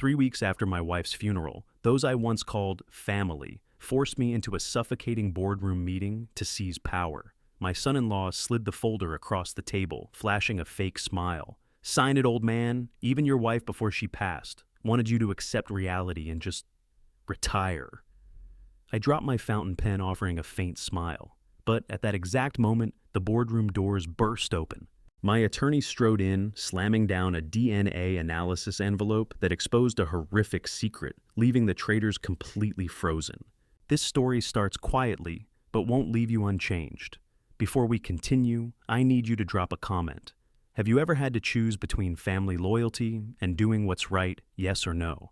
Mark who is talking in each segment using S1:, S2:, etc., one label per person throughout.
S1: 3 weeks after my wife's funeral, those I once called family forced me into a suffocating boardroom meeting to seize power. My son-in-law slid the folder across the table, flashing a fake smile. "Sign it, old man. Even your wife before she passed wanted you to accept reality and just retire." I dropped my fountain pen, offering a faint smile. But at that exact moment, the boardroom doors burst open. My attorney strode in, slamming down a DNA analysis envelope that exposed a horrific secret, leaving the traders completely frozen. This story starts quietly, but won't leave you unchanged. Before we continue, I need you to drop a comment. Have you ever had to choose between family loyalty and doing what's right, yes or no?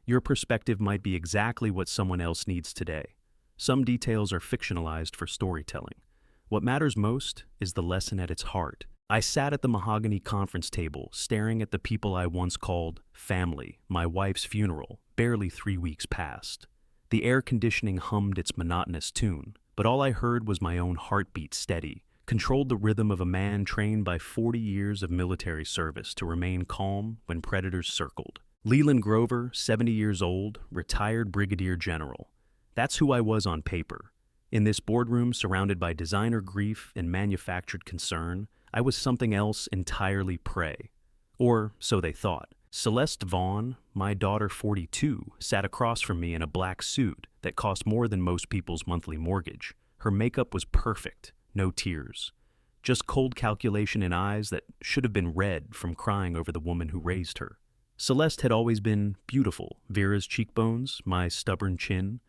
S1: Your perspective might be exactly what someone else needs today. Some details are fictionalized for storytelling. What matters most is the lesson at its heart. I sat at the mahogany conference table, staring at the people I once called family, my wife's funeral, barely 3 weeks past. The air conditioning hummed its monotonous tune, but all I heard was my own heartbeat steady, controlled the rhythm of a man trained by 40 years of military service to remain calm when predators circled. Leland Grover, 70 years old, retired brigadier general. That's who I was on paper. In this boardroom surrounded by designer grief and manufactured concern, I was something else entirely prey. Or so they thought. Celeste Vaughn, my daughter 42, sat across from me in a black suit that cost more than most people's monthly mortgage. Her makeup was perfect, no tears. Just cold calculation in eyes that should have been red from crying over the woman who raised her. Celeste had always been beautiful, Vera's cheekbones, my stubborn chin.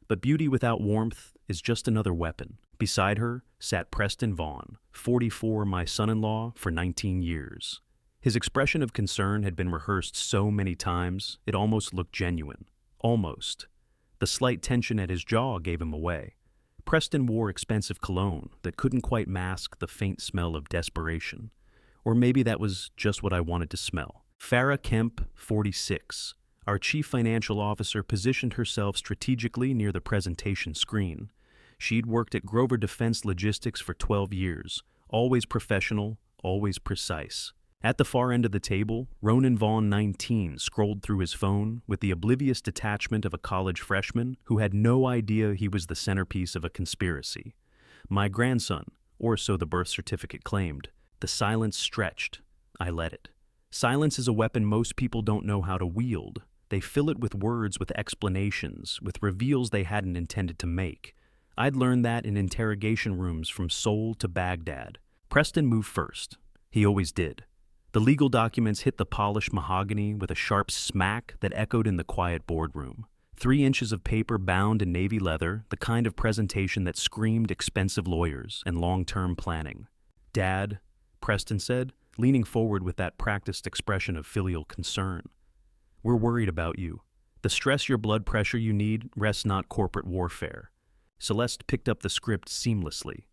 S1: But beauty without warmth is just another weapon. Beside her sat Preston Vaughn, 44, my son-in-law for 19 years. His expression of concern had been rehearsed so many times, it almost looked genuine. Almost. The slight tension at his jaw gave him away. Preston wore expensive cologne that couldn't quite mask the faint smell of desperation. Or maybe that was just what I wanted to smell. Farah Kemp, 46. Our chief financial officer positioned herself strategically near the presentation screen. She'd worked at Grover Defense Logistics for 12 years, always professional, always precise. At the far end of the table, Ronan Vaughn, 19, scrolled through his phone with the oblivious detachment of a college freshman who had no idea he was the centerpiece of a conspiracy. My grandson, or so the birth certificate claimed. The silence stretched. I let it. Silence is a weapon most people don't know how to wield. They fill it with words, with explanations, with reveals they hadn't intended to make. I'd learned that in interrogation rooms from Seoul to Baghdad. Preston moved first. He always did. The legal documents hit the polished mahogany with a sharp smack that echoed in the quiet boardroom. 3 inches of paper bound in navy leather, the kind of presentation that screamed expensive lawyers and long-term planning. "Dad," Preston said, leaning forward with that practiced expression of filial concern. "We're worried about you. The stress your blood pressure you need rests not corporate warfare." Celeste picked up the script seamlessly.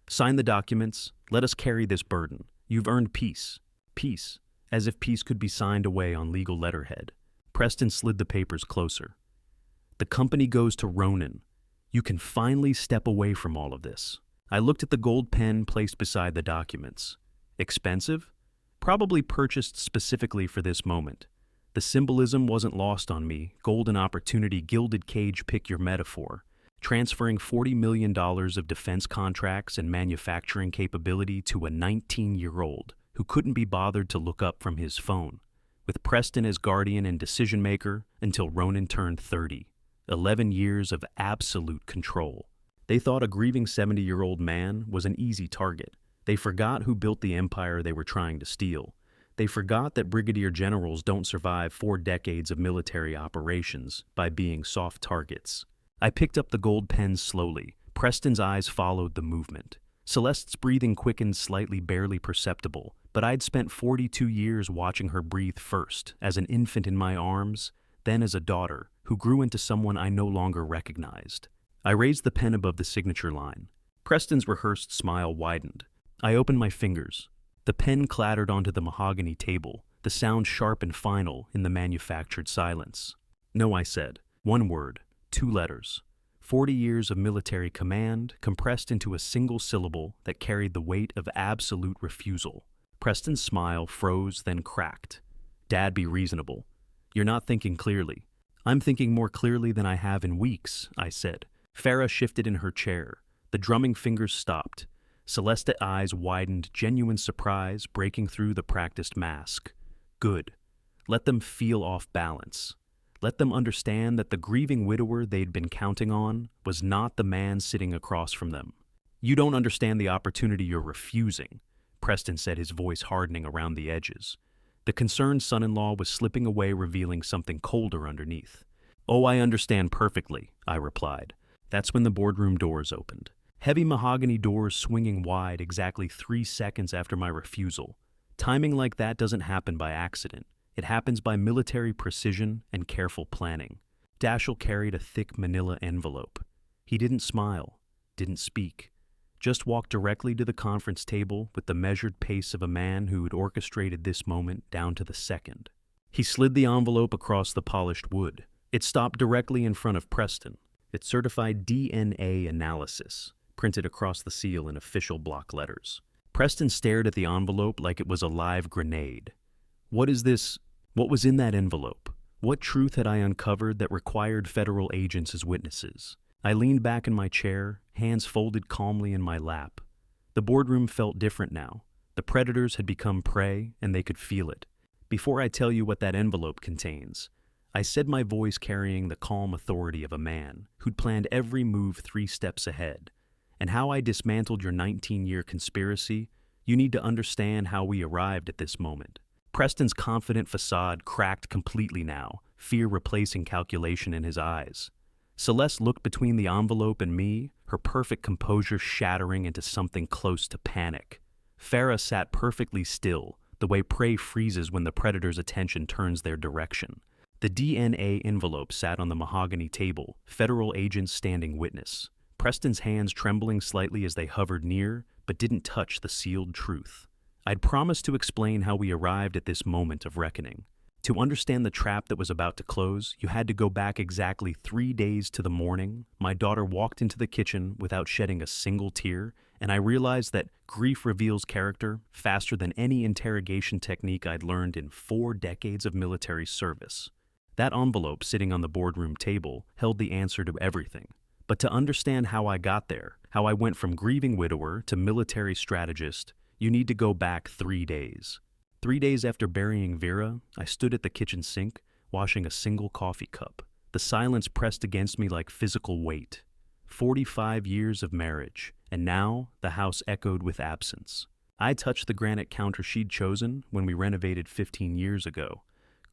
S1: "Sign the documents. Let us carry this burden. You've earned peace." Peace, as if peace could be signed away on legal letterhead. Preston slid the papers closer. "The company goes to Ronan. You can finally step away from all of this." I looked at the gold pen placed beside the documents. Expensive? Probably purchased specifically for this moment. The symbolism wasn't lost on me. Golden opportunity, gilded cage, pick your metaphor. Transferring $40 million of defense contracts and manufacturing capability to a 19-year-old who couldn't be bothered to look up from his phone, with Preston as guardian and decision-maker until Ronan turned 30. 11 years of absolute control. They thought a grieving 70-year-old man was an easy target. They forgot who built the empire they were trying to steal. They forgot that brigadier generals don't survive 4 decades of military operations by being soft targets. I picked up the gold pen slowly. Preston's eyes followed the movement. Celeste's breathing quickened slightly, barely perceptible, but I'd spent 42 years watching her breathe first, as an infant in my arms, then as a daughter, who grew into someone I no longer recognized. I raised the pen above the signature line. Preston's rehearsed smile widened. I opened my fingers. The pen clattered onto the mahogany table, the sound sharp and final in the manufactured silence. "No," I said. 1 word, 2 letters. 40 years of military command compressed into a single syllable that carried the weight of absolute refusal. Preston's smile froze, then cracked. "Dad, be reasonable. You're not thinking clearly. I'm thinking more clearly than I have in weeks, I said. Farah shifted in her chair. The drumming fingers stopped. Celeste's eyes widened, genuine surprise breaking through the practiced mask. Good. Let them feel off balance. Let them understand that the grieving widower they'd been counting on was not the man sitting across from them. You don't understand the opportunity you're refusing, Preston said, his voice hardening around the edges. The concerned son-in-law was slipping away, revealing something colder underneath. Oh, I understand perfectly, I replied. That's when the boardroom doors opened. Heavy mahogany doors swinging wide exactly 3 seconds after my refusal. Timing like that doesn't happen by accident. It happens by military precision and careful planning. Dashiell carried a thick manila envelope. He didn't smile, didn't speak, just walked directly to the conference table with the measured pace of a man who had orchestrated this moment down to the second. He slid the envelope across the polished wood. It stopped directly in front of Preston. It certified DNA analysis, printed across the seal in official block letters. Preston stared at the envelope like it was a live grenade. What is this? What was in that envelope? What truth had I uncovered that required federal agents as witnesses? I leaned back in my chair, hands folded calmly in my lap. The boardroom felt different now. The predators had become prey, and they could feel it. Before I tell you what that envelope contains, I said, my voice carrying the calm authority of a man who'd planned every move 3 steps ahead, and how I dismantled your 19-year conspiracy, you need to understand how we arrived at this moment. Preston's confident facade cracked completely now, fear replacing calculation in his eyes. Celeste looked between the envelope and me, her perfect composure shattering into something close to panic. Farah sat perfectly still, the way prey freezes when the predator's attention turns their direction. The DNA envelope sat on the mahogany table, federal agents standing witness. Preston's hands trembling slightly as they hovered near, but didn't touch the sealed truth. I'd promised to explain how we arrived at this moment of reckoning. To understand the trap that was about to close, you had to go back exactly 3 days to the morning my daughter walked into the kitchen without shedding a single tear, and I realized that grief reveals character faster than any interrogation technique I'd learned in 4 decades of military service. That envelope sitting on the boardroom table held the answer to everything. But to understand how I got there, how I went from grieving widower to military strategist, you need to go back 3 days. 3 days after burying Vera, I stood at the kitchen sink, washing a single coffee cup. The silence pressed against me like physical weight. 45 years of marriage, and now the house echoed with absence. I touched the granite counter she'd chosen when we renovated 15 years ago,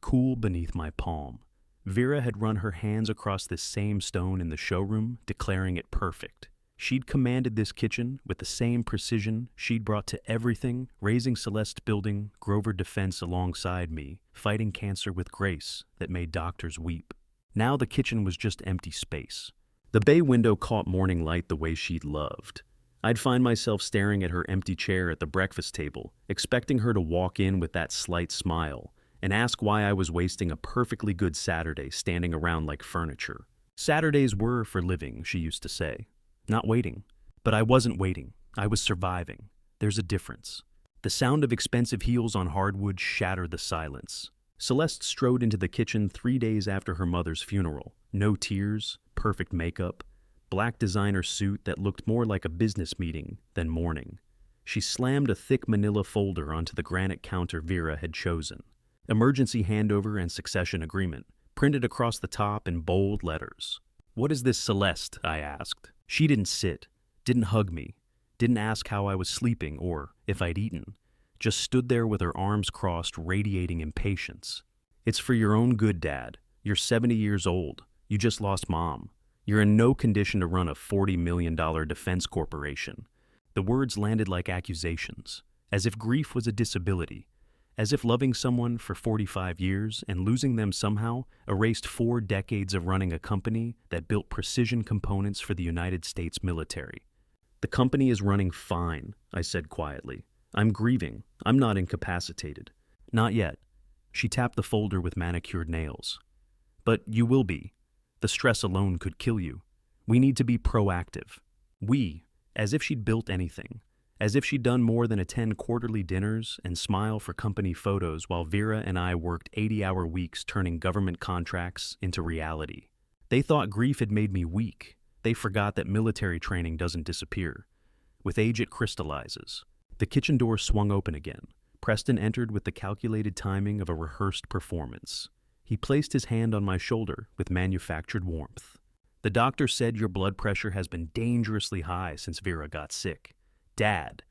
S1: cool beneath my palm. Vera had run her hands across this same stone in the showroom, declaring it perfect. She'd commanded this kitchen with the same precision she'd brought to everything, raising Celeste, building Grover Defense alongside me, fighting cancer with grace that made doctors weep. Now the kitchen was just empty space. The bay window caught morning light the way she'd loved. I'd find myself staring at her empty chair at the breakfast table, expecting her to walk in with that slight smile, and ask why I was wasting a perfectly good Saturday standing around like furniture. Saturdays were for living, she used to say. Not waiting. But I wasn't waiting. I was surviving. There's a difference. The sound of expensive heels on hardwood shattered the silence. Celeste strode into the kitchen 3 days after her mother's funeral. No tears, perfect makeup, black designer suit that looked more like a business meeting than mourning. She slammed a thick manila folder onto the granite counter Vera had chosen. Emergency handover and succession agreement, printed across the top in bold letters. What is this, Celeste? I asked. She didn't sit, didn't hug me, didn't ask how I was sleeping or if I'd eaten. Just stood there with her arms crossed, radiating impatience. It's for your own good, Dad. You're 70 years old. You just lost Mom. You're in no condition to run a $40 million defense corporation. The words landed like accusations, as if grief was a disability, as if loving someone for 45 years and losing them somehow erased 4 decades of running a company that built precision components for the United States military. The company is running fine, I said quietly. I'm grieving. I'm not incapacitated. Not yet. She tapped the folder with manicured nails. But you will be. The stress alone could kill you. We need to be proactive. We, as if she'd built anything. as if she'd done more than attend quarterly dinners and smile for company photos while Vera and I worked 80-hour weeks turning government contracts into reality. They thought grief had made me weak. They forgot that military training doesn't disappear. With age, it crystallizes. The kitchen door swung open again. Preston entered with the calculated timing of a rehearsed performance. He placed his hand on my shoulder with manufactured warmth. The doctor said your blood pressure has been dangerously high since Vera got sick. Dad.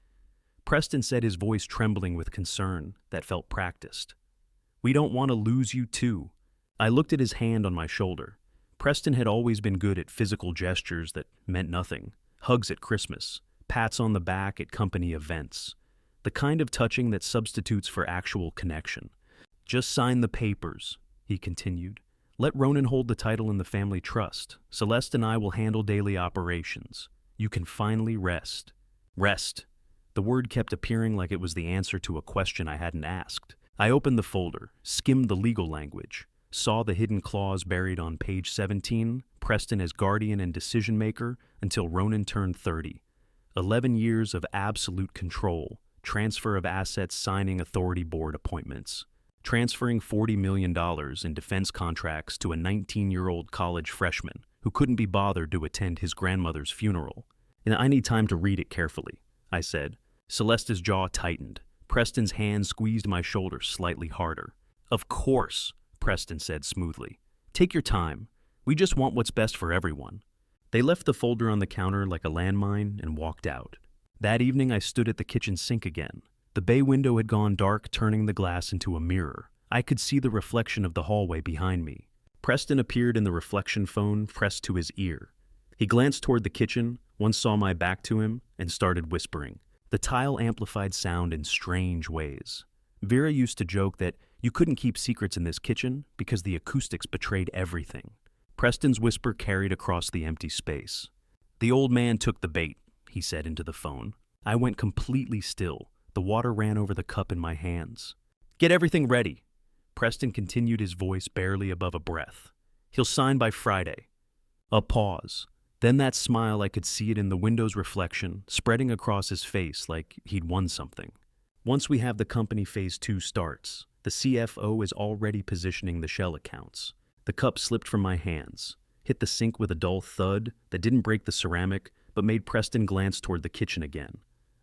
S1: Preston said, his voice trembling with concern that felt practiced. We don't want to lose you too. I looked at his hand on my shoulder. Preston had always been good at physical gestures that meant nothing. Hugs at Christmas, pats on the back at company events. The kind of touching that substitutes for actual connection. Just sign the papers, he continued. Let Ronan hold the title in the family trust. Celeste and I will handle daily operations. You can finally rest. Rest. The word kept appearing like it was the answer to a question I hadn't asked. I opened the folder, skimmed the legal language, saw the hidden clause buried on page 17, Preston as guardian and decision-maker until Ronan turned 30. 11 years of absolute control, transfer of assets, signing authority board appointments. Transferring $40 million in defense contracts to a 19-year-old college freshman who couldn't be bothered to attend his grandmother's funeral. And I need time to read it carefully, I said. Celeste's jaw tightened. Preston's hand squeezed my shoulder slightly harder. Of course, Preston said smoothly. Take your time. We just want what's best for everyone. They left the folder on the counter like a landmine and walked out. That evening I stood at the kitchen sink again. The bay window had gone dark, turning the glass into a mirror. I could see the reflection of the hallway behind me. Preston appeared in the reflection phone pressed to his ear. He glanced toward the kitchen, once saw my back to him, and started whispering. The tile amplified sound in strange ways. Vera used to joke that you couldn't keep secrets in this kitchen because the acoustics betrayed everything. Preston's whisper carried across the empty space. The old man took the bait, he said into the phone. I went completely still. The water ran over the cup in my hands. Get everything ready. Preston continued, his voice barely above a breath. He'll sign by Friday. A pause. Then that smile, I could see it in the window's reflection, spreading across his face like he'd won something. Once we have the company phase 2 starts, the CFO is already positioning the shell accounts. The cup slipped from my hands, hit the sink with a dull thud that didn't break the ceramic, but made Preston glance toward the kitchen again.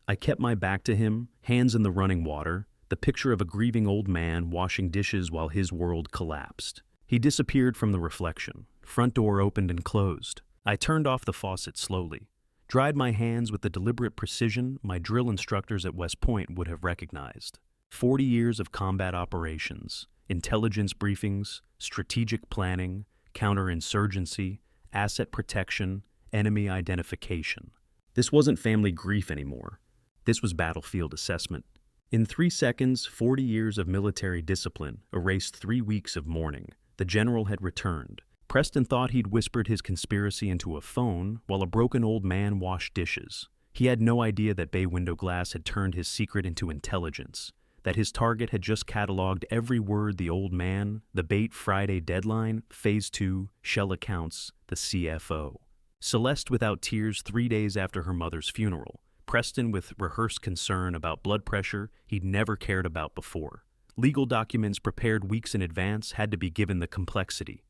S1: I kept my back to him, hands in the running water, the picture of a grieving old man washing dishes while his world collapsed. He disappeared from the reflection. Front door opened and closed. I turned off the faucet slowly, dried my hands with the deliberate precision my drill instructors at West Point would have recognized. 40 years of combat operations, intelligence briefings, strategic planning, counterinsurgency, asset protection, enemy identification. This wasn't family grief anymore. This was battlefield assessment. In 3 seconds, 40 years of military discipline erased 3 weeks of mourning. The general had returned. Preston thought he'd whispered his conspiracy into a phone while a broken old man washed dishes. He had no idea that bay window glass had turned his secret into intelligence, that his target had just cataloged every word: the old man, the bait Friday deadline, phase 2, shell accounts, the CFO. Celeste without tears 3 days after her mother's funeral. Preston with rehearsed concern about blood pressure he'd never cared about before. Legal documents prepared weeks in advance had to be given the complexity.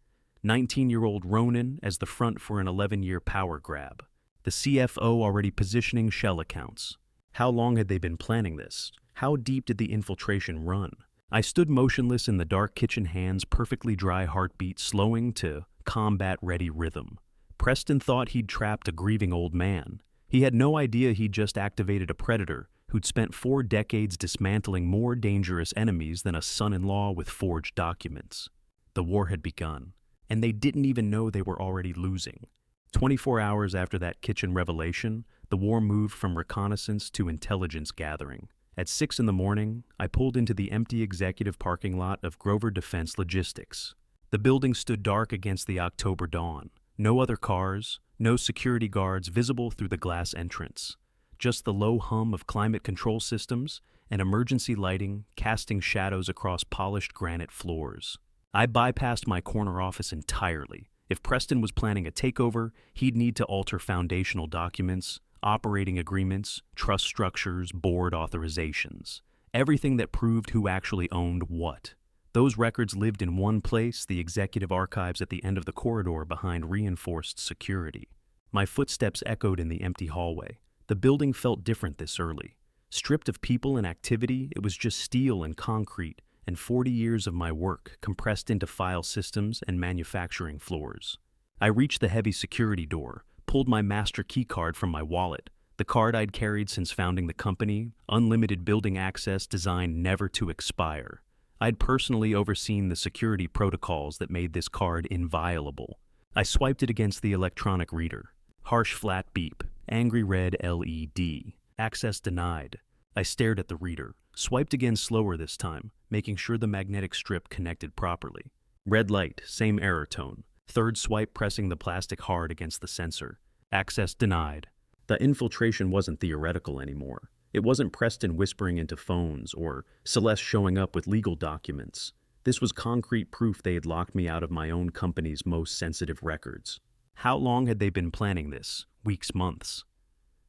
S1: 19-year-old Ronan as the front for an 11-year power grab. The CFO already positioning shell accounts. How long had they been planning this? How deep did the infiltration run? I stood motionless in the dark kitchen, hands perfectly dry, heartbeat slowing to combat-ready rhythm. Preston thought he'd trapped a grieving old man. He had no idea he'd just activated a predator who'd spent 4 decades dismantling more dangerous enemies than a son-in-law with forged documents. The war had begun, and they didn't even know they were already losing. 24 hours after that kitchen revelation, the war moved from reconnaissance to intelligence gathering. At 6 in the morning, I pulled into the empty executive parking lot of Grover Defense Logistics. The building stood dark against the October dawn. No other cars, no security guards visible through the glass entrance. Just the low hum of climate control systems and emergency lighting casting shadows across polished granite floors. I bypassed my corner office entirely. If Preston was planning a takeover, he'd need to alter foundational documents, operating agreements, trust structures, board authorizations. Everything that proved who actually owned what. Those records lived in one place, the executive archives at the end of the corridor behind reinforced security. My footsteps echoed in the empty hallway. The building felt different this early. Stripped of people and activity, it was just steel and concrete, and 40 years of my work compressed into file systems and manufacturing floors. I reached the heavy security door, pulled my master key card from my wallet, the card I'd carried since founding the company, unlimited building access designed never to expire. I'd personally overseen the security protocols that made this card inviolable. I swiped it against the electronic reader. Harsh flat beep, angry red LED. Access denied. I stared at the reader, swiped again slower this time, making sure the magnetic strip connected properly. Red light, same error tone. Third swipe pressing the plastic hard against the sensor. Access denied. The infiltration wasn't theoretical anymore. It wasn't Preston whispering into phones or Celeste showing up with legal documents. This was concrete proof they had locked me out of my own company's most sensitive records. How long had they been planning this? Weeks, months.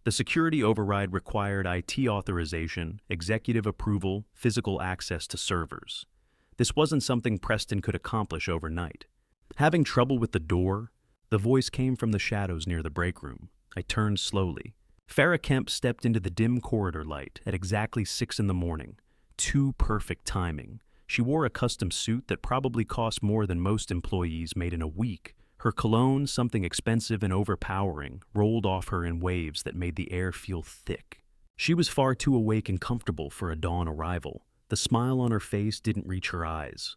S1: The security override required IT authorization, executive approval, physical access to servers. This wasn't something Preston could accomplish overnight. Having trouble with the door, the voice came from the shadows near the break room. I turned slowly. Farrah Kemp stepped into the dim corridor light at exactly 6 in the morning. Too perfect timing. She wore a custom suit that probably cost more than most employees made in a week. Her cologne, something expensive and overpowering, rolled off her in waves that made the air feel thick. She was far too awake and comfortable for a dawn arrival. The smile on her face didn't reach her eyes.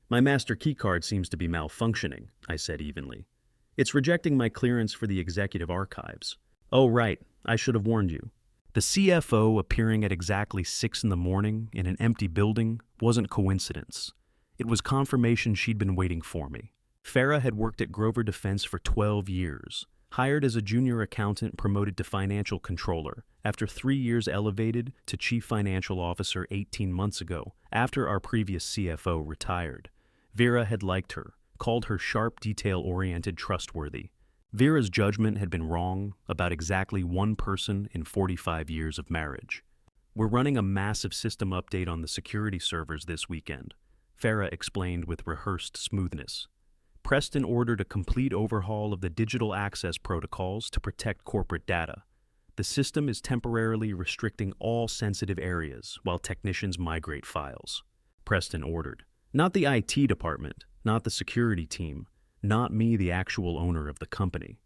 S1: "My master keycard seems to be malfunctioning," I said evenly. "It's rejecting my clearance for the executive archives." "Oh, right. I should have warned you." The CFO appearing at exactly 6 in the morning in an empty building wasn't coincidence. It was confirmation she'd been waiting for me. Farrah had worked at Grover Defense for 12 years, hired as a junior accountant promoted to financial controller, after 3 years elevated to chief financial officer 18 months ago, after our previous CFO retired. Vera had liked her, called her sharp, detail-oriented, trustworthy. Vera's judgment had been wrong about exactly one person in 45 years of marriage. "We're running a massive system update on the security servers this weekend," Farrah explained with rehearsed smoothness. Preston ordered a complete overhaul of the digital access protocols to protect corporate data. The system is temporarily restricting all sensitive areas while technicians migrate files. Preston ordered. Not the IT department, not the security team, not me, the actual owner of the company.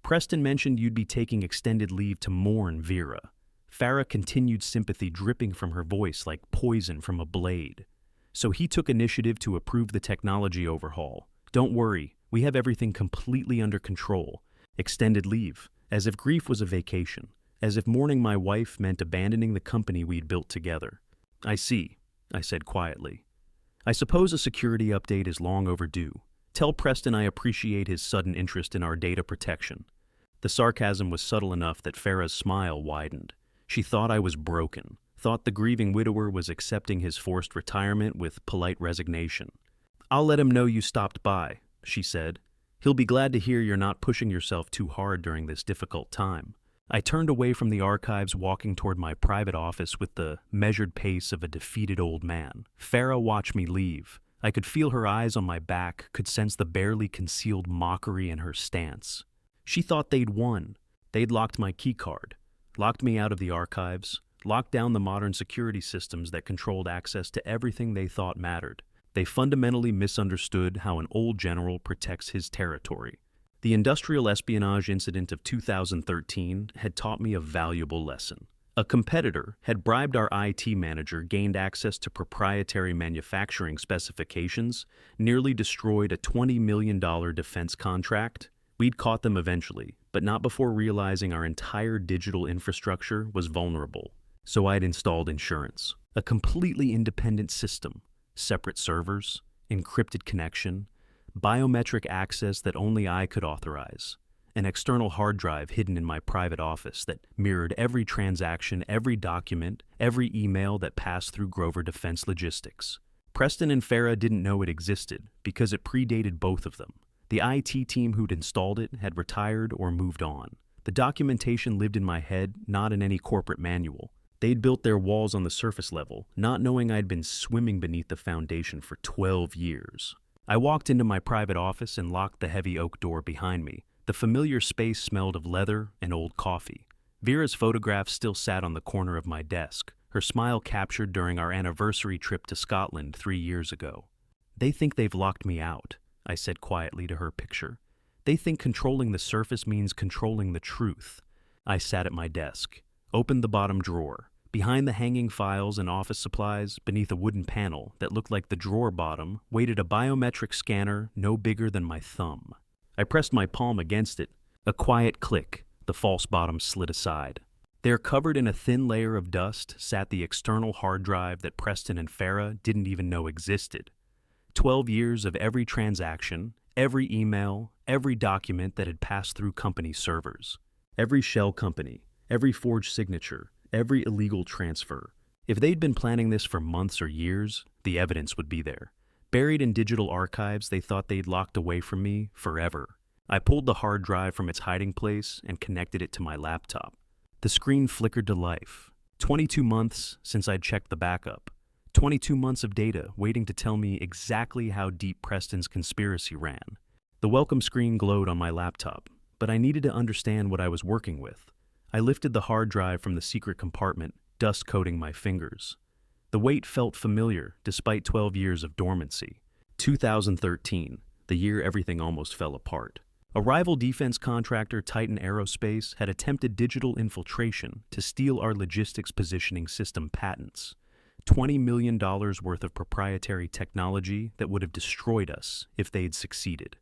S1: Preston mentioned you'd be taking extended leave to mourn Vera. Farrah continued sympathy dripping from her voice like poison from a blade. So he took initiative to approve the technology overhaul. "Don't worry, we have everything completely under control." Extended leave, as if grief was a vacation, as if mourning my wife meant abandoning the company we'd built together. "I see," I said quietly. "I suppose a security update is long overdue. Tell Preston I appreciate his sudden interest in our data protection." The sarcasm was subtle enough that Farrah's smile widened. She thought I was broken, thought the grieving widower was accepting his forced retirement with polite resignation. "I'll let him know you stopped by," she said. "He'll be glad to hear you're not pushing yourself too hard during this difficult time." I turned away from the archives, walking toward my private office with the measured pace of a defeated old man. Farrah watched me leave. I could feel her eyes on my back, could sense the barely concealed mockery in her stance. She thought they'd won. They'd locked my keycard, locked me out of the archives, locked down the modern security systems that controlled access to everything they thought mattered. They fundamentally misunderstood how an old general protects his territory. The industrial espionage incident of 2013 had taught me a valuable lesson. A competitor had bribed our IT manager, gained access to proprietary manufacturing specifications, nearly destroyed a $20 million defense contract. We'd caught them eventually, but not before realizing our entire digital infrastructure was vulnerable. So I'd installed insurance, a completely independent system. Separate servers, encrypted connection, biometric access that only I could authorize, an external hard drive hidden in my private office that mirrored every transaction, every document, every email that passed through Grover Defense Logistics. Preston and Farrah didn't know it existed because it predated both of them. The IT team who'd installed it had retired or moved on. The The documentation lived in my head, not in any corporate manual. They'd built their walls on the surface level, not knowing I'd been swimming beneath the foundation for 12 years. I walked into my private office and locked the heavy oak door behind me. The familiar space smelled of leather and old coffee. Vera's photograph still sat on the corner of my desk, her smile captured during our anniversary trip to Scotland 3 years ago. "They think they've locked me out," I said quietly to her picture. "They think controlling the surface means controlling the truth." I sat at my desk, opened the bottom drawer. Behind the hanging files and office supplies, beneath a wooden panel that looked like the drawer bottom, waited a biometric scanner no bigger than my thumb. I pressed my palm against it. A quiet click, the false bottom slid aside. There, covered in a thin layer of dust, sat the external hard drive that Preston and Farah didn't even know existed. 12 years of every transaction, every email, every document that had passed through company servers. Every shell company, every forged signature, every illegal transfer. If they'd been planning this for months or years, the evidence would be there. Buried in digital archives they thought they'd locked away from me forever. I pulled the hard drive from its hiding place and connected it to my laptop. The screen flickered to life. 22 months since I'd checked the backup. 22 months of data waiting to tell me exactly how deep Preston's conspiracy ran. The welcome screen glowed on my laptop, but I needed to understand what I was working with. I lifted the hard drive from the secret compartment, dust coating my fingers. The weight felt familiar, despite 12 years of dormancy. 2013, the year everything almost fell apart. A rival defense contractor, Titan Aerospace, had attempted digital infiltration to steal our logistics positioning system patents. $20 million worth of proprietary technology that would have destroyed us if they'd succeeded.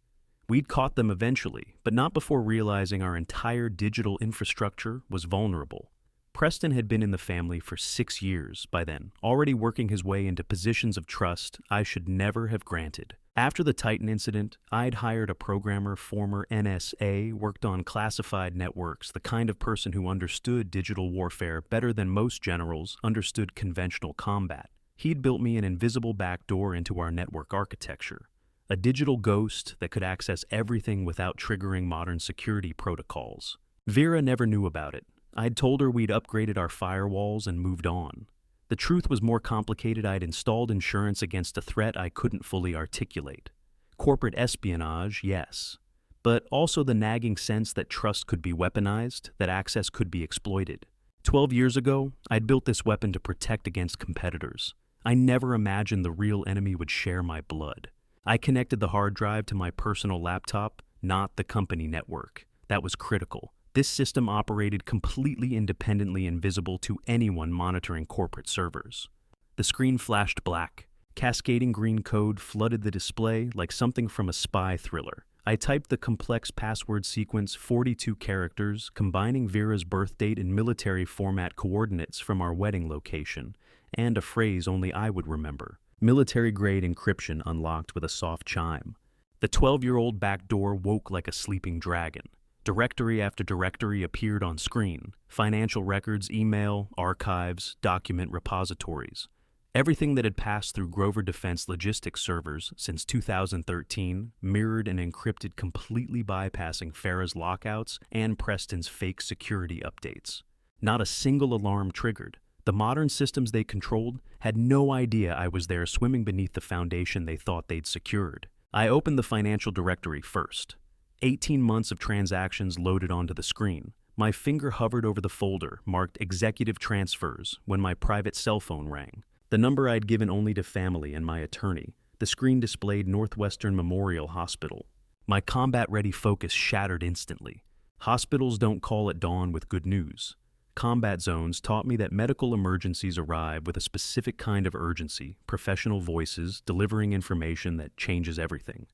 S1: We'd caught them eventually, but not before realizing our entire digital infrastructure was vulnerable. Preston had been in the family for 6 years by then, already working his way into positions of trust I should never have granted. After the Titan incident, I'd hired a programmer, former NSA, worked on classified networks, the kind of person who understood digital warfare better than most generals understood conventional combat. He'd built me an invisible backdoor into our network architecture. A digital ghost that could access everything without triggering modern security protocols. Vera never knew about it. I'd told her we'd upgraded our firewalls and moved on. The truth was more complicated. I'd installed insurance against a threat I couldn't fully articulate. Corporate espionage, yes, but also the nagging sense that trust could be weaponized, that access could be exploited. 12 years ago, I'd built this weapon to protect against competitors. I never imagined the real enemy would share my blood. I connected the hard drive to my personal laptop, not the company network. That was critical. This system operated completely independently, invisible to anyone monitoring corporate servers. The screen flashed black. Cascading green code flooded the display like something from a spy thriller. I typed the complex password sequence, 42 characters, combining Vera's birth date and military format coordinates from our wedding location, and a phrase only I would remember. Military-grade encryption unlocked with a soft chime. The 12-year-old backdoor woke like a sleeping dragon. Directory after directory appeared on screen. Financial records, email, archives, document repositories. Everything that had passed through Grover Defense logistics servers since 2013 mirrored and encrypted, completely bypassing Farah's lockouts and Preston's fake security updates. Not a single alarm triggered. The modern systems they controlled had no idea I was there, swimming beneath the foundation they thought they'd secured. I opened the financial directory first. 18 months of transactions loaded onto the screen. My finger hovered over the folder marked executive transfers when my private cell phone rang. The number I'd given only to family and my attorney. The screen displayed Northwestern Memorial Hospital. My combat-ready focus shattered instantly. Hospitals don't call at dawn with good news. Combat zones taught me that medical emergencies arrive with a specific kind of urgency, professional voices delivering information that changes everything.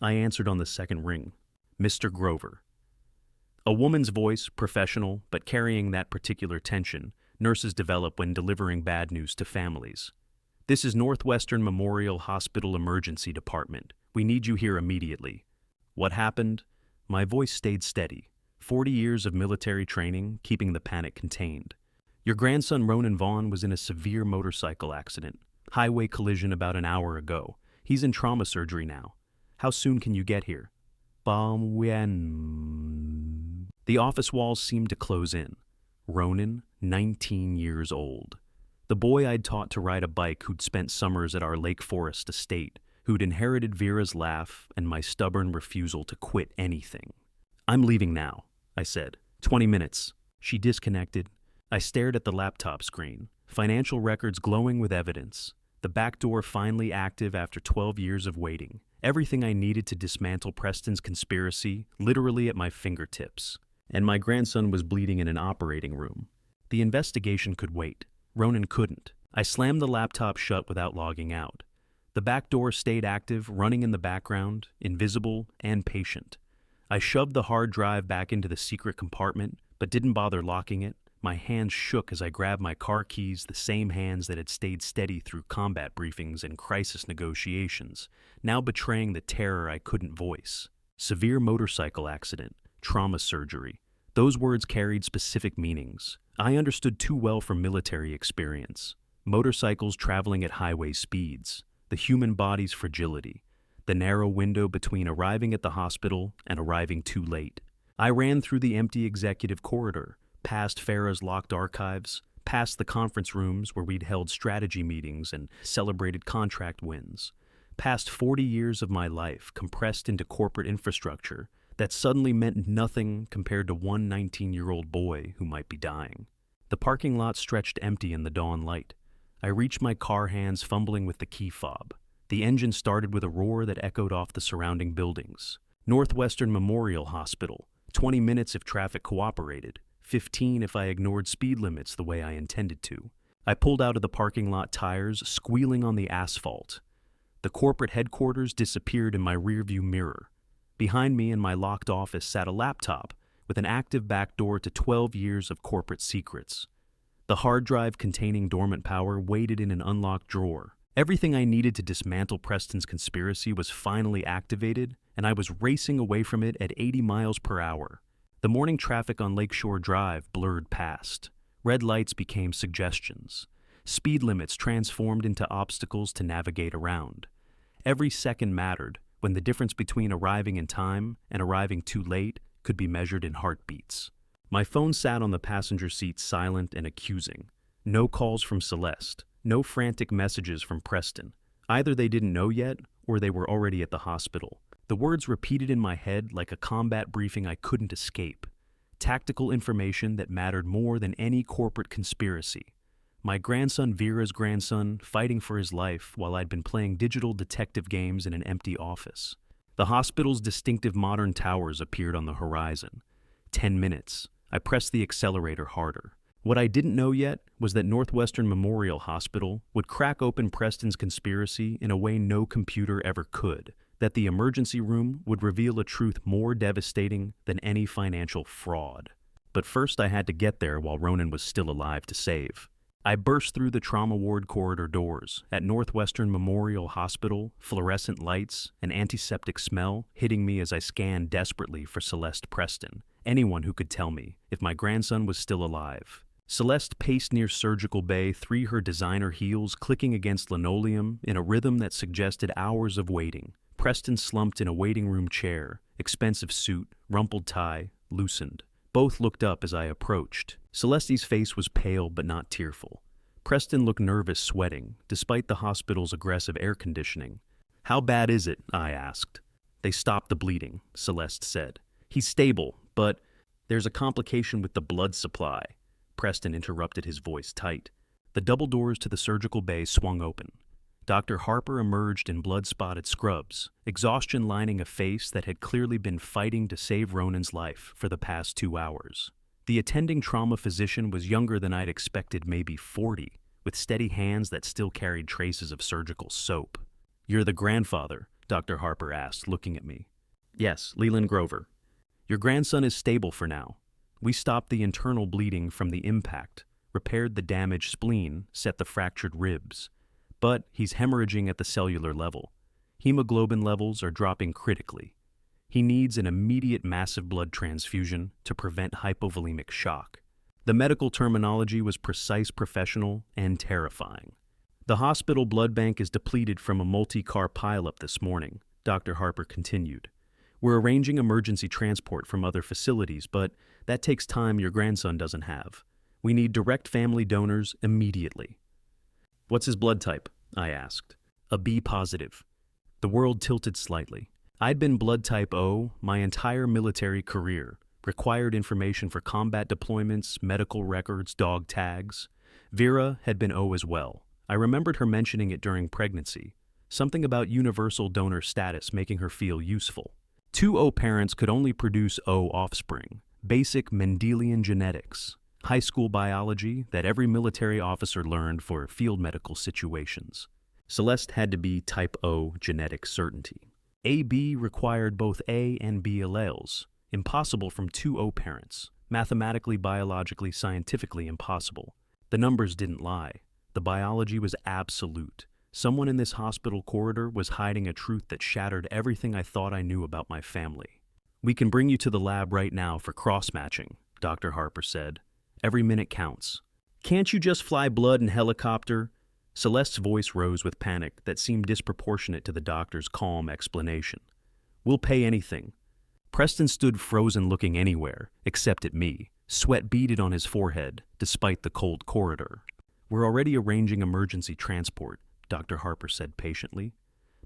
S1: I answered on the second ring. Mr. Grover. A woman's voice, professional, but carrying that particular tension, nurses develop when delivering bad news to families. This is Northwestern Memorial Hospital Emergency Department. We need you here immediately. What happened? My voice stayed steady. 40 years of military training, keeping the panic contained. Your grandson Ronan Vaughn was in a severe motorcycle accident. Highway collision about an hour ago. He's in trauma surgery now. How soon can you get here? The office walls seemed to close in. Ronan, 19 years old. The boy I'd taught to ride a bike who'd spent summers at our Lake Forest estate, who'd inherited Vera's laugh and my stubborn refusal to quit anything. "I'm leaving now," I said. 20 minutes. She disconnected. I stared at the laptop screen, financial records glowing with evidence, the back door finally active after 12 years of waiting, everything I needed to dismantle Preston's conspiracy literally at my fingertips. And my grandson was bleeding in an operating room. The investigation could wait. Ronan couldn't. I slammed the laptop shut without logging out. The back door stayed active, running in the background, invisible and patient. I shoved the hard drive back into the secret compartment, but didn't bother locking it. My hands shook as I grabbed my car keys, the same hands that had stayed steady through combat briefings and crisis negotiations, now betraying the terror I couldn't voice. Severe motorcycle accident, trauma surgery. Those words carried specific meanings. I understood too well from military experience. Motorcycles traveling at highway speeds, the human body's fragility, the narrow window between arriving at the hospital and arriving too late. I ran through the empty executive corridor, past Farah's locked archives, past the conference rooms where we'd held strategy meetings and celebrated contract wins, past 40 years of my life compressed into corporate infrastructure that suddenly meant nothing compared to one 19-year-old boy who might be dying. The parking lot stretched empty in the dawn light. I reached my car hands fumbling with the key fob. The engine started with a roar that echoed off the surrounding buildings. Northwestern Memorial Hospital, 20 minutes if traffic cooperated, 15 if I ignored speed limits the way I intended to. I pulled out of the parking lot tires, squealing on the asphalt. The corporate headquarters disappeared in my rearview mirror. Behind me in my locked office sat a laptop with an active backdoor to 12 years of corporate secrets. The hard drive containing dormant power waited in an unlocked drawer. Everything I needed to dismantle Preston's conspiracy was finally activated, and I was racing away from it at 80 miles per hour. The morning traffic on Lakeshore Drive blurred past. Red lights became suggestions. Speed limits transformed into obstacles to navigate around. Every second mattered, when the difference between arriving in time and arriving too late could be measured in heartbeats. My phone sat on the passenger seat silent and accusing. No calls from Celeste, no frantic messages from Preston. Either they didn't know yet, or they were already at the hospital. The words repeated in my head like a combat briefing I couldn't escape. Tactical information that mattered more than any corporate conspiracy. My grandson Vera's grandson fighting for his life while I'd been playing digital detective games in an empty office. The hospital's distinctive modern towers appeared on the horizon. 10 minutes. I pressed the accelerator harder. What I didn't know yet was that Northwestern Memorial Hospital would crack open Preston's conspiracy in a way no computer ever could, that the emergency room would reveal a truth more devastating than any financial fraud. But first I had to get there while Ronan was still alive to save. I burst through the trauma ward corridor doors. At Northwestern Memorial Hospital, fluorescent lights, an antiseptic smell hitting me as I scanned desperately for Celeste Preston, anyone who could tell me if my grandson was still alive. Celeste paced near surgical bay, her designer heels clicking against linoleum in a rhythm that suggested hours of waiting. Preston slumped in a waiting room chair, expensive suit, rumpled tie, loosened. Both looked up as I approached. Celeste's face was pale but not tearful. Preston looked nervous, sweating, despite the hospital's aggressive air conditioning. "How bad is it?" I asked. "They stopped the bleeding," Celeste said. "He's stable, but there's a complication with the blood supply." Preston interrupted, his voice tight. The double doors to the surgical bay swung open. Dr. Harper emerged in blood-spotted scrubs, exhaustion lining a face that had clearly been fighting to save Ronan's life for the past 2 hours. The attending trauma physician was younger than I'd expected, maybe 40, with steady hands that still carried traces of surgical soap. "You're the grandfather?" Dr. Harper asked, looking at me. "Yes, Leland Grover. Your grandson is stable for now. We stopped the internal bleeding from the impact, repaired the damaged spleen, set the fractured ribs. But he's hemorrhaging at the cellular level. Hemoglobin levels are dropping critically. He needs an immediate massive blood transfusion to prevent hypovolemic shock." The medical terminology was precise, professional, and terrifying. "The hospital blood bank is depleted from a multi-car pileup this morning," Dr. Harper continued. We're arranging emergency transport from other facilities, but that takes time your grandson doesn't have. We need direct family donors immediately." "What's his blood type?" I asked. "A B positive." The world tilted slightly. I'd been blood type O my entire military career, required information for combat deployments, medical records, dog tags. Vera had been O as well. I remembered her mentioning it during pregnancy, something about universal donor status making her feel useful. 2 O parents could only produce O offspring, basic Mendelian genetics, high school biology that every military officer learned for field medical situations. Celeste had to be type O genetic certainty. AB required both A and B alleles, impossible from 2 O parents, mathematically, biologically, scientifically impossible. The numbers didn't lie. The biology was absolute. Someone in this hospital corridor was hiding a truth that shattered everything I thought I knew about my family. "We can bring you to the lab right now for cross-matching," Dr. Harper said. "Every minute counts." "Can't you just fly blood in helicopter?" Celeste's voice rose with panic that seemed disproportionate to the doctor's calm explanation. "We'll pay anything." Preston stood frozen, looking anywhere, except at me. Sweat beaded on his forehead, despite the cold corridor. "We're already arranging emergency transport," Dr. Harper said patiently.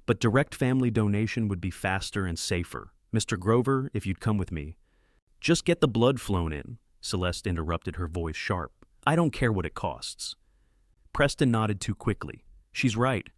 S1: "But direct family donation would be faster and safer. Mr. Grover, if you'd come with me." "Just get the blood flown in," Celeste interrupted, her voice sharp. "I don't care what it costs." Preston nodded too quickly. "She's right.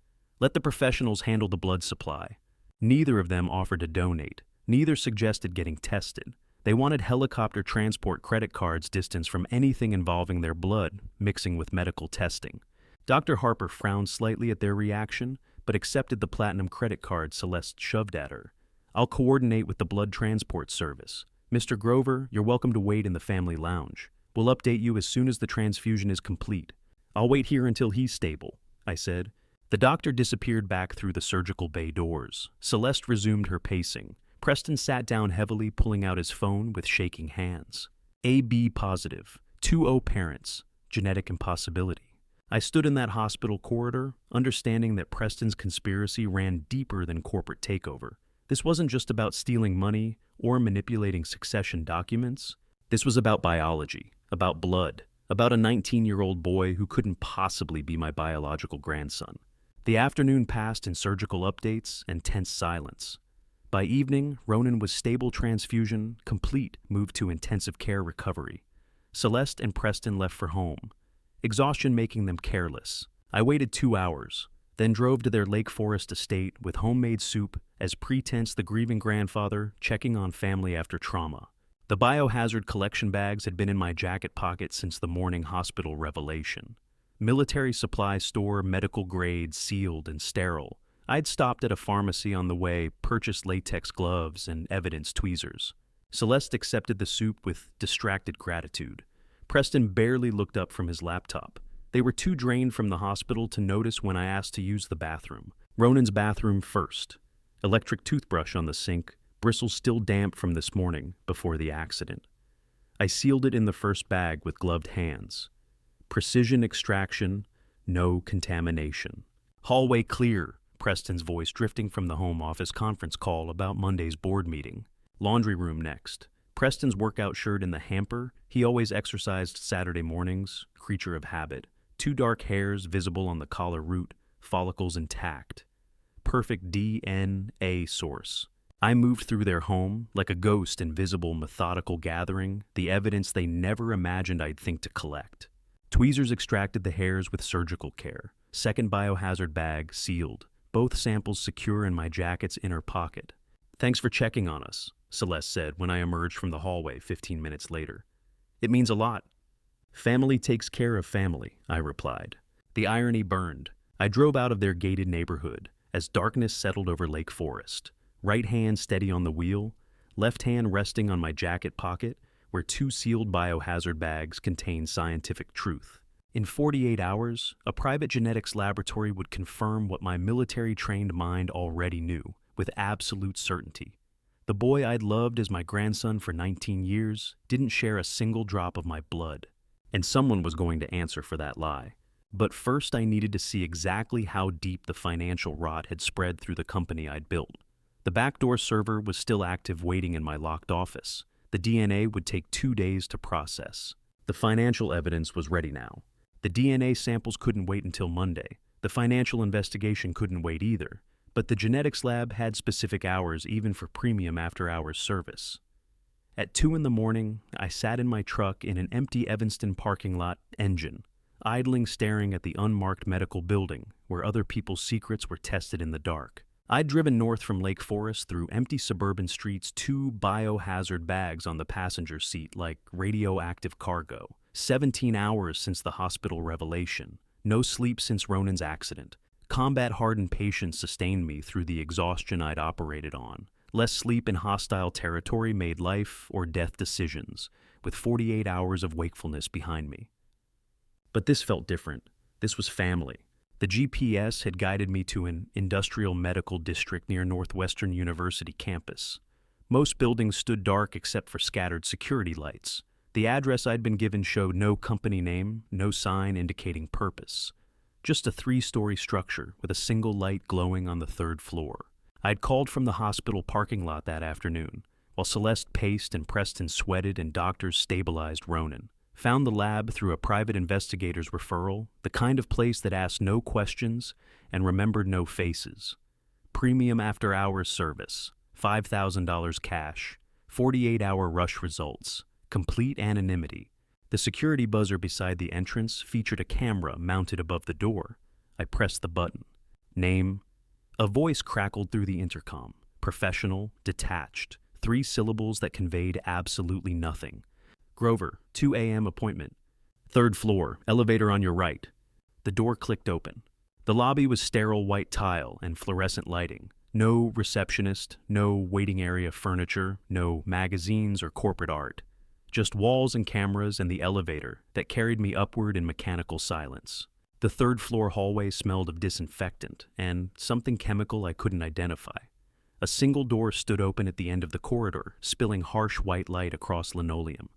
S1: Let the professionals handle the blood supply." Neither of them offered to donate. Neither suggested getting tested. They wanted helicopter transport credit cards distanced from anything involving their blood, mixing with medical testing. Dr. Harper frowned slightly at their reaction, but accepted the platinum credit card Celeste shoved at her. "I'll coordinate with the blood transport service. Mr. Grover, you're welcome to wait in the family lounge. We'll update you as soon as the transfusion is complete." "I'll wait here until he's stable," I said. The doctor disappeared back through the surgical bay doors. Celeste resumed her pacing. Preston sat down heavily, pulling out his phone with shaking hands. "AB positive, 2 O parents, genetic impossibility." I stood in that hospital corridor, understanding that Preston's conspiracy ran deeper than corporate takeover. This wasn't just about stealing money or manipulating succession documents. This was about biology, about blood, about a 19-year-old boy who couldn't possibly be my biological grandson. The afternoon passed in surgical updates and tense silence. By evening, Ronan was stable, transfusion complete, moved to intensive care recovery. Celeste and Preston left for home, exhaustion making them careless. I waited 2 hours, then drove to their Lake Forest estate with homemade soup as pretense the grieving grandfather checking on family after trauma. The biohazard collection bags had been in my jacket pocket since the morning hospital revelation. Military supply store, medical grade, sealed and sterile. I'd stopped at a pharmacy on the way, purchased latex gloves and evidence tweezers. Celeste accepted the soup with distracted gratitude. Preston barely looked up from his laptop. They were too drained from the hospital to notice when I asked to use the bathroom. Ronan's bathroom first. Electric toothbrush on the sink, bristles still damp from this morning before the accident. I sealed it in the first bag with gloved hands. Precision extraction, no contamination. "Hallway clear," Preston's voice drifting from the home office conference call about Monday's board meeting. "Laundry room next." Preston's workout shirt in the hamper. He always exercised Saturday mornings, creature of habit. 2 dark hairs visible on the collar root, follicles intact. Perfect DNA source. I moved through their home like a ghost, invisible, methodical gathering, the evidence they never imagined I'd think to collect. Tweezers extracted the hairs with surgical care. Second biohazard bag sealed. Both samples secure in my jacket's inner pocket. "Thanks for checking on us," Celeste said when I emerged from the hallway 15 minutes later. "It means a lot." "Family takes care of family," I replied. The irony burned. I drove out of their gated neighborhood as darkness settled over Lake Forest. Right hand steady on the wheel, left hand resting on my jacket pocket where 2 sealed biohazard bags contained scientific truth. In 48 hours, a private genetics laboratory would confirm what my military-trained mind already knew, with absolute certainty. The boy I'd loved as my grandson for 19 years didn't share a single drop of my blood, and someone was going to answer for that lie. But first I needed to see exactly how deep the financial rot had spread through the company I'd built. The backdoor server was still active, waiting in my locked office. The DNA would take 2 days to process. The financial evidence was ready now. The DNA samples couldn't wait until Monday. The financial investigation couldn't wait either. But the genetics lab had specific hours even for premium after-hours service. At 2 in the morning, I sat in my truck in an empty Evanston parking lot engine, idling, staring at the unmarked medical building where other people's secrets were tested in the dark. I'd driven north from Lake Forest through empty suburban streets, 2 biohazard bags on the passenger seat like radioactive cargo. 17 hours since the hospital revelation. No sleep since Ronan's accident. Combat-hardened patience sustained me through the exhaustion I'd operated on. Less sleep in hostile territory made life or death decisions, with 48 hours of wakefulness behind me. But this felt different. This was family. The GPS had guided me to an industrial medical district near Northwestern University campus. Most buildings stood dark except for scattered security lights. The address I'd been given showed no company name, no sign indicating purpose. Just a 3-story structure with a single light glowing on the 3rd floor. I'd called from the hospital parking lot that afternoon, while Celeste paced and Preston sweated and doctors stabilized Ronan. Found the lab through a private investigator's referral, the kind of place that asked no questions and remembered no faces. Premium after-hours service, $5,000 cash, 48-hour rush results, complete anonymity. The security buzzer beside the entrance featured a camera mounted above the door. I pressed the button. Name. A voice crackled through the intercom. Professional, detached, 3 syllables that conveyed absolutely nothing. Grover, 2 a.m. appointment. 3rd floor, elevator on your right. The door clicked open. The lobby was sterile white tile and fluorescent lighting. No receptionist, no waiting area furniture, no magazines or corporate art. Just walls and cameras and the elevator that carried me upward in mechanical silence. The 3rd floor hallway smelled of disinfectant and something chemical I couldn't identify. A single door stood open at the end of the corridor, spilling harsh white light across linoleum.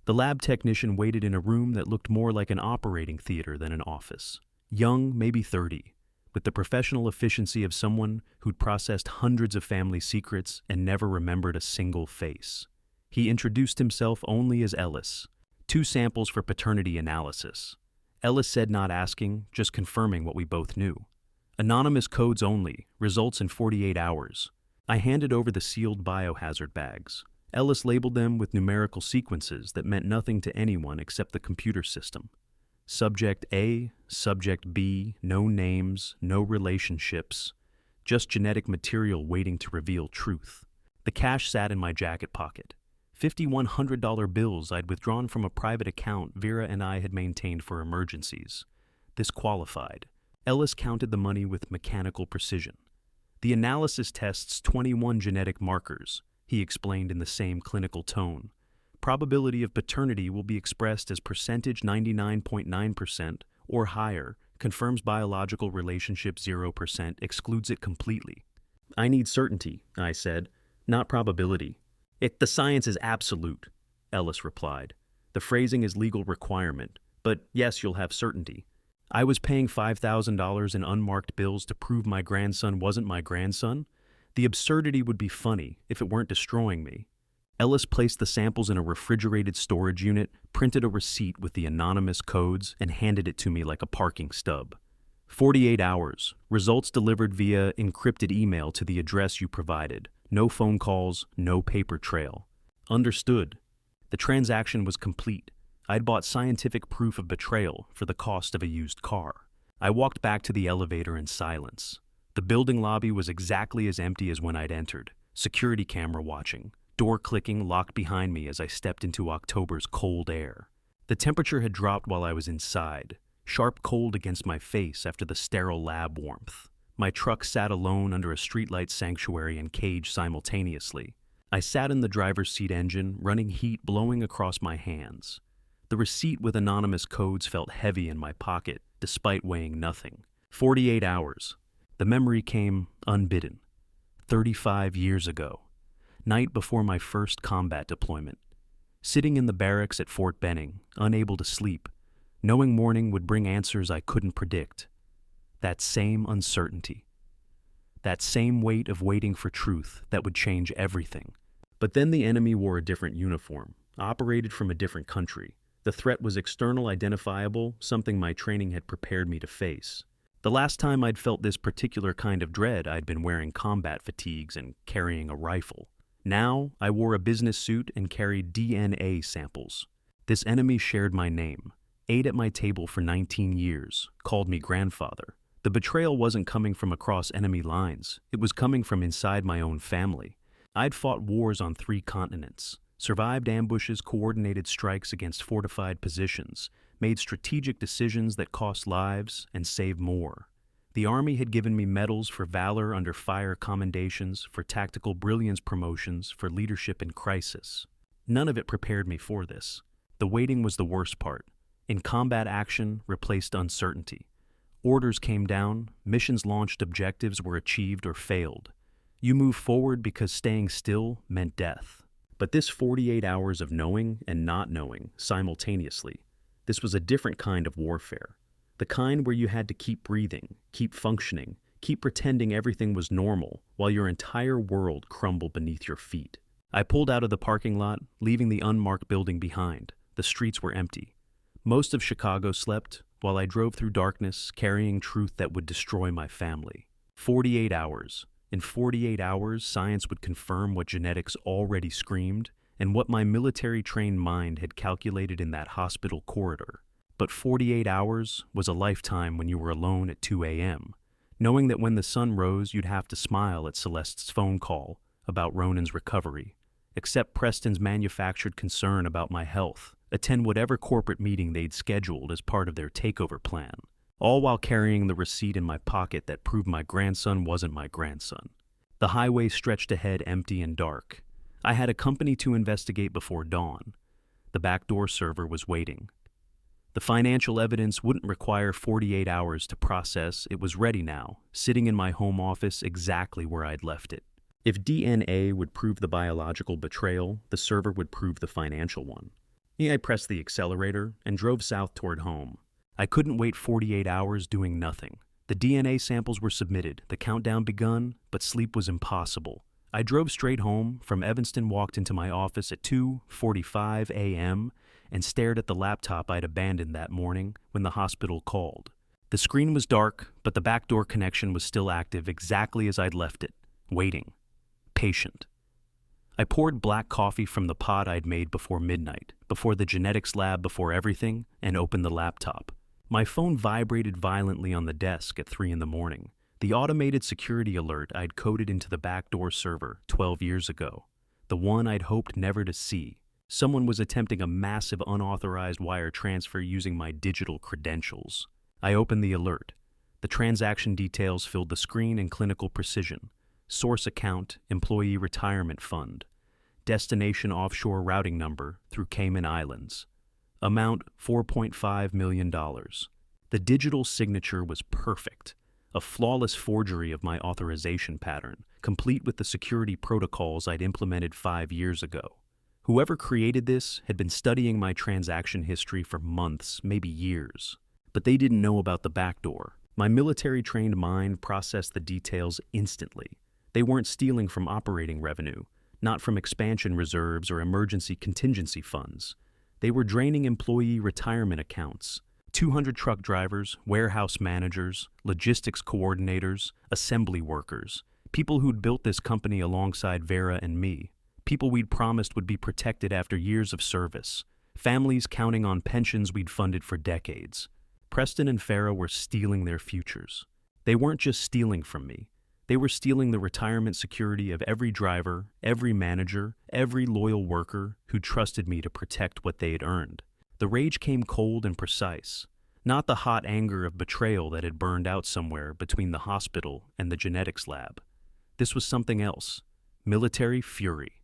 S1: The lab technician waited in a room that looked more like an operating theater than an office. Young, maybe 30, with the professional efficiency of someone who'd processed hundreds of family secrets and never remembered a single face. He introduced himself only as Ellis. 2 samples for paternity analysis. Ellis said not asking, just confirming what we both knew. Anonymous codes only, results in 48 hours. I handed over the sealed biohazard bags. Ellis labeled them with numerical sequences that meant nothing to anyone except the computer system. Subject A, Subject B, no names, no relationships, just genetic material waiting to reveal truth. The cash sat in my jacket pocket. $5,100 bills I'd withdrawn from a private account Vera and I had maintained for emergencies. This qualified. Ellis counted the money with mechanical precision. The analysis tests 21 genetic markers, he explained in the same clinical tone. Probability of paternity will be expressed as percentage 99.9% or higher, confirms biological relationship 0%, excludes it completely. I need certainty, I said, not probability. The science is absolute, Ellis replied. The phrasing is legal requirement, but yes, you'll have certainty. I was paying $5,000 in unmarked bills to prove my grandson wasn't my grandson. The absurdity would be funny if it weren't destroying me. Ellis placed the samples in a refrigerated storage unit, printed a receipt with the anonymous codes, and handed it to me like a parking stub. 48 hours. Results delivered via encrypted email to the address you provided. No phone calls, no paper trail. Understood. The transaction was complete. I'd bought scientific proof of betrayal for the cost of a used car. I walked back to the elevator in silence. The building lobby was exactly as empty as when I'd entered. Security camera watching. Door clicking locked behind me as I stepped into October's cold air. The temperature had dropped while I was inside, sharp cold against my face after the sterile lab warmth. My truck sat alone under a streetlight sanctuary and cage simultaneously. I sat in the driver's seat engine, running heat blowing across my hands. The receipt with anonymous codes felt heavy in my pocket, despite weighing nothing. 48 hours. The memory came unbidden. 35 years ago. Night before my first combat deployment. Sitting in the barracks at Fort Benning, unable to sleep, knowing morning would bring answers I couldn't predict. That same uncertainty. that same weight of waiting for truth that would change everything. But then the enemy wore a different uniform, operated from a different country. The threat was external, identifiable, something my training had prepared me to face. The last time I'd felt this particular kind of dread, I'd been wearing combat fatigues and carrying a rifle. Now, I wore a business suit and carried DNA samples. This enemy shared my name, ate at my table for 19 years, called me grandfather. The betrayal wasn't coming from across enemy lines. It was coming from inside my own family. I'd fought wars on 3 continents, survived ambushes, coordinated strikes against fortified positions, made strategic decisions that cost lives and saved more. The Army had given me medals for valor under fire commendations, for tactical brilliance promotions, for leadership in crisis. None of it prepared me for this. The waiting was the worst part. In combat, action replaced uncertainty. Orders came down, missions launched, objectives were achieved or failed. You moved forward because staying still meant death. But this 48 hours of knowing and not knowing simultaneously, this was a different kind of warfare. The kind where you had to keep breathing, keep functioning, keep pretending everything was normal while your entire world crumbled beneath your feet. I pulled out of the parking lot, leaving the unmarked building behind. The streets were empty. Most of Chicago slept, while I drove through darkness, carrying truth that would destroy my family. 48 hours. In 48 hours, science would confirm what genetics already screamed and what my military-trained mind had calculated in that hospital corridor. But 48 hours was a lifetime when you were alone at 2 a.m., knowing that when the sun rose, you'd have to smile at Celeste's phone call about Ronan's recovery, accept Preston's manufactured concern about my health, attend whatever corporate meeting they'd scheduled as part of their takeover plan, all while carrying the receipt in my pocket that proved my grandson wasn't my grandson. The highway stretched ahead, empty and dark. I had a company to investigate before dawn. The backdoor server was waiting. The financial evidence wouldn't require 48 hours to process. It was ready now, sitting in my home office exactly where I'd left it. If DNA would prove the biological betrayal, the server would prove the financial one. I pressed the accelerator and drove south toward home. I couldn't wait 48 hours doing nothing. The DNA samples were submitted, the countdown begun, but sleep was impossible. I drove straight home, from Evanston, walked into my office at 2:45 a.m., and stared at the laptop I'd abandoned that morning when the hospital called. The screen was dark, but the backdoor connection was still active exactly as I'd left it, waiting, patient. I poured black coffee from the pot I'd made before midnight, before the genetics lab, before everything, and opened the laptop. My phone vibrated violently on the desk at 3 in the morning. The automated security alert I'd coded into the backdoor server 12 years ago. The one I'd hoped never to see. Someone was attempting a massive unauthorized wire transfer using my digital credentials. I opened the alert. The transaction details filled the screen in clinical precision. Source account, employee retirement fund. Destination offshore routing number through Cayman Islands. Amount $4.5 million. The digital signature was perfect. A flawless forgery of my authorization pattern, complete with the security protocols I'd implemented 5 years ago. Whoever created this had been studying my transaction history for months, maybe years. But they didn't know about the backdoor. My military-trained mind processed the details instantly. They weren't stealing from operating revenue, not from expansion reserves or emergency contingency funds. They were draining employee retirement accounts. 200 truck drivers, warehouse managers, logistics coordinators, assembly workers, people who'd built this company alongside Vera and me, people we'd promised would be protected after years of service, families counting on pensions we'd funded for decades. Preston and Farah were stealing their futures. They weren't just stealing from me. They were stealing the retirement security of every driver, every manager, every loyal worker who trusted me to protect what they had earned. The rage came cold and precise, not the hot anger of betrayal that had burned out somewhere between the hospital and the genetics lab. This was something else, military fury,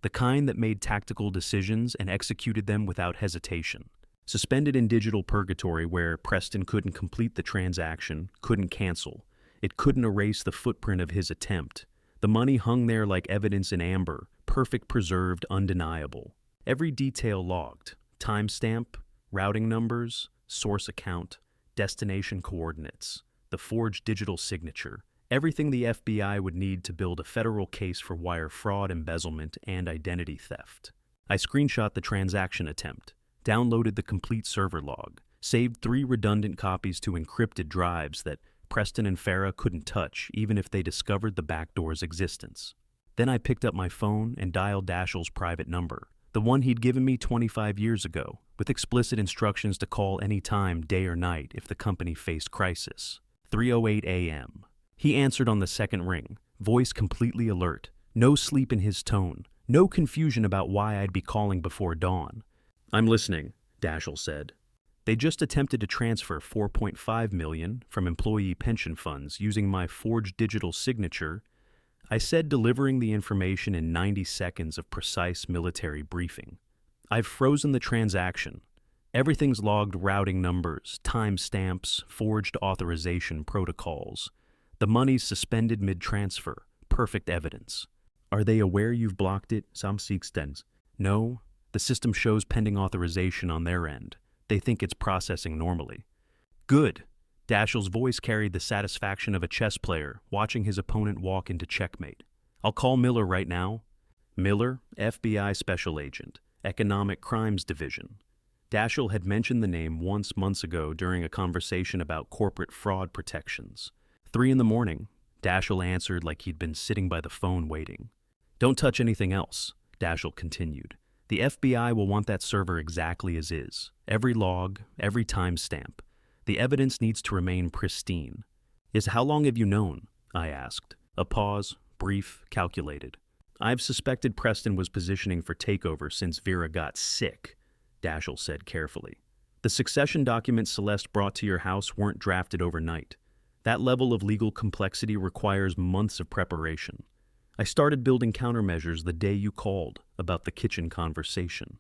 S1: the kind that made tactical decisions and executed them without hesitation. Suspended in digital purgatory where Preston couldn't complete the transaction, couldn't cancel. It couldn't erase the footprint of his attempt. The money hung there like evidence in amber, perfect, preserved, undeniable. Every detail logged. Timestamp, routing numbers, source account, destination coordinates, the forged digital signature. Everything the FBI would need to build a federal case for wire fraud, embezzlement, and identity theft. I screenshot the transaction attempt, downloaded the complete server log, saved 3 redundant copies to encrypted drives that Preston and Farah couldn't touch even if they discovered the backdoor's existence. Then I picked up my phone and dialed Dashiell's private number, the one he'd given me 25 years ago, with explicit instructions to call any time, day or night, if the company faced crisis. 3:08 a.m. He answered on the second ring, voice completely alert, no sleep in his tone, no confusion about why I'd be calling before dawn. "I'm listening," Dashiell said. "They just attempted to transfer $4.5 million from employee pension funds using my forged digital signature," I said, delivering the information in 90 seconds of precise military briefing. "I've frozen the transaction. Everything's logged: routing numbers, timestamps, forged authorization protocols. The money's suspended mid-transfer. Perfect evidence." "Are they aware you've blocked it?" Smirked. "No. The system shows pending authorization on their end. They think it's processing normally." "Good." Dashiell's voice carried the satisfaction of a chess player watching his opponent walk into checkmate. "I'll call Miller right now." Miller, FBI Special Agent, Economic Crimes Division. Dashiell had mentioned the name once months ago during a conversation about corporate fraud protections. 3 in the morning, Dashiell answered like he'd been sitting by the phone waiting. "Don't touch anything else," Dashiell continued. "The FBI will want that server exactly as is. Every log, every timestamp. The evidence needs to remain pristine." How long have you known?" I asked. A pause, brief, calculated. "I've suspected Preston was positioning for takeover since Vera got sick," Dashiell said carefully. "The succession documents Celeste brought to your house weren't drafted overnight. That level of legal complexity requires months of preparation. I started building countermeasures the day you called about the kitchen conversation."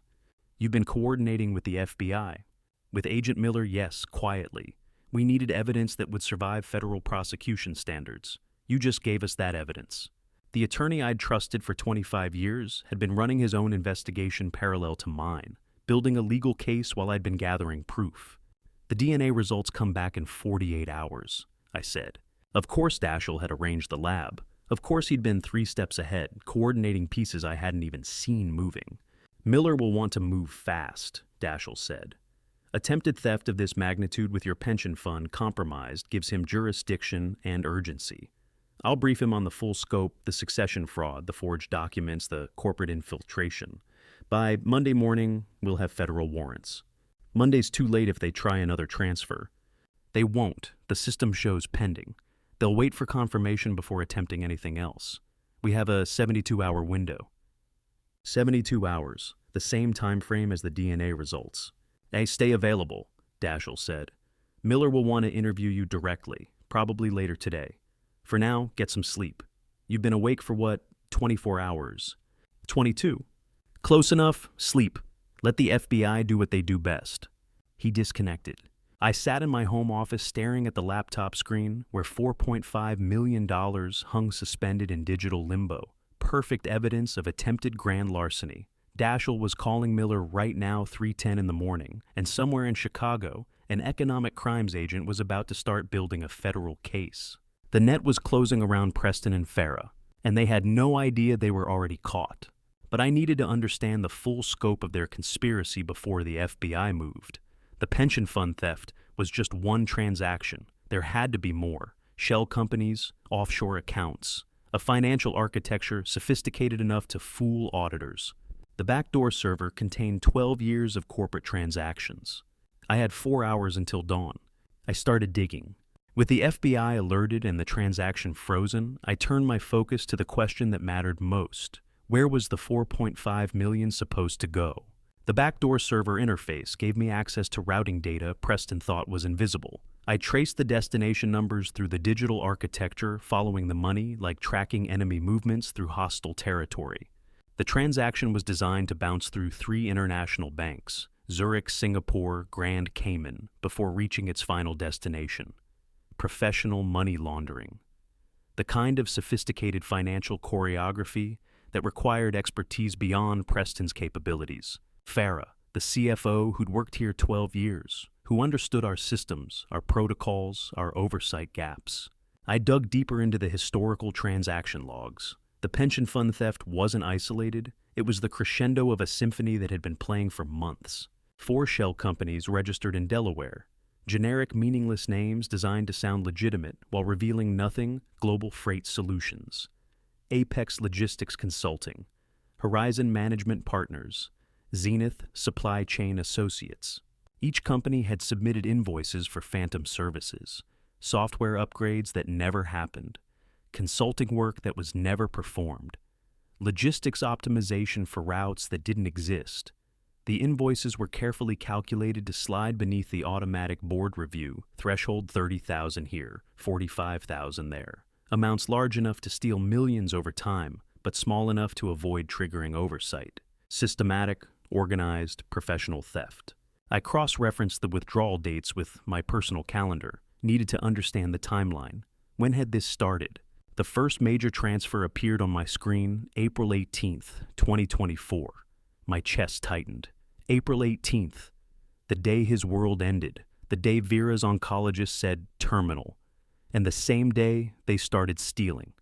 S1: "You've been coordinating with the FBI?" "With Agent Miller, yes, quietly. We needed evidence that would survive federal prosecution standards. You just gave us that evidence." The attorney I'd trusted for 25 years had been running his own investigation parallel to mine, building a legal case while I'd been gathering proof. "The DNA results come back in 48 hours, I said. Of course Dashiell had arranged the lab. Of course he'd been 3 steps ahead, coordinating pieces I hadn't even seen moving. "Miller will want to move fast," Dashiell said. "Attempted theft of this magnitude with your pension fund compromised gives him jurisdiction and urgency. I'll brief him on the full scope, the succession fraud, the forged documents, the corporate infiltration. By Monday morning, we'll have federal warrants. Monday's too late if they try another transfer." "They won't. The system shows pending. They'll wait for confirmation before attempting anything else. We have a 72-hour window." 72 hours, the same time frame as the DNA results. "Hey, stay available," Dashiell said. "Miller will want to interview you directly, probably later today. For now, get some sleep. You've been awake for 24 hours. 22. Close enough, sleep. Let the FBI do what they do best." He disconnected. I sat in my home office staring at the laptop screen where $4.5 million hung suspended in digital limbo. Perfect evidence of attempted grand larceny. Dashiell was calling Miller right now, 3:10 in the morning, and somewhere in Chicago, an economic crimes agent was about to start building a federal case. The net was closing around Preston and Farah, and they had no idea they were already caught. But I needed to understand the full scope of their conspiracy before the FBI moved. The pension fund theft was just one transaction. There had to be more. Shell companies, offshore accounts, a financial architecture sophisticated enough to fool auditors. The backdoor server contained 12 years of corporate transactions. I had 4 hours until dawn. I started digging. With the FBI alerted and the transaction frozen, I turned my focus to the question that mattered most. Where was the $4.5 million supposed to go? The backdoor server interface gave me access to routing data Preston thought was invisible. I traced the destination numbers through the digital architecture, following the money like tracking enemy movements through hostile territory. The transaction was designed to bounce through 3 international banks, Zurich, Singapore, Grand Cayman, before reaching its final destination. Professional money laundering. The kind of sophisticated financial choreography that required expertise beyond Preston's capabilities. Farah, the CFO who'd worked here 12 years, who understood our systems, our protocols, our oversight gaps. I dug deeper into the historical transaction logs. The pension fund theft wasn't isolated, it was the crescendo of a symphony that had been playing for months. 4 shell companies registered in Delaware. Generic, meaningless names designed to sound legitimate while revealing nothing. Global Freight Solutions, Apex Logistics Consulting, Horizon Management Partners, Zenith Supply Chain Associates. Each company had submitted invoices for phantom services, software upgrades that never happened, consulting work that was never performed, logistics optimization for routes that didn't exist. The invoices were carefully calculated to slide beneath the automatic board review, threshold 30,000 here, 45,000 there. Amounts large enough to steal millions over time, but small enough to avoid triggering oversight. Systematic, organized, professional theft. I cross-referenced the withdrawal dates with my personal calendar, needed to understand the timeline. When had this started? The first major transfer appeared on my screen April 18th, 2024. My chest tightened. April 18th, the day his world ended, the day Vera's oncologist said terminal, and the same day they started stealing.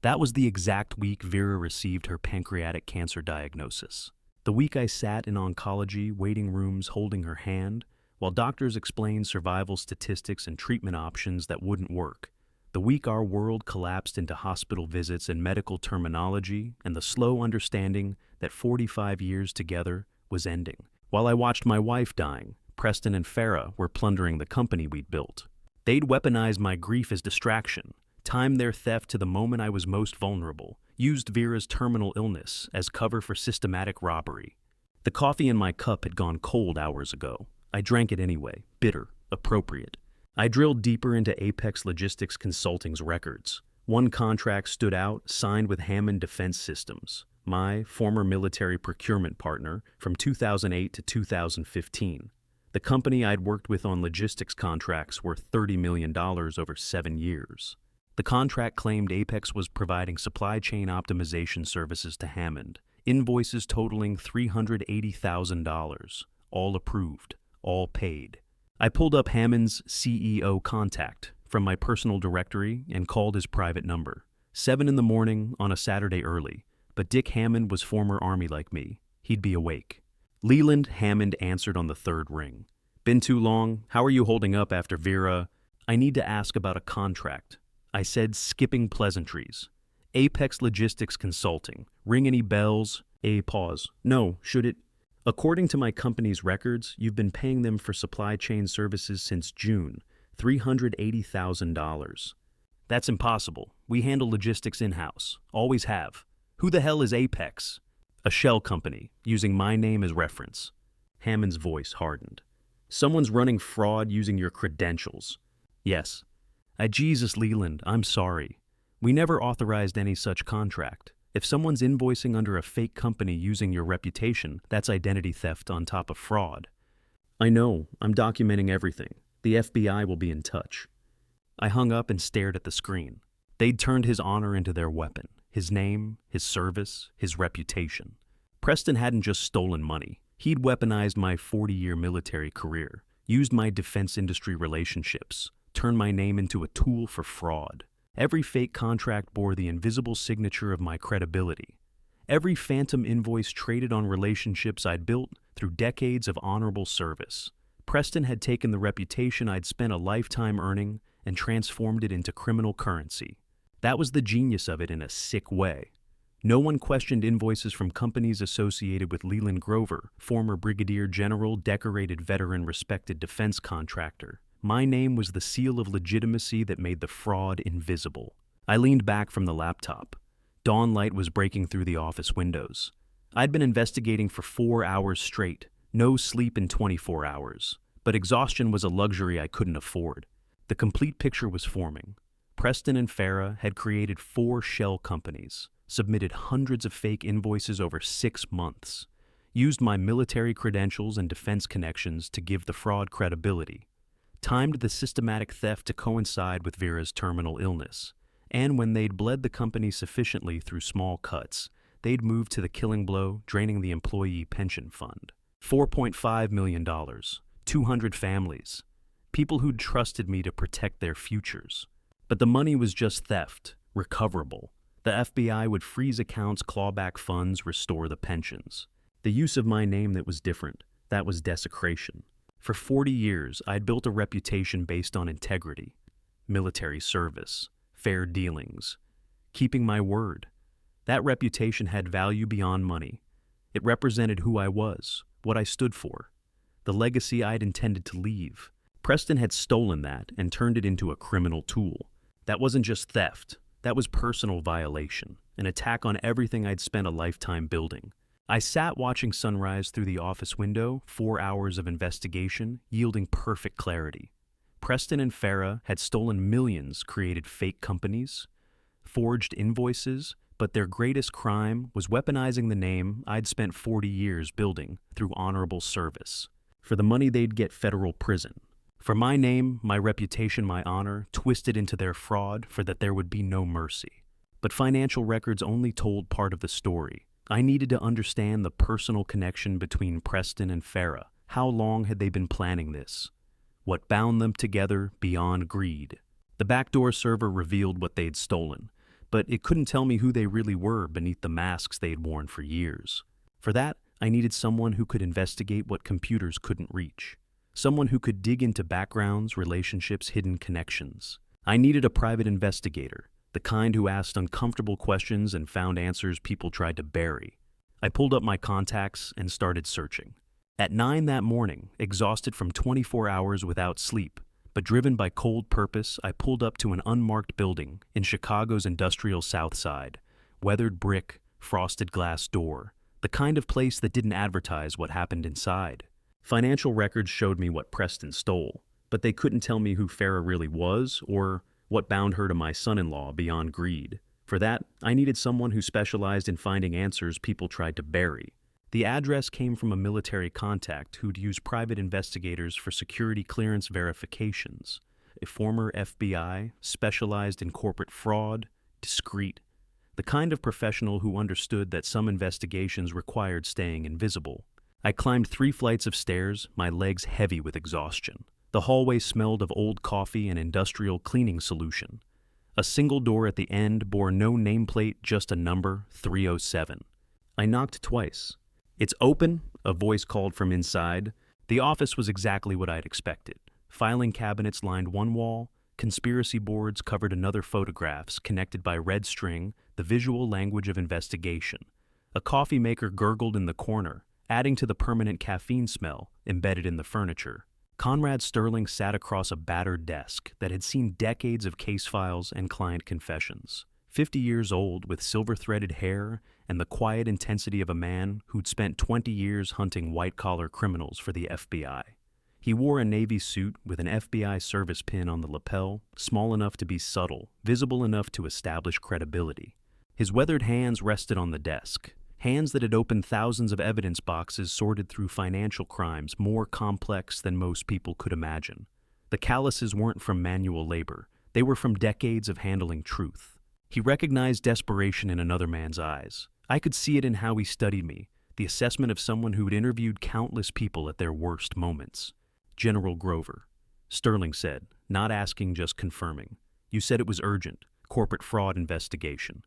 S1: That was the exact week Vera received her pancreatic cancer diagnosis. The week I sat in oncology waiting rooms holding her hand, while doctors explained survival statistics and treatment options that wouldn't work. The week our world collapsed into hospital visits and medical terminology and the slow understanding that 45 years together was ending. While I watched my wife dying, Preston and Farah were plundering the company we'd built. They'd weaponized my grief as distraction, timed their theft to the moment I was most vulnerable, used Vera's terminal illness as cover for systematic robbery. The coffee in my cup had gone cold hours ago. I drank it anyway, bitter, appropriate. I drilled deeper into Apex Logistics Consulting's records. One contract stood out, signed with Hammond Defense Systems, my former military procurement partner from 2008 to 2015. The company I'd worked with on logistics contracts worth $30 million over 7 years. The contract claimed Apex was providing supply chain optimization services to Hammond, invoices totaling $380,000, all approved, all paid. I pulled up Hammond's CEO contact from my personal directory and called his private number. 7 in the morning on a Saturday early, but Dick Hammond was former Army like me. He'd be awake. Leland Hammond answered on the 3rd ring. Been too long? How are you holding up after Vera? I need to ask about a contract. I said, skipping pleasantries. Apex Logistics Consulting. Ring any bells? A pause. No, should it? According to my company's records, you've been paying them for supply chain services since June, $380,000. That's impossible. We handle logistics in-house. Always have. Who the hell is Apex? A shell company, using my name as reference. Hammond's voice hardened. Someone's running fraud using your credentials. Yes. Jesus, Leland, I'm sorry. We never authorized any such contract. If someone's invoicing under a fake company using your reputation, that's identity theft on top of fraud. I know, I'm documenting everything. The FBI will be in touch. I hung up and stared at the screen. They'd turned his honor into their weapon, his name, his service, his reputation. Preston hadn't just stolen money. He'd weaponized my 40-year military career, used my defense industry relationships, turned my name into a tool for fraud. Every fake contract bore the invisible signature of my credibility. Every phantom invoice traded on relationships I'd built through decades of honorable service. Preston had taken the reputation I'd spent a lifetime earning and transformed it into criminal currency. That was the genius of it in a sick way. No one questioned invoices from companies associated with Leland Grover, former brigadier general, decorated veteran, respected defense contractor. My name was the seal of legitimacy that made the fraud invisible. I leaned back from the laptop. Dawn light was breaking through the office windows. I'd been investigating for 4 hours straight, no sleep in 24 hours. But exhaustion was a luxury I couldn't afford. The complete picture was forming. Preston and Farah had created 4 shell companies, submitted hundreds of fake invoices over 6 months, used my military credentials and defense connections to give the fraud credibility, timed the systematic theft to coincide with Vera's terminal illness, and when they'd bled the company sufficiently through small cuts, they'd moved to the killing blow, draining the employee pension fund. $4.5 million, 200 families, people who'd trusted me to protect their futures. But the money was just theft, recoverable. The FBI would freeze accounts, claw back funds, restore the pensions. The use of my name that was different, that was desecration. For 40 years, I'd built a reputation based on integrity, military service, fair dealings, keeping my word. That reputation had value beyond money. It represented who I was, what I stood for, the legacy I'd intended to leave. Preston had stolen that and turned it into a criminal tool. That wasn't just theft, that was personal violation, an attack on everything I'd spent a lifetime building. I sat watching sunrise through the office window, 4 hours of investigation, yielding perfect clarity. Preston and Farah had stolen millions, created fake companies, forged invoices, but their greatest crime was weaponizing the name I'd spent 40 years building through honorable service. For the money, they'd get federal prison. For my name, my reputation, my honor, twisted into their fraud for that there would be no mercy. But financial records only told part of the story. I needed to understand the personal connection between Preston and Farah. How long had they been planning this? What bound them together beyond greed? The backdoor server revealed what they'd stolen, but it couldn't tell me who they really were beneath the masks they'd worn for years. For that, I needed someone who could investigate what computers couldn't reach. Someone who could dig into backgrounds, relationships, hidden connections. I needed a private investigator, the kind who asked uncomfortable questions and found answers people tried to bury. I pulled up my contacts and started searching. At 9 that morning, exhausted from 24 hours without sleep, but driven by cold purpose, I pulled up to an unmarked building in Chicago's industrial South Side. Weathered brick, frosted glass door, the kind of place that didn't advertise what happened inside. Financial records showed me what Preston stole, but they couldn't tell me who Farah really was or what bound her to my son-in-law beyond greed. For that, I needed someone who specialized in finding answers people tried to bury. The address came from a military contact who'd use private investigators for security clearance verifications. A former FBI, specialized in corporate fraud, discreet. The kind of professional who understood that some investigations required staying invisible. I climbed 3 flights of stairs, my legs heavy with exhaustion. The hallway smelled of old coffee and industrial cleaning solution. A single door at the end bore no nameplate, just a number, 307. I knocked twice. "It's open," a voice called from inside. The office was exactly what I'd expected. Filing cabinets lined one wall, conspiracy boards covered another, photographs connected by red string, the visual language of investigation. A coffee maker gurgled in the corner, adding to the permanent caffeine smell embedded in the furniture. Conrad Sterling sat across a battered desk that had seen decades of case files and client confessions. 50 years old, with silver-threaded hair and the quiet intensity of a man who'd spent 20 years hunting white-collar criminals for the FBI. He wore a navy suit with an FBI service pin on the lapel, small enough to be subtle, visible enough to establish credibility. His weathered hands rested on the desk. Hands that had opened thousands of evidence boxes sorted through financial crimes more complex than most people could imagine. The calluses weren't from manual labor. They were from decades of handling truth. He recognized desperation in another man's eyes. I could see it in how he studied me, the assessment of someone who had interviewed countless people at their worst moments. "General Grover," Sterling said, not asking, just confirming. "You said it was urgent, corporate fraud investigation."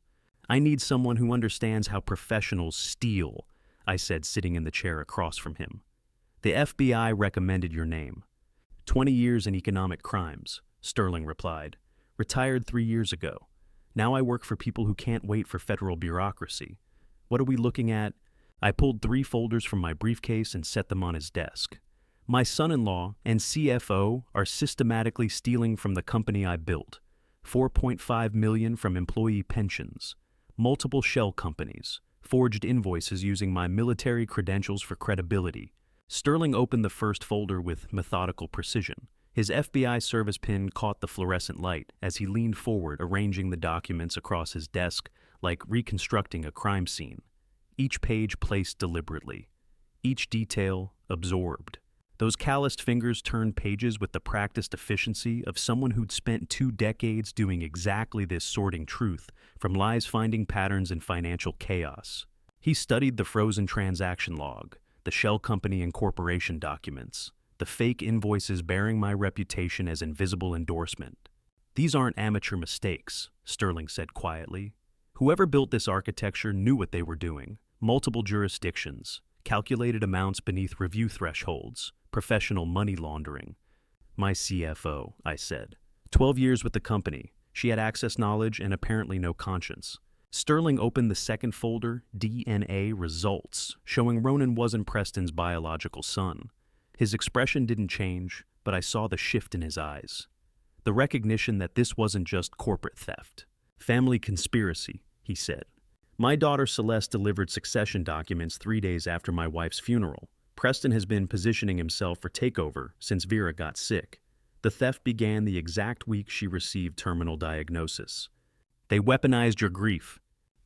S1: "I need someone who understands how professionals steal," I said, sitting in the chair across from him. "The FBI recommended your name." 20 years in economic crimes, Sterling replied. "Retired 3 years ago. Now I work for people who can't wait for federal bureaucracy. What are we looking at?" I pulled 3 folders from my briefcase and set them on his desk. "My son-in-law and CFO are systematically stealing from the company I built. $4.5 million from employee pensions. Multiple shell companies, forged invoices using my military credentials for credibility." Sterling opened the first folder with methodical precision. His FBI service pin caught the fluorescent light as he leaned forward, arranging the documents across his desk like reconstructing a crime scene. Each page placed deliberately. Each detail absorbed. Those calloused fingers turned pages with the practiced efficiency of someone who'd spent 2 decades doing exactly this, sorting truth from lies, finding patterns in financial chaos. He studied the frozen transaction log, the shell company and corporation documents, the fake invoices bearing my reputation as invisible endorsement. "These aren't amateur mistakes," Sterling said quietly. "Whoever built this architecture knew what they were doing. Multiple jurisdictions, calculated amounts beneath review thresholds, professional money laundering." "My CFO," I said. 12 years with the company. She had access knowledge and apparently no conscience. Sterling opened the second folder, DNA results, showing Ronan wasn't Preston's biological son. His expression didn't change, but I saw the shift in his eyes. The recognition that this wasn't just corporate theft. "Family conspiracy," he said. "My daughter Celeste delivered succession documents 3 days after my wife's funeral. Preston has been positioning himself for takeover since Vera got sick. The theft began the exact week she received terminal diagnosis. They weaponized your grief."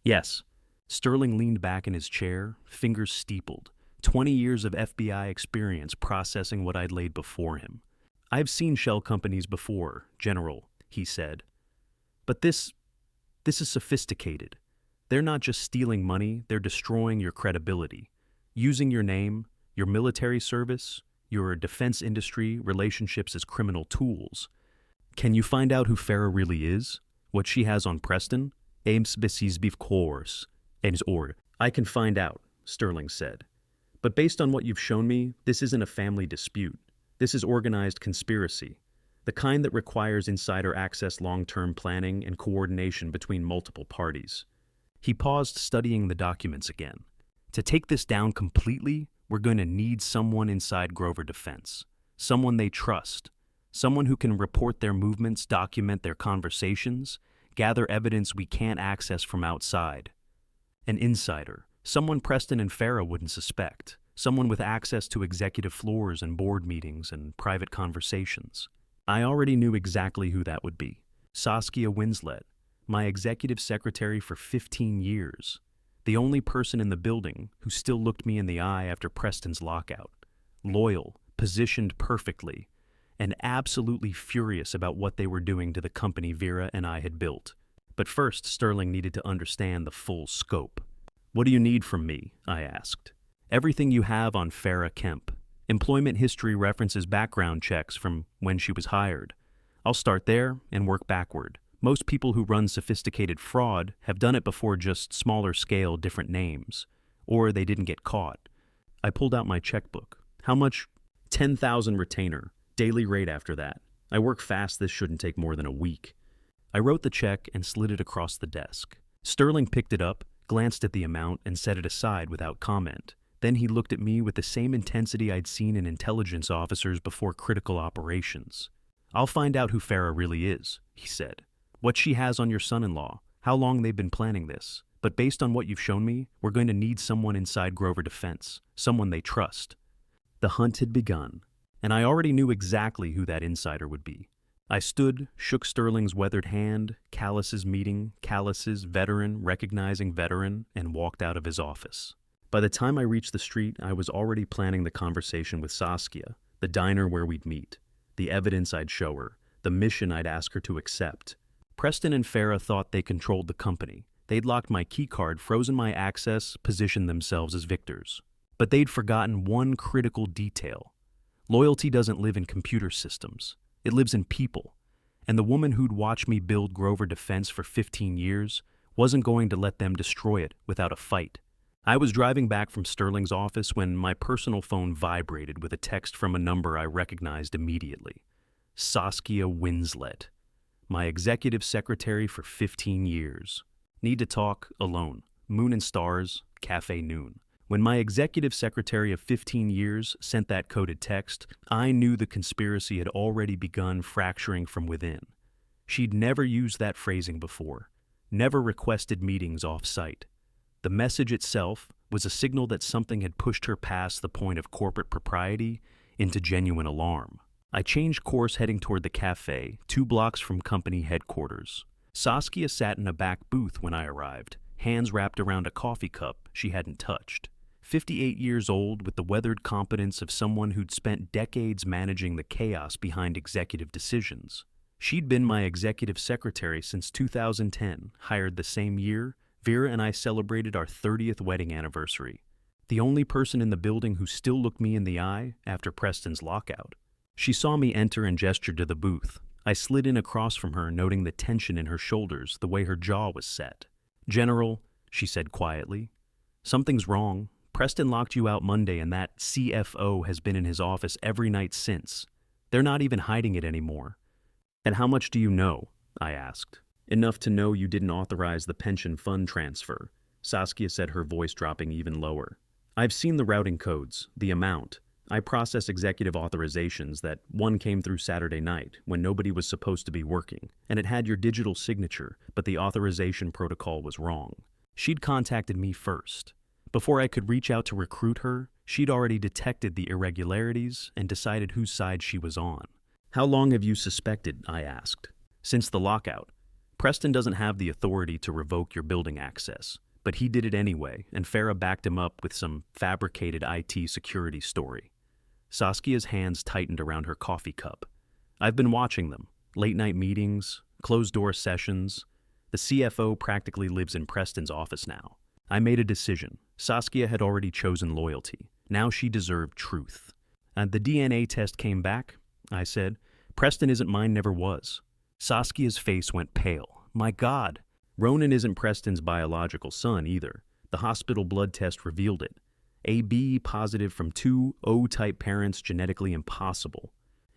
S1: "Yes." Sterling leaned back in his chair, fingers steepled. 20 years of FBI experience processing what I'd laid before him. "I've seen shell companies before, General," he said. "But this is sophisticated. They're not just stealing money, they're destroying your credibility. Using your name, your military service, your defense industry relationships as criminal tools. Can you find out who Farah really is? What she has on Preston? Ames Bessis beef course. I can find out," Sterling said. "But based on what you've shown me, this isn't a family dispute. This is organized conspiracy. The kind that requires insider access, long-term planning, and coordination between multiple parties." He paused, studying the documents again. "To take this down completely, we're going to need someone inside Grover Defense. Someone they trust. Someone who can report their movements, document their conversations, gather evidence we can't access from outside. An insider. Someone Preston and Farah wouldn't suspect. Someone with access to executive floors and board meetings and private conversations." I already knew exactly who that would be. Saskia Winslet, my executive secretary for 15 years. The only person in the building who still looked me in the eye after Preston's lockout. Loyal, positioned perfectly, and absolutely furious about what they were doing to the company Vera and I had built. But first, Sterling needed to understand the full scope. "What do you need from me?" I asked. "Everything you have on Farah Kemp. Employment history references background checks from when she was hired. I'll start there and work backward. Most people who run sophisticated fraud have done it before, just smaller scale, different names. Or they didn't get caught." I pulled out my checkbook. "How much?" 10,000 retainer. Daily rate after that. I work fast, this shouldn't take more than a week." I wrote the check and slid it across the desk. Sterling picked it up, glanced at the amount, and set it aside without comment. Then he looked at me with the same intensity I'd seen in intelligence officers before critical operations. "I'll find out who Farah really is," he said. "What she has on your son-in-law, how long they've been planning this. But based on what you've shown me, we're going to need someone inside Grover Defense, someone they trust." The hunt had begun, and I already knew exactly who that insider would be. I stood, shook Sterling's weathered hand, Callus's meeting, Callus's veteran, recognizing veteran, and walked out of his office. By the time I reached the street, I was already planning the conversation with Saskia, the diner where we'd meet, the evidence I'd show her, the mission I'd ask her to accept. Preston and Farah thought they controlled the company. They'd locked my keycard, frozen my access, positioned themselves as victors. But they'd forgotten one critical detail. Loyalty doesn't live in computer systems. It lives in people. And the woman who'd watched me build Grover Defense for 15 years wasn't going to let them destroy it without a fight. I was driving back from Sterling's office when my personal phone vibrated with a text from a number I recognized immediately. Saskia Winslet, my executive secretary for 15 years. Need to talk, alone. Moon and stars, cafe noon. When my executive secretary of 15 years sent that coded text, I knew the conspiracy had already begun fracturing from within. She'd never used that phrasing before, never requested meetings off-site. The message itself was a signal that something had pushed her past the point of corporate propriety into genuine alarm. I changed course, heading toward the cafe, 2 blocks from company headquarters. Saskia sat in a back booth when I arrived, hands wrapped around a coffee cup she hadn't touched. 58 years old, with the weathered competence of someone who'd spent decades managing the chaos behind executive decisions. She'd been my executive secretary since 2010, hired the same year Vera and I celebrated our 30th wedding anniversary. The only person in the building who still looked me in the eye after Preston's lockout. She saw me enter and gestured to the booth. I slid in across from her, noting the tension in her shoulders, the way her jaw was set. "General," she said quietly, "something's wrong. Preston locked you out Monday and that CFO has been in his office every night since. They're not even hiding it anymore." "And how much do you know?" I asked. "Enough to know you didn't authorize the pension fund transfer," Saskia said, her voice dropping even lower. "I've seen the routing codes, the amount. I processed executive authorizations that one came through Saturday night when nobody was supposed to be working, and it had your digital signature, but the authorization protocol was wrong. She'd contacted me first. Before I could reach out to recruit her, she'd already detected the irregularities and decided whose side she was on." "How long have you suspected?" I asked. "Since the lockout. Preston doesn't have the authority to revoke your building access, but he did it anyway, and Farah backed him up with some fabricated IT security story." Saskia's hands tightened around her coffee cup. "I've been watching them. Late-night meetings, closed-door sessions. The CFO practically lives in Preston's office now. I made a decision. Saskia had already chosen loyalty. Now she deserved truth. And the DNA test came back," I said. "Preston isn't mine, never was." Saskia's face went pale. "My God. Ronan isn't Preston's biological son either. The hospital blood test revealed it. AB positive from 2 O-type parents, genetically impossible.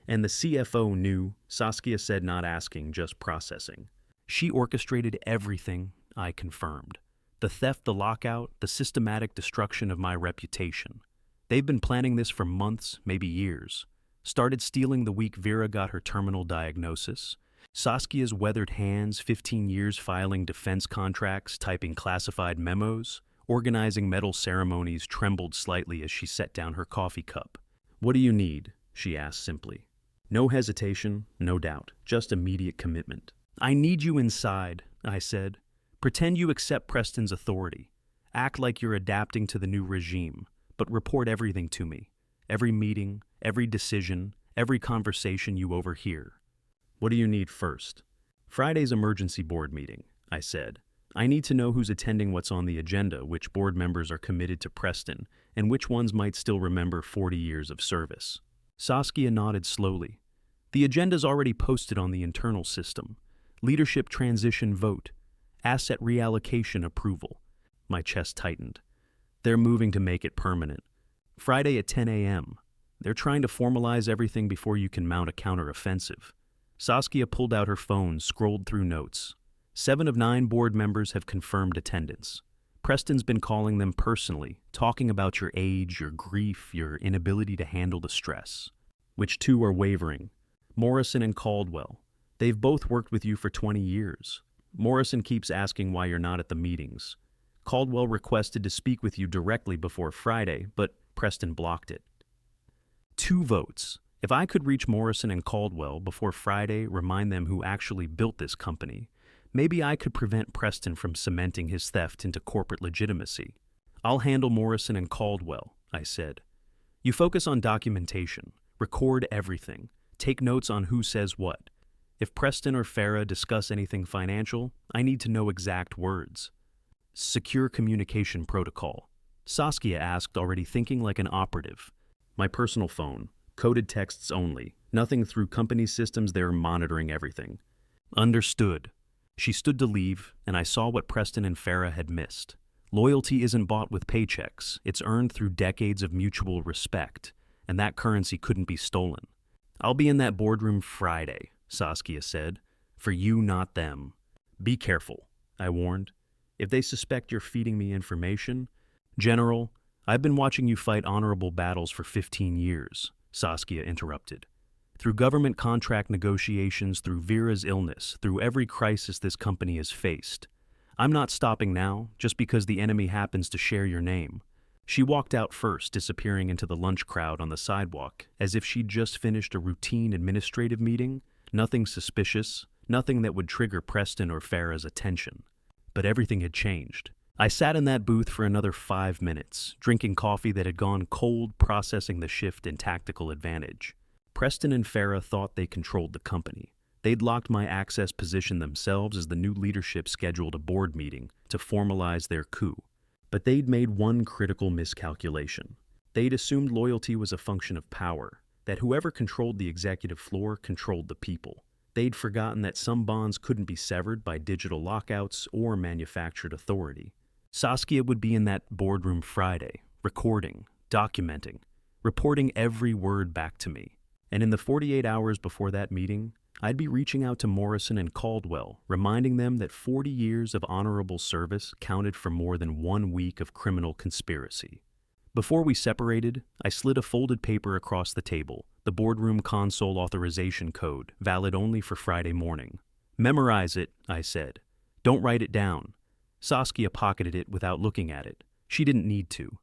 S1: And the CFO knew," Saskia said, not asking, just processing. "She orchestrated everything," I confirmed. "The theft, the lockout, the systematic destruction of my reputation. They've been planning this for months, maybe years. Started stealing the week Vera got her terminal diagnosis. Saskia's weathered hands, 15 years filing defense contracts, typing classified memos, organizing medal ceremonies, trembled slightly as she set down her coffee cup. "What do you need?" she asked simply. No hesitation, no doubt, just immediate commitment. "I need you inside," I said. "Pretend you accept Preston's authority. Act like you're adapting to the new regime, but report everything to me. Every meeting, every decision, every conversation you overhear." "What do you need first?" "Friday's emergency board meeting," I said. "I need to know who's attending, what's on the agenda, which board members are committed to Preston, and which ones might still remember 40 years of service." Saskia nodded slowly. "The agenda's already posted on the internal system. Leadership transition vote. Asset reallocation approval." My chest tightened. "They're moving to make it permanent. Friday at 10 a.m. They're trying to formalize everything before you can mount a counteroffensive." Saskia pulled out her phone, scrolled through notes. 7 of 9 board members have confirmed attendance. Preston's been calling them personally, talking about your age, your grief, your inability to handle the stress. "Which 2 are wavering?" "Morrison and Caldwell. They've both worked with you for 20 years. Morrison keeps asking why you're not at the meetings. Caldwell requested to speak with you directly before Friday, but Preston blocked it." 2 votes. If I could reach Morrison and Caldwell before Friday, remind them who actually built this company, maybe I could prevent Preston from cementing his theft into corporate legitimacy. "I'll handle Morrison and Caldwell," I said. "You focus on documentation. Record everything. Take notes on who says what. If Preston or Farah discuss anything financial, I need to know exact words." "Secure communication protocol," Saskia asked, already thinking like an operative. "My personal phone. Coded texts only. Nothing through company systems. They're monitoring everything." "Understood." She stood to leave, and I saw what Preston and Farah had missed. Loyalty isn't bought with paychecks. It's earned through decades of mutual respect, and that currency couldn't be stolen. "I'll be in that boardroom Friday," Saskia said. "For you, not them." "Be careful," I warned. "If they suspect you're feeding me information—" "General, I've been watching you fight honorable battles for 15 years, Saskia interrupted. "Through government contract negotiations, through Vera's illness, through every crisis this company has faced. I'm not stopping now, just because the enemy happens to share your name." She walked out first, disappearing into the lunch crowd on the sidewalk, as if she'd just finished a routine administrative meeting, nothing suspicious, nothing that would trigger Preston or Farah's attention. But everything had changed. I sat in that booth for another 5 minutes, drinking coffee that had gone cold, processing the shift in tactical advantage. Preston and Farah thought they controlled the company. They'd locked my access position themselves as the new leadership scheduled a board meeting to formalize their coup. But they'd made one critical miscalculation. They'd assumed loyalty was a function of power, that whoever controlled the executive floor controlled the people. They'd forgotten that some bonds couldn't be severed by digital lockouts or manufactured authority. Saskia would be in that boardroom Friday, recording, documenting, reporting every word back to me. And in the 48 hours before that meeting, I'd be reaching out to Morrison and Caldwell, reminding them that 40 years of honorable service counted for more than 1 week of criminal conspiracy. Before we separated, I slid a folded paper across the table, the boardroom console authorization code, valid only for Friday morning. "Memorize it," I said. "Don't write it down." Saskia pocketed it without looking at it. She didn't need to.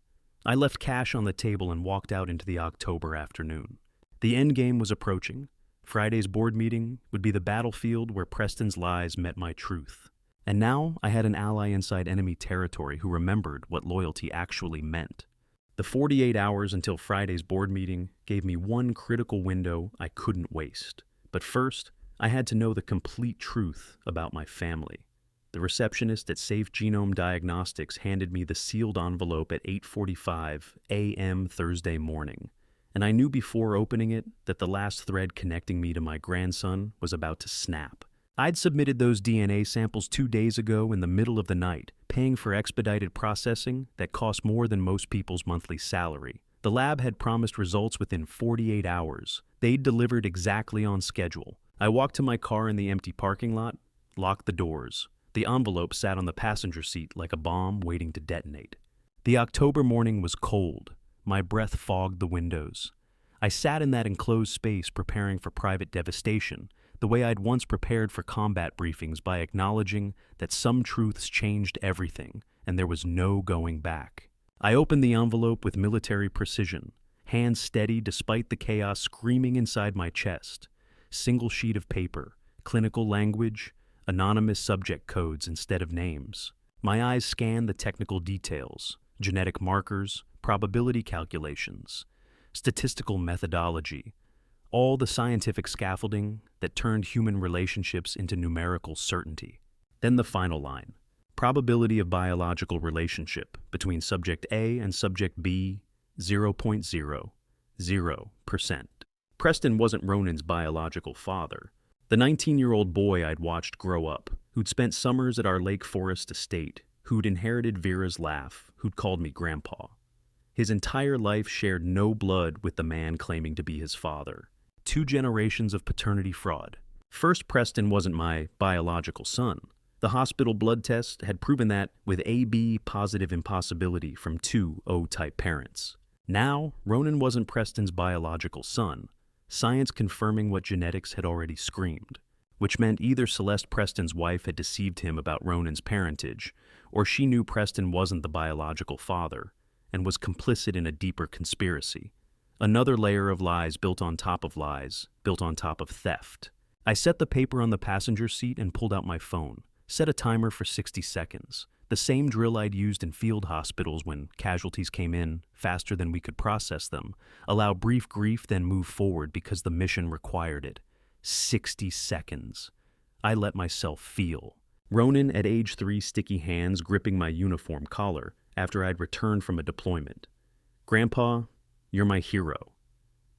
S1: I left cash on the table and walked out into the October afternoon. The endgame was approaching. Friday's board meeting would be the battlefield where Preston's lies met my truth. And now I had an ally inside enemy territory who remembered what loyalty actually meant. The 48 hours until Friday's board meeting gave me one critical window I couldn't waste. But first, I had to know the complete truth about my family. The receptionist at Safe Genome Diagnostics handed me the sealed envelope at 8:45 a.m. Thursday morning, and I knew before opening it that the last thread connecting me to my grandson was about to snap. I'd submitted those DNA samples 2 days ago in the middle of the night, paying for expedited processing that cost more than most people's monthly salary. The lab had promised results within 48 hours. They'd delivered exactly on schedule. I walked to my car in the empty parking lot, locked the doors. The envelope sat on the passenger seat like a bomb waiting to detonate. The October morning was cold. My breath fogged the windows. I sat in that enclosed space preparing for private devastation, the way I'd once prepared for combat briefings by acknowledging that some truths changed everything, and there was no going back. I opened the envelope with military precision, hands steady despite the chaos screaming inside my chest. Single sheet of paper, clinical language, anonymous subject codes instead of names. My eyes scanned the technical details, genetic markers, probability calculations, statistical methodology, all the scientific scaffolding that turned human relationships into numerical certainty. Then the final line, probability of biological relationship between subject A and subject B, 0.00%. Preston wasn't Ronan's biological father. The 19-year-old boy I'd watched grow up, who'd spent summers at our Lake Forest estate, who'd inherited Vera's laugh, who'd called me Grandpa. His entire life shared no blood with the man claiming to be his father. 2 generations of paternity fraud. First, Preston wasn't my biological son. The hospital blood test had proven that with AB positive impossibility from 2 O-type parents. Now, Ronan wasn't Preston's biological son. Science confirming what genetics had already screamed, which meant either Celeste Preston's wife had deceived him about Ronan's parentage, or she knew Preston wasn't the biological father, and was complicit in a deeper conspiracy. Another layer of lies built on top of lies, built on top of theft. I set the paper on the passenger seat and pulled out my phone, set a timer for 60 seconds, the same drill I'd used in field hospitals when casualties came in faster than we could process them, allow brief grief then move forward because the mission required it. 60 seconds. I let myself feel. Ronan at age 3 sticky hands gripping my uniform collar after I'd returned from a deployment. Grandpa, you're my hero.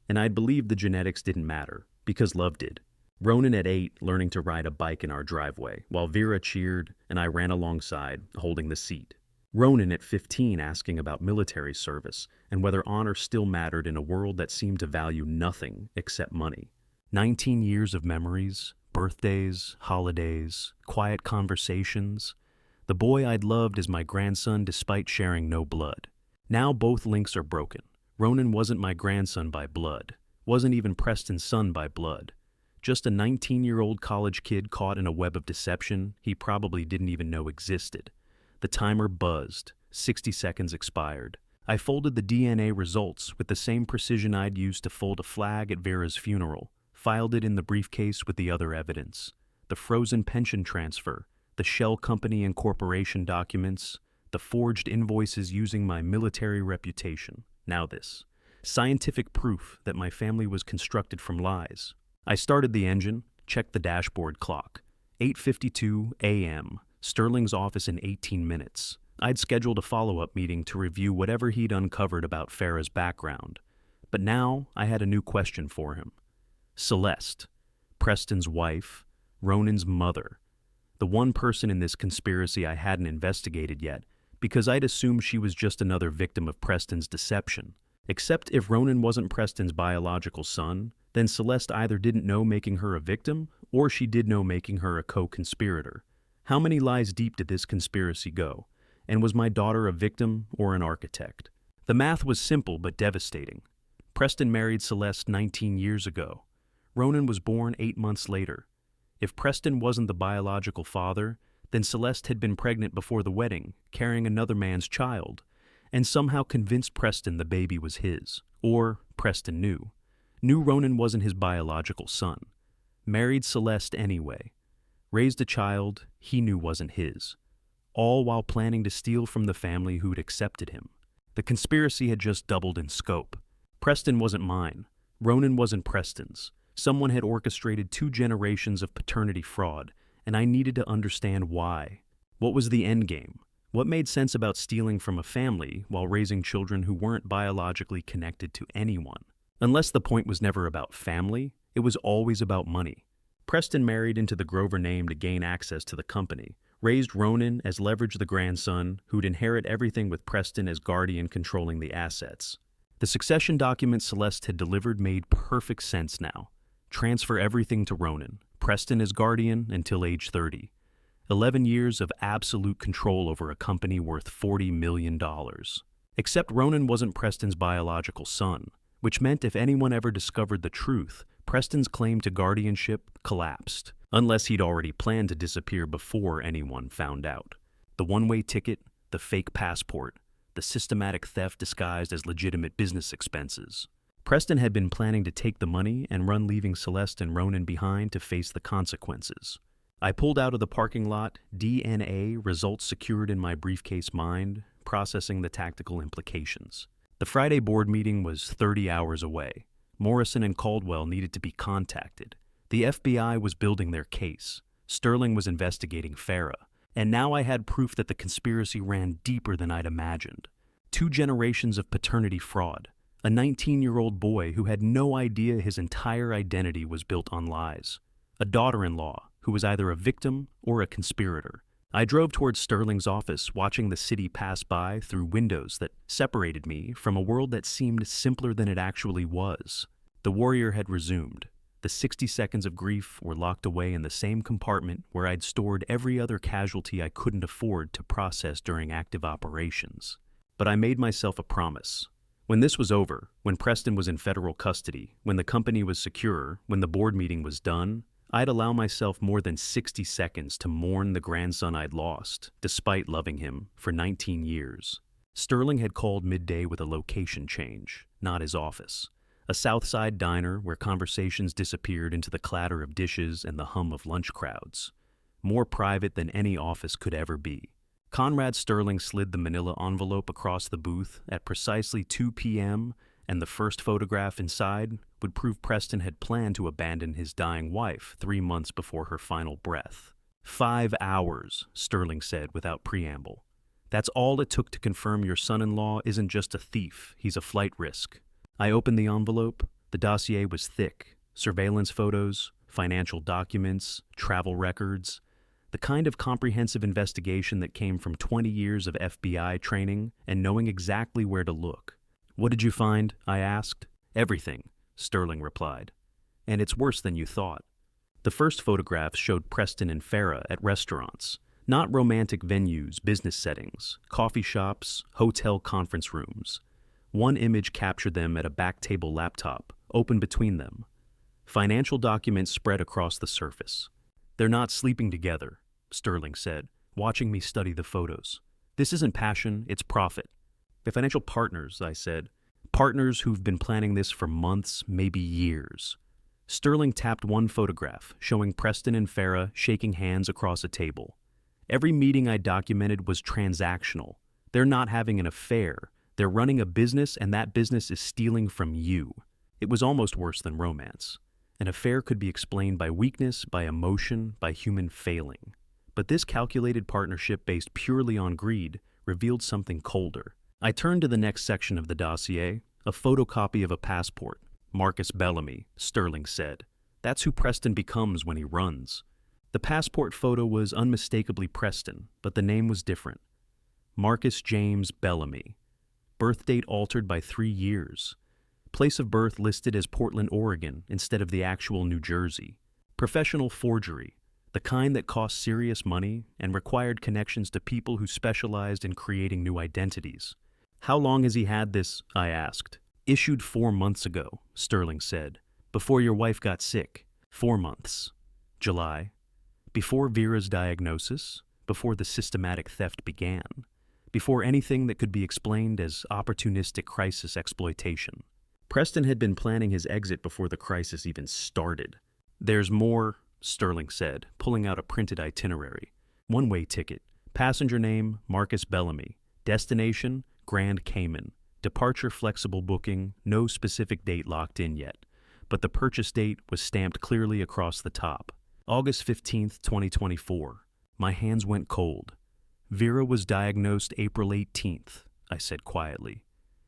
S1: And I'd believed the genetics didn't matter, because love did. Ronan at 8 learning to ride a bike in our driveway, while Vera cheered and I ran alongside, holding the seat. Ronan at 15 asking about military service and whether honor still mattered in a world that seemed to value nothing except money. 19 years of memories, birthdays, holidays, quiet conversations. The boy I'd loved as my grandson despite sharing no blood. Now both links are broken. Ronan wasn't my grandson by blood, wasn't even Preston's son by blood. Just a 19-year-old college kid caught in a web of deception he probably didn't even know existed. The timer buzzed. 60 seconds expired. I folded the DNA results with the same precision I'd used to fold a flag at Vera's funeral, filed it in the briefcase with the other evidence. The frozen pension transfer, the shell company and corporation documents, the forged invoices using my military reputation. Now this. Scientific proof that my family was constructed from lies. I started the engine, checked the dashboard clock. 8:52 a.m., Sterling's office in 18 minutes. I'd scheduled a follow-up meeting to review whatever he'd uncovered about Farah's background. But now I had a new question for him. Celeste. Preston's wife, Ronan's mother, the one person in this conspiracy I hadn't investigated yet, because I'd assumed she was just another victim of Preston's deception. Except if Ronan wasn't Preston's biological son, then Celeste either didn't know making her a victim, or she did know making her a co-conspirator. How many lies deep did this conspiracy go? And was my daughter a victim or an architect? The math was simple but devastating. Preston married Celeste 19 years ago. Ronan was born 8 months later. If Preston wasn't the biological father, then Celeste had been pregnant before the wedding, carrying another man's child, and somehow convinced Preston the baby was his. Or Preston knew Ronan wasn't his biological son. Married Celeste anyway. Raised a child he knew wasn't his. All while planning to steal from the family who'd accepted him. The conspiracy had just doubled in scope. Preston wasn't mine. Ronan wasn't Preston's. Someone had orchestrated 2 generations of paternity fraud, and I needed to understand why. What was the end game? What made sense about stealing from a family while raising children who weren't biologically connected to anyone? Unless the point was never about family, it was always about money. Preston married into the Grover name to gain access to the company, raised Ronan as leverage the grandson, who'd inherit everything with Preston as guardian controlling the assets. The succession documents Celeste had delivered made perfect sense now. Transfer everything to Ronan, Preston as guardian until age 30. 11 years of absolute control over a company worth $40 million. Except Ronan wasn't Preston's biological son, which meant if anyone ever discovered the truth, Preston's claim to guardianship collapsed, unless he'd already planned to disappear before anyone found out. The one-way ticket, the fake passport, the systematic theft disguised as legitimate business expenses. Preston had been planning to take the money and run, leaving Celeste and Ronan behind to face the consequences. I pulled out of the parking lot, DNA results secured in my briefcase mind, processing the tactical implications. The Friday board meeting was 30 hours away. Morrison and Caldwell needed to be contacted. The FBI was building their case. Sterling was investigating Farah. And now I had proof that the conspiracy ran deeper than I'd imagined. 2 generations of paternity fraud. A 19-year-old boy who had no idea his entire identity was built on lies. A daughter-in-law who was either a victim or a conspirator. I drove towards Sterling's office, watching the city pass by through windows that separated me from a world that seemed simpler than it actually was. The warrior had resumed. The 60 seconds of grief were locked away in the same compartment where I'd stored every other casualty I couldn't afford to process during active operations. But I made myself a promise. When this was over, when Preston was in federal custody, when the company was secure, when the board meeting was done, I'd allow myself more than 60 seconds to mourn the grandson I'd lost, despite loving him, for 19 years. Sterling had called midday with a location change, not his office. A Southside diner where conversations disappeared into the clatter of dishes and the hum of lunch crowds. More private than any office could ever be. Conrad Sterling slid the manila envelope across the booth at precisely 2 p.m., and the first photograph inside would prove Preston had planned to abandon his dying wife 3 months before her final breath. 5 hours, Sterling said without preamble. That's all it took to confirm your son-in-law isn't just a thief, he's a flight risk. I opened the envelope. The dossier was thick. Surveillance photos, financial documents, travel records. The kind of comprehensive investigation that came from 20 years of FBI training and knowing exactly where to look. What did you find? I asked. Everything, Sterling replied. And it's worse than you thought. The first photographs showed Preston and Farah at restaurants, not romantic venues, business settings, coffee shops, hotel conference rooms. One image captured them at a back table laptop, open between them. Financial documents spread across the surface. They're not sleeping together, Sterling said, watching me study the photos. This isn't passion, it's profit. The financial partners, I said. Partners who've been planning this for months, maybe years. Sterling tapped one photograph, showing Preston and Farah shaking hands across a table. Every meeting I documented was transactional. They're not having an affair. They're running a business, and that business is stealing from you. It was almost worse than romance. An affair could be explained by weakness, by emotion, by human failing. But this calculated partnership based purely on greed revealed something colder. I turned to the next section of the dossier, a photocopy of a passport. Marcus Bellamy, Sterling said. That's who Preston becomes when he runs. The passport photo was unmistakably Preston, but the name was different. Marcus James Bellamy. Birth date altered by 3 years. Place of birth listed as Portland, Oregon, instead of the actual New Jersey. Professional forgery, the kind that cost serious money and required connections to people who specialized in creating new identities. How long has he had this? I asked. Issued 4 months ago, Sterling said. Before your wife got sick. 4 months. July. Before Vera's diagnosis. Before the systematic theft began. Before anything that could be explained as opportunistic crisis exploitation. Preston had been planning his exit before the crisis even started. There's more, Sterling said, pulling out a printed itinerary. One-way ticket. Passenger name, Marcus Bellamy. Destination, Grand Cayman. Departure flexible booking, no specific date locked in yet. But the purchase date was stamped clearly across the top. August 15th, 2024. My hands went cold. Vera was diagnosed April 18th, I said quietly.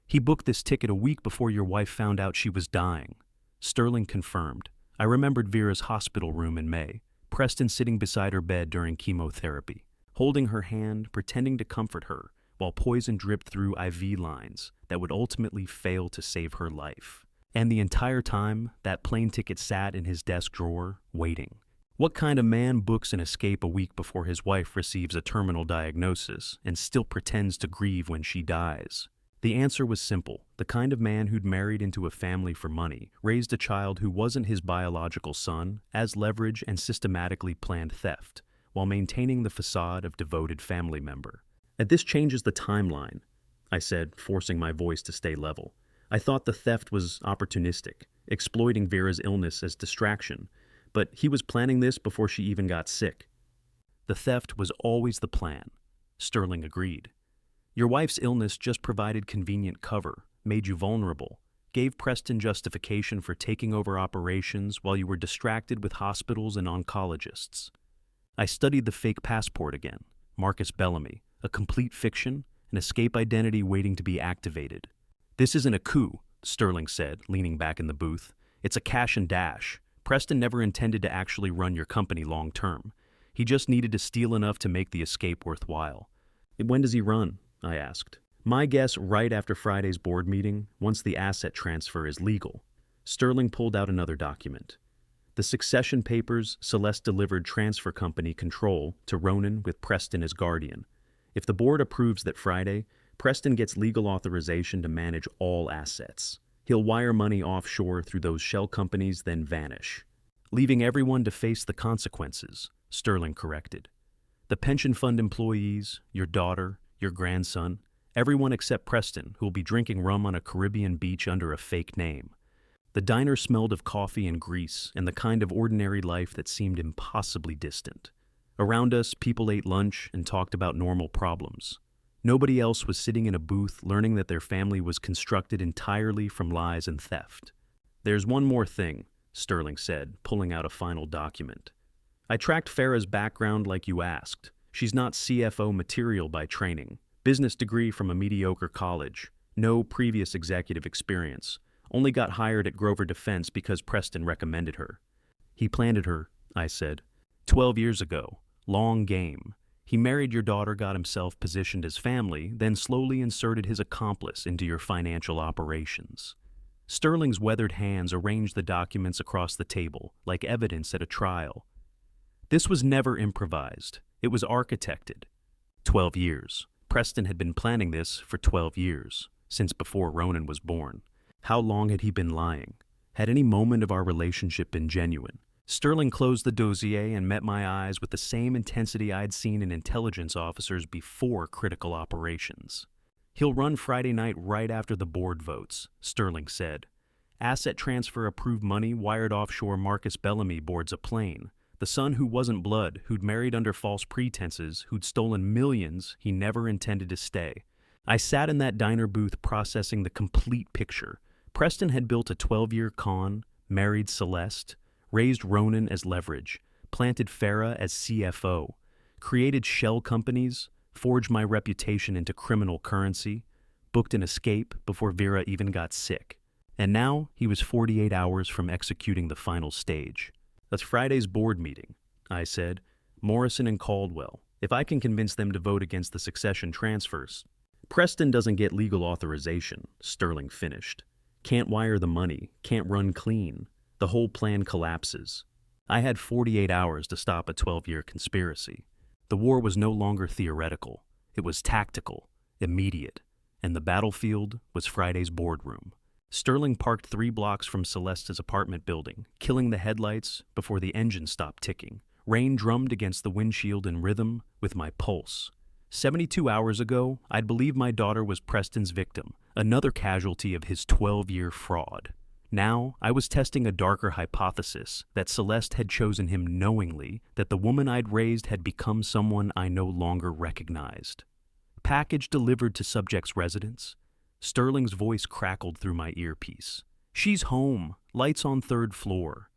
S1: He booked this ticket a week before your wife found out she was dying. Sterling confirmed. I remembered Vera's hospital room in May, Preston sitting beside her bed during chemotherapy, holding her hand, pretending to comfort her, while poison dripped through IV lines that would ultimately fail to save her life. And the entire time, that plane ticket sat in his desk drawer, waiting. What kind of man books an escape a week before his wife receives a terminal diagnosis and still pretends to grieve when she dies? The answer was simple. The kind of man who'd married into a family for money, raised a child who wasn't his biological son, as leverage and systematically planned theft, while maintaining the facade of devoted family member. And this changes the timeline, I said, forcing my voice to stay level. I thought the theft was opportunistic, exploiting Vera's illness as distraction, but he was planning this before she even got sick. The theft was always the plan, Sterling agreed. Your wife's illness just provided convenient cover, made you vulnerable, gave Preston justification for taking over operations while you were distracted with hospitals and oncologists. I studied the fake passport again, Marcus Bellamy, a complete fiction, an escape identity waiting to be activated. This isn't a coup, Sterling said, leaning back in the booth. It's a cash and dash. Preston never intended to actually run your company long term. He just needed to steal enough to make the escape worthwhile. When does he run? I asked. My guess, right after Friday's board meeting, once the asset transfer is legal. Sterling pulled out another document. The succession papers Celeste delivered transfer company control to Ronan with Preston as guardian. If the board approves that Friday, Preston gets legal authorization to manage all assets. He'll wire money offshore through those shell companies, then vanish. Leaving everyone to face the consequences, Sterling corrected. The pension fund employees, your daughter, your grandson, everyone except Preston, who'll be drinking rum on a Caribbean beach under a fake name. The diner smelled of coffee and grease and the kind of ordinary life that seemed impossibly distant. Around us, people ate lunch and talked about normal problems. Nobody else was sitting in a booth learning that their family was constructed entirely from lies and theft. There's one more thing, Sterling said, pulling out a final document. I tracked Farah's background like you asked. She's not CFO material by training. Business degree from a mediocre college. No previous executive experience. Only got hired at Grover Defense because Preston recommended her. He planted her, I said. 12 years ago. Long game. He married your daughter, got himself positioned as family, then slowly inserted his accomplice into your financial operations. Sterling's weathered hands arranged the documents across the table, like evidence at a trial. This was never improvised. It was architected. 12 years. Preston had been planning this for 12 years, since before Ronan was born. How long had he been lying? Had any moment of our relationship been genuine? Sterling closed the dossier and met my eyes with the same intensity I'd seen in intelligence officers before critical operations. He'll run Friday night right after the board votes, Sterling said. Asset transfer approved money wired offshore. Marcus Bellamy boards a plane. The son who wasn't blood, who'd married under false pretenses, who'd stolen millions he never intended to stay. I sat in that diner booth processing the complete picture. Preston had built a 12-year con, married Celeste, raised Ronan as leverage, planted Farah as CFO, created shell companies, forged my reputation into criminal currency, booked an escape before Vera even got sick. And now he was 48 hours from executing the final stage. "That's Friday's board meeting," I said. "Morrison and Caldwell. If I can convince them to vote against the succession transfers." "Preston doesn't get legal authorization," Sterling finished. "Can't wire the money, can't run clean. The whole plan collapses." I had 48 hours to stop a 12-year conspiracy. The war was no longer theoretical. It was tactical, immediate, and the battlefield was Friday's boardroom. Sterling parked 3 blocks from Celeste's apartment building, killing the headlights before the engine stopped ticking. Rain drummed against the windshield in rhythm with my pulse. 72 hours ago, I'd believed my daughter was Preston's victim, another casualty of his 12-year fraud. Now, I was testing a darker hypothesis, that Celeste had chosen him knowingly, that the woman I'd raised had become someone I no longer recognized. Package delivered to subject's residence. Sterling's voice crackled through my earpiece. "She's home, lights on 3rd floor."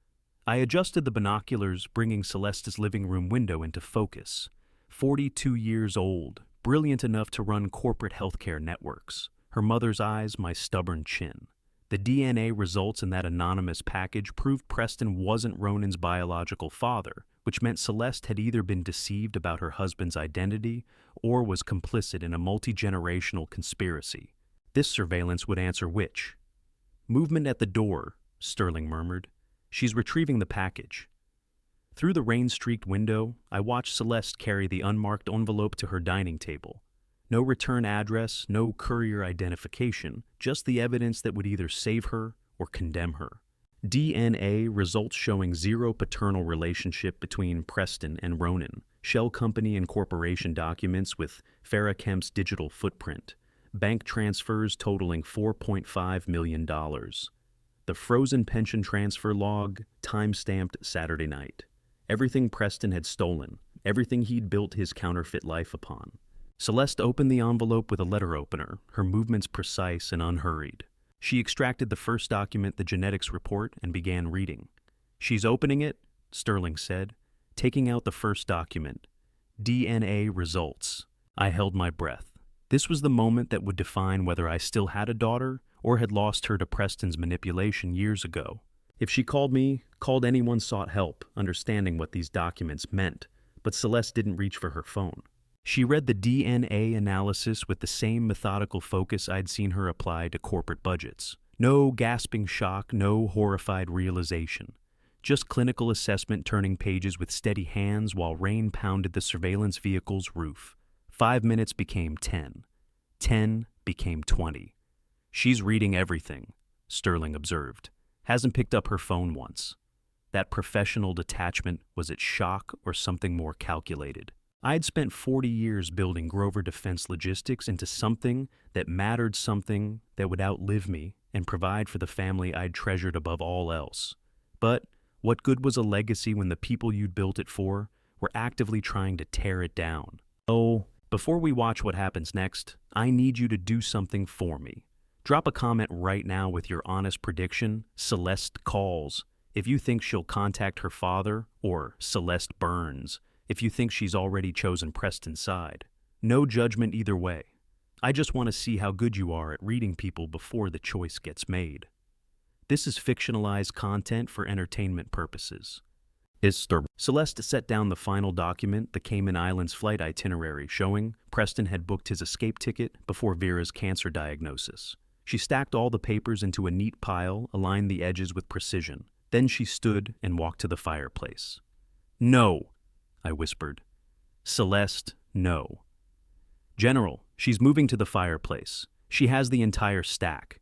S1: I adjusted the binoculars, bringing Celeste's living room window into focus. 42 years old, brilliant enough to run corporate healthcare networks. Her mother's eyes, my stubborn chin. The DNA results in that anonymous package proved Preston wasn't Ronan's biological father, which meant Celeste had either been deceived about her husband's identity or was complicit in a multi-generational conspiracy. This surveillance would answer which. "Movement at the door," Sterling murmured. "She's retrieving the package." Through the rain-streaked window, I watched Celeste carry the unmarked envelope to her dining table. No return address, no courier identification, just the evidence that would either save her or condemn her. DNA results showing 0 paternal relationship between Preston and Ronan. Shell company and corporation documents with Farrah Kemp's digital footprint. Bank transfers totaling $4.5 million. The frozen pension transfer log, time-stamped Saturday night. Everything Preston had stolen, everything he'd built his counterfeit life upon. Celeste opened the envelope with a letter opener, her movements precise and unhurried. She extracted the first document, the genetics report, and began reading. "She's opening it," Sterling said, taking out the first document. "DNA results." I held my breath. This was the moment that would define whether I still had a daughter or had lost her to Preston's manipulation years ago. If she called me, called anyone, sought help, understanding what these documents meant, but Celeste didn't reach for her phone. She read the DNA analysis with the same methodical focus I'd seen her apply to corporate budgets. No gasping shock, no horrified realization. Just clinical assessment turning pages with steady hands while rain pounded the surveillance vehicle's roof. 5 minutes became 10. 10 became 20. "She's reading everything," Sterling observed. "Hasn't picked up her phone once." That professional detachment, was it shock or something more calculated? I'd spent 40 years building Grover Defense Logistics into something that mattered, something that would outlive me and provide for the family I'd treasured above all else. But what good was a legacy when the people you'd built it for were actively trying to tear it down? Oh, before we watch what happens next, I need you to do something for me. Drop a comment right now with your honest prediction, Celeste calls. If you think she'll contact her father, or Celeste burns. If you think she's already chosen Preston's side. No judgment either way. I just want to see how good you are at reading people before the choice gets made. This is fictionalized content for entertainment purposes. Celeste set down the final document, the Cayman Islands flight itinerary, showing Preston had booked his escape ticket before Vera's cancer diagnosis. She stacked all the papers into a neat pile, aligned the edges with precision. Then she stood and walked to the fireplace. "No," I whispered. "Celeste, no." "General, she's moving to the fireplace. She has the entire stack."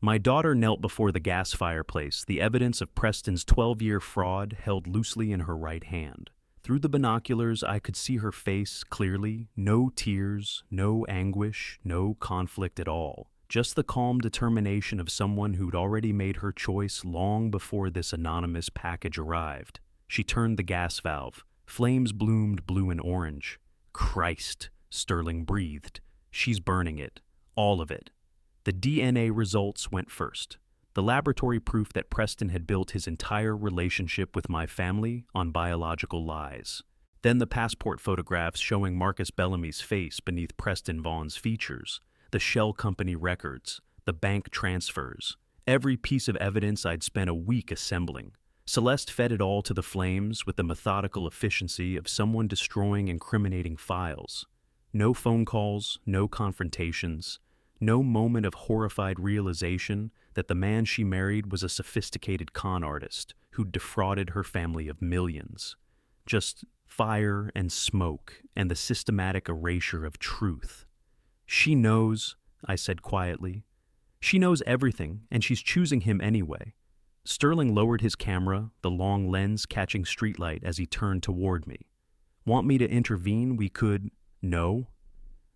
S1: My daughter knelt before the gas fireplace, the evidence of Preston's 12-year fraud held loosely in her right hand. Through the binoculars, I could see her face clearly, no tears, no anguish, no conflict at all. Just the calm determination of someone who'd already made her choice long before this anonymous package arrived. She turned the gas valve. Flames bloomed blue and orange. "Christ," Sterling breathed. "She's burning it. All of it." The DNA results went first. The laboratory proof that Preston had built his entire relationship with my family on biological lies. Then the passport photographs showing Marcus Bellamy's face beneath Preston Vaughn's features. The shell company records. The bank transfers. Every piece of evidence I'd spent a week assembling. Celeste fed it all to the flames with the methodical efficiency of someone destroying incriminating files. No phone calls, no confrontations, no moment of horrified realization that the man she married was a sophisticated con artist who'd defrauded her family of millions. Just fire and smoke and the systematic erasure of truth. She knows, I said quietly. She knows everything, and she's choosing him anyway. Sterling lowered his camera, the long lens catching streetlight as he turned toward me. Want me to intervene? We could. No.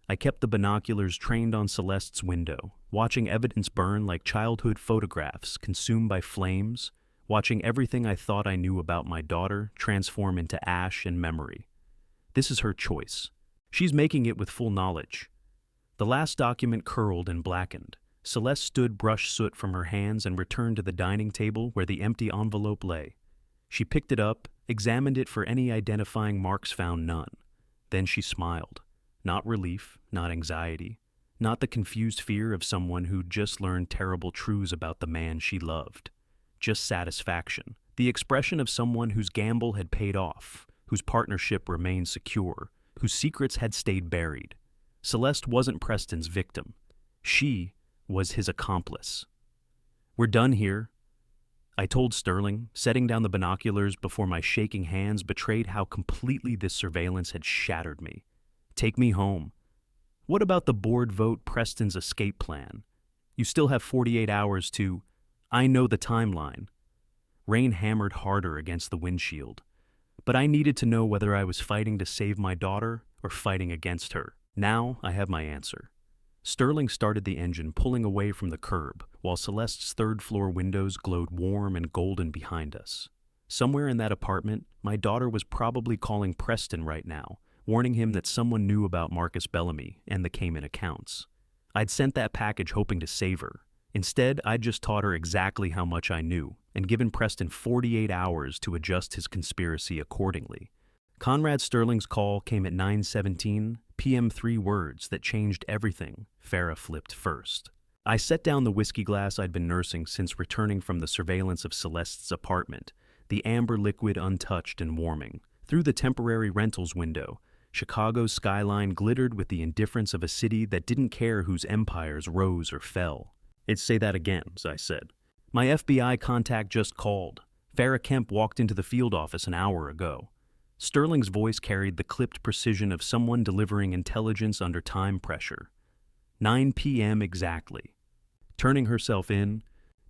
S1: I kept the binoculars trained on Celeste's window, watching evidence burn like childhood photographs consumed by flames, watching everything I thought I knew about my daughter transform into ash and memory. This is her choice. She's making it with full knowledge. The last document curled and blackened. Celeste stood, brushed soot from her hands, and returned to the dining table where the empty envelope lay. She picked it up, examined it for any identifying marks, found none. Then she smiled. Not relief, not anxiety, not the confused fear of someone who'd just learned terrible truths about the man she loved. Just satisfaction, the expression of someone whose gamble had paid off, whose partnership remained secure, whose secrets had stayed buried. Celeste wasn't Preston's victim. She was his accomplice. We're done here, I told Sterling, setting down the binoculars before my shaking hands betrayed how completely this surveillance had shattered me. Take me home. What about the board vote Preston's escape plan? You still have 48 hours to... I know the timeline. Rain hammered harder against the windshield. But I needed to know whether I was fighting to save my daughter or fighting against her. Now I have my answer. Sterling started the engine, pulling away from the curb, while Celeste's third-floor windows glowed warm and golden behind us. Somewhere in that apartment, my daughter was probably calling Preston right now, warning him that someone knew about Marcus Bellamy and the Cayman accounts. I'd sent that package hoping to save her. Instead, I'd just taught her exactly how much I knew, and given Preston 48 hours to adjust his conspiracy accordingly. Conrad Sterling's call came at 9:17 p.m. 3 words that changed everything. Farah flipped first. I set down the whiskey glass I'd been nursing since returning from the surveillance of Celeste's apartment, the amber liquid untouched and warming. Through the temporary rentals window, Chicago's skyline glittered with the indifference of a city that didn't care whose empires rose or fell. I'd say that again, I said. My FBI contact just called. Farah Kemp walked into the field office an hour ago. Sterling's voice carried the clipped precision of someone delivering intelligence under time pressure. 9 p.m. exactly. Turning herself in,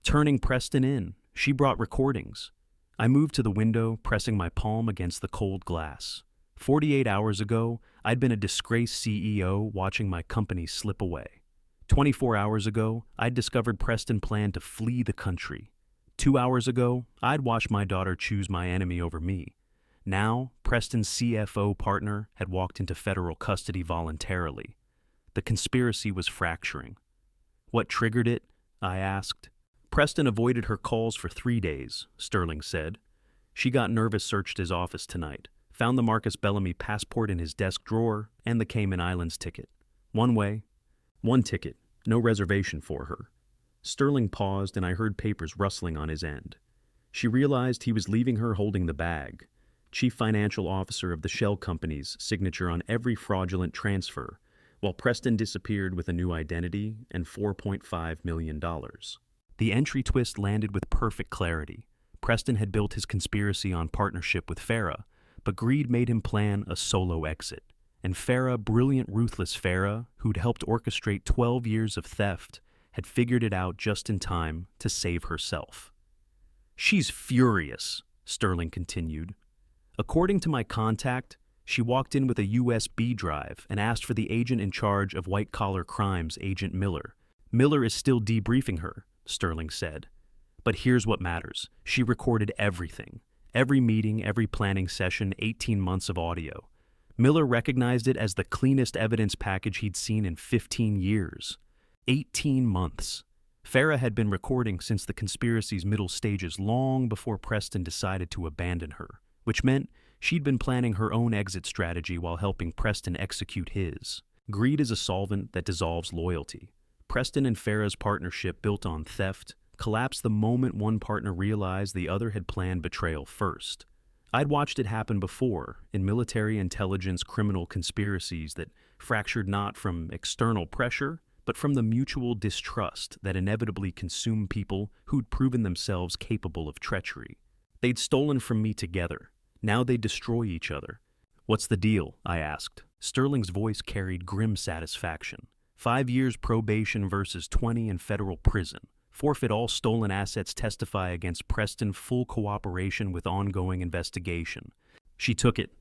S1: turning Preston in, she brought recordings. I moved to the window, pressing my palm against the cold glass. 48 hours ago, I'd been a disgraced CEO watching my company slip away. 24 hours ago, I'd discovered Preston planned to flee the country. 2 hours ago, I'd watched my daughter choose my enemy over me. Now, Preston's CFO partner had walked into federal custody voluntarily. The conspiracy was fracturing. What triggered it? I asked. Preston avoided her calls for 3 days, Sterling said. She got nervous, searched his office tonight, found the Marcus Bellamy passport in his desk drawer and the Cayman Islands ticket. One way, one ticket, no reservation for her. Sterling paused and I heard papers rustling on his end. She realized he was leaving her holding the bag. Chief financial officer of the shell company's signature on every fraudulent transfer, while Preston disappeared with a new identity and $4.5 million. The entry twist landed with perfect clarity. Preston had built his conspiracy on partnership with Farah, but greed made him plan a solo exit. And Farah, brilliant, ruthless Farah, who'd helped orchestrate 12 years of theft, had figured it out just in time to save herself. She's furious, Sterling continued. According to my contact, she walked in with a USB drive and asked for the agent in charge of white-collar crimes, Agent Miller. Miller is still debriefing her, Sterling said. But here's what matters. She recorded everything. Every meeting, every planning session, 18 months of audio. Miller recognized it as the cleanest evidence package he'd seen in 15 years. 18 months. Farah had been recording since the conspiracy's middle stages long before Preston decided to abandon her, which meant she'd been planning her own exit strategy while helping Preston execute his. Greed is a solvent that dissolves loyalty. Preston and Farah's partnership built on theft, collapsed the moment one partner realized the other had planned betrayal first. I'd watched it happen before, in military intelligence criminal conspiracies that fractured not from external pressure, but from the mutual distrust that inevitably consumed people who'd proven themselves capable of treachery. They'd stolen from me together. Now they'd destroy each other. "What's the deal?" I asked. Sterling's voice carried grim satisfaction. 5 years probation versus 20 in federal prison. Forfeit all stolen assets, testify against Preston, full cooperation with ongoing investigation. She took it.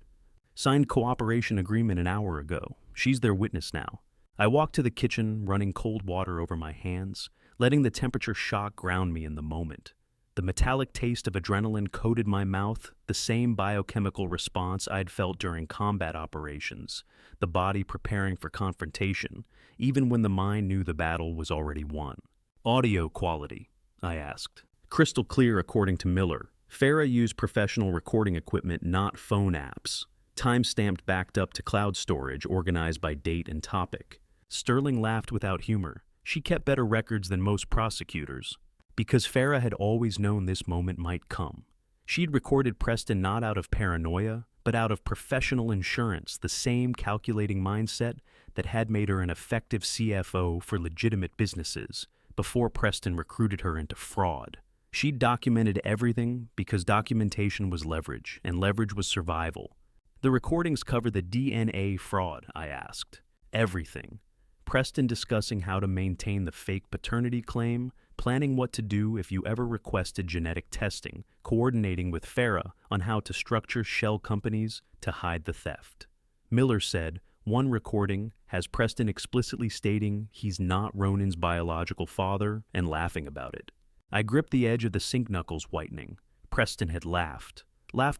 S1: Signed cooperation agreement an hour ago. She's their witness now. I walked to the kitchen, running cold water over my hands, letting the temperature shock ground me in the moment. The metallic taste of adrenaline coated my mouth, the same biochemical response I'd felt during combat operations, the body preparing for confrontation, even when the mind knew the battle was already won. "Audio quality?" I asked. "Crystal clear, according to Miller. Farah used professional recording equipment, not phone apps. Time-stamped, backed up to cloud storage, organized by date and topic." Sterling laughed without humor. She kept better records than most prosecutors. Because Farah had always known this moment might come. She'd recorded Preston not out of paranoia, but out of professional insurance, the same calculating mindset that had made her an effective CFO for legitimate businesses before Preston recruited her into fraud. She'd documented everything because documentation was leverage, and leverage was survival. "The recordings cover the DNA fraud?" I asked. "Everything." Preston discussing how to maintain the fake paternity claim, planning what to do if you ever requested genetic testing, coordinating with Farah on how to structure shell companies to hide the theft. Miller said, one recording has Preston explicitly stating he's not Ronan's biological father and laughing about it. I gripped the edge of the sink knuckles whitening. Preston had laughed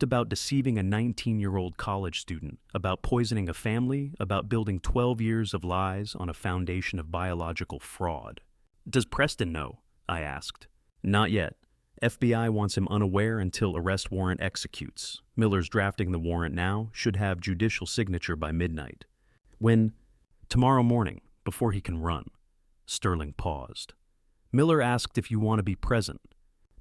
S1: about deceiving a 19-year-old college student, about poisoning a family, about building 12 years of lies on a foundation of biological fraud. "Does Preston know?" I asked. "Not yet. FBI wants him unaware until arrest warrant executes. Miller's drafting the warrant now, should have judicial signature by midnight." "When?" "Tomorrow morning, before he can run." Sterling paused. "Miller asked if you want to be present."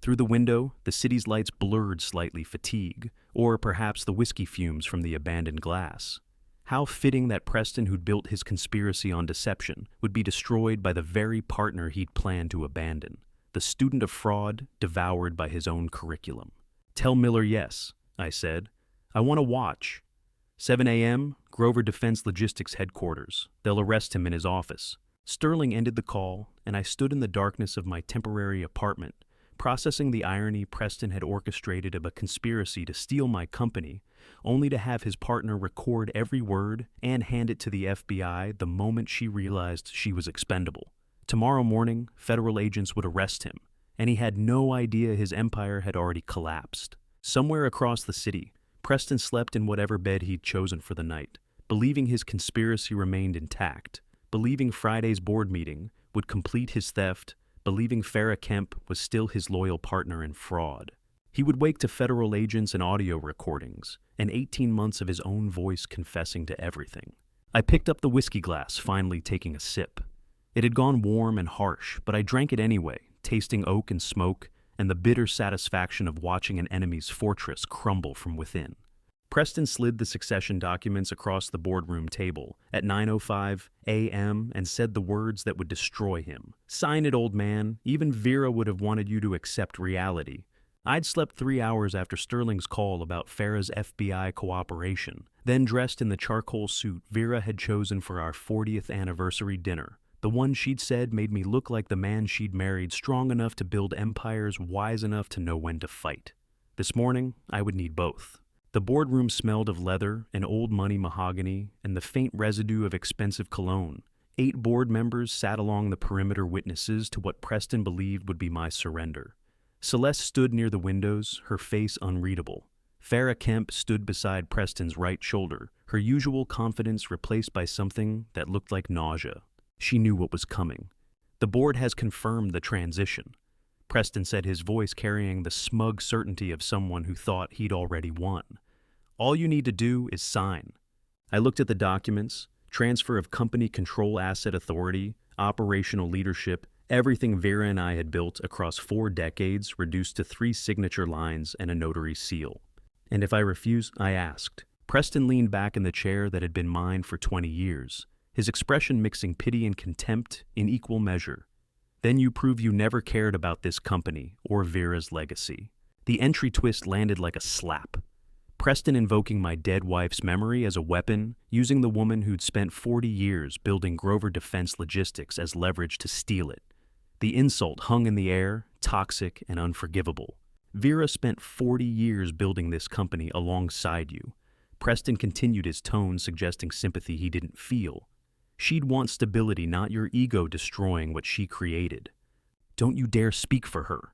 S1: Through the window, the city's lights blurred slightly, fatigue, or perhaps the whiskey fumes from the abandoned glass. How fitting that Preston, who'd built his conspiracy on deception, would be destroyed by the very partner he'd planned to abandon, the student of fraud devoured by his own curriculum. "Tell Miller yes," I said. "I want to watch." 7 a.m., Grover Defense Logistics Headquarters. They'll arrest him in his office. Sterling ended the call, and I stood in the darkness of my temporary apartment, processing the irony Preston had orchestrated of a conspiracy to steal my company, only to have his partner record every word and hand it to the FBI the moment she realized she was expendable. Tomorrow morning, federal agents would arrest him, and he had no idea his empire had already collapsed. Somewhere across the city, Preston slept in whatever bed he'd chosen for the night, believing his conspiracy remained intact, believing Friday's board meeting would complete his theft, believing Farah Kemp was still his loyal partner in fraud. He would wake to federal agents and audio recordings, and 18 months of his own voice confessing to everything. I picked up the whiskey glass, finally taking a sip. It had gone warm and harsh, but I drank it anyway, tasting oak and smoke, and the bitter satisfaction of watching an enemy's fortress crumble from within. Preston slid the succession documents across the boardroom table at 9:05 a.m. and said the words that would destroy him. "Sign it, old man. Even Vera would have wanted you to accept reality." I'd slept 3 hours after Sterling's call about Farah's FBI cooperation, then dressed in the charcoal suit Vera had chosen for our 40th anniversary dinner, the one she'd said made me look like the man she'd married, strong enough to build empires, wise enough to know when to fight. This morning, I would need both. The boardroom smelled of leather and old money mahogany and the faint residue of expensive cologne. 8 board members sat along the perimeter, witnesses to what Preston believed would be my surrender. Celeste stood near the windows, her face unreadable. Farah Kemp stood beside Preston's right shoulder, her usual confidence replaced by something that looked like nausea. She knew what was coming. "The board has confirmed the transition," Preston said, his voice carrying the smug certainty of someone who thought he'd already won. "All you need to do is sign." I looked at the documents: transfer of company control, asset authority, operational leadership, Everything Vera and I had built across 4 decades reduced to 3 signature lines and a notary seal. And if I refused, I asked. Preston leaned back in the chair that had been mine for 20 years, his expression mixing pity and contempt in equal measure. Then you prove you never cared about this company or Vera's legacy. The entry twist landed like a slap. Preston invoking my dead wife's memory as a weapon, using the woman who'd spent 40 years building Grover Defense Logistics as leverage to steal it. The insult hung in the air, toxic and unforgivable. Vera spent 40 years building this company alongside you. Preston continued his tone, suggesting sympathy he didn't feel. She'd want stability, not your ego destroying what she created. Don't you dare speak for her.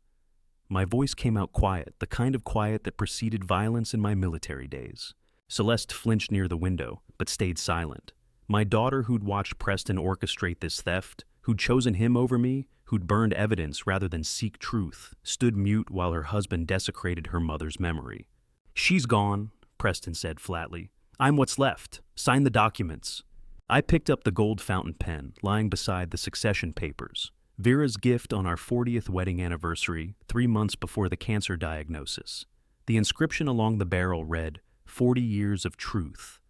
S1: My voice came out quiet, the kind of quiet that preceded violence in my military days. Celeste flinched near the window, but stayed silent. My daughter, who'd watched Preston orchestrate this theft, who'd chosen him over me, who'd burned evidence rather than seek truth, stood mute while her husband desecrated her mother's memory. She's gone, Preston said flatly. I'm what's left. Sign the documents. I picked up the gold fountain pen lying beside the succession papers. Vera's gift on our 40th wedding anniversary, 3 months before the cancer diagnosis. The inscription along the barrel read, 40 years of truth.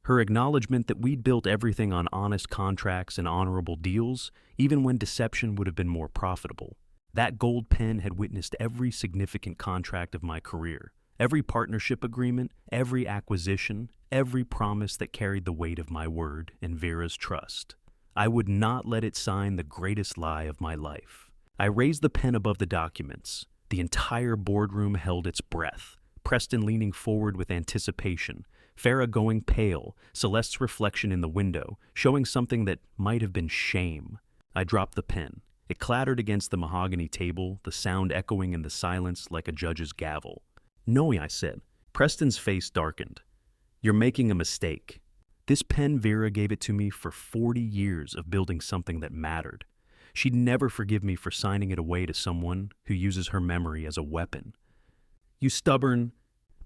S1: Her acknowledgement that we'd built everything on honest contracts and honorable deals, even when deception would have been more profitable. That gold pen had witnessed every significant contract of my career, every partnership agreement, every acquisition, every promise that carried the weight of my word and Vera's trust. I would not let it sign the greatest lie of my life. I raised the pen above the documents. The entire boardroom held its breath, Preston leaning forward with anticipation, Farah going pale, Celeste's reflection in the window, showing something that might have been shame. I dropped the pen. It clattered against the mahogany table, the sound echoing in the silence like a judge's gavel. No, I said. Preston's face darkened. You're making a mistake. This pen, Vera gave it to me for 40 years of building something that mattered. She'd never forgive me for signing it away to someone who uses her memory as a weapon. You stubborn...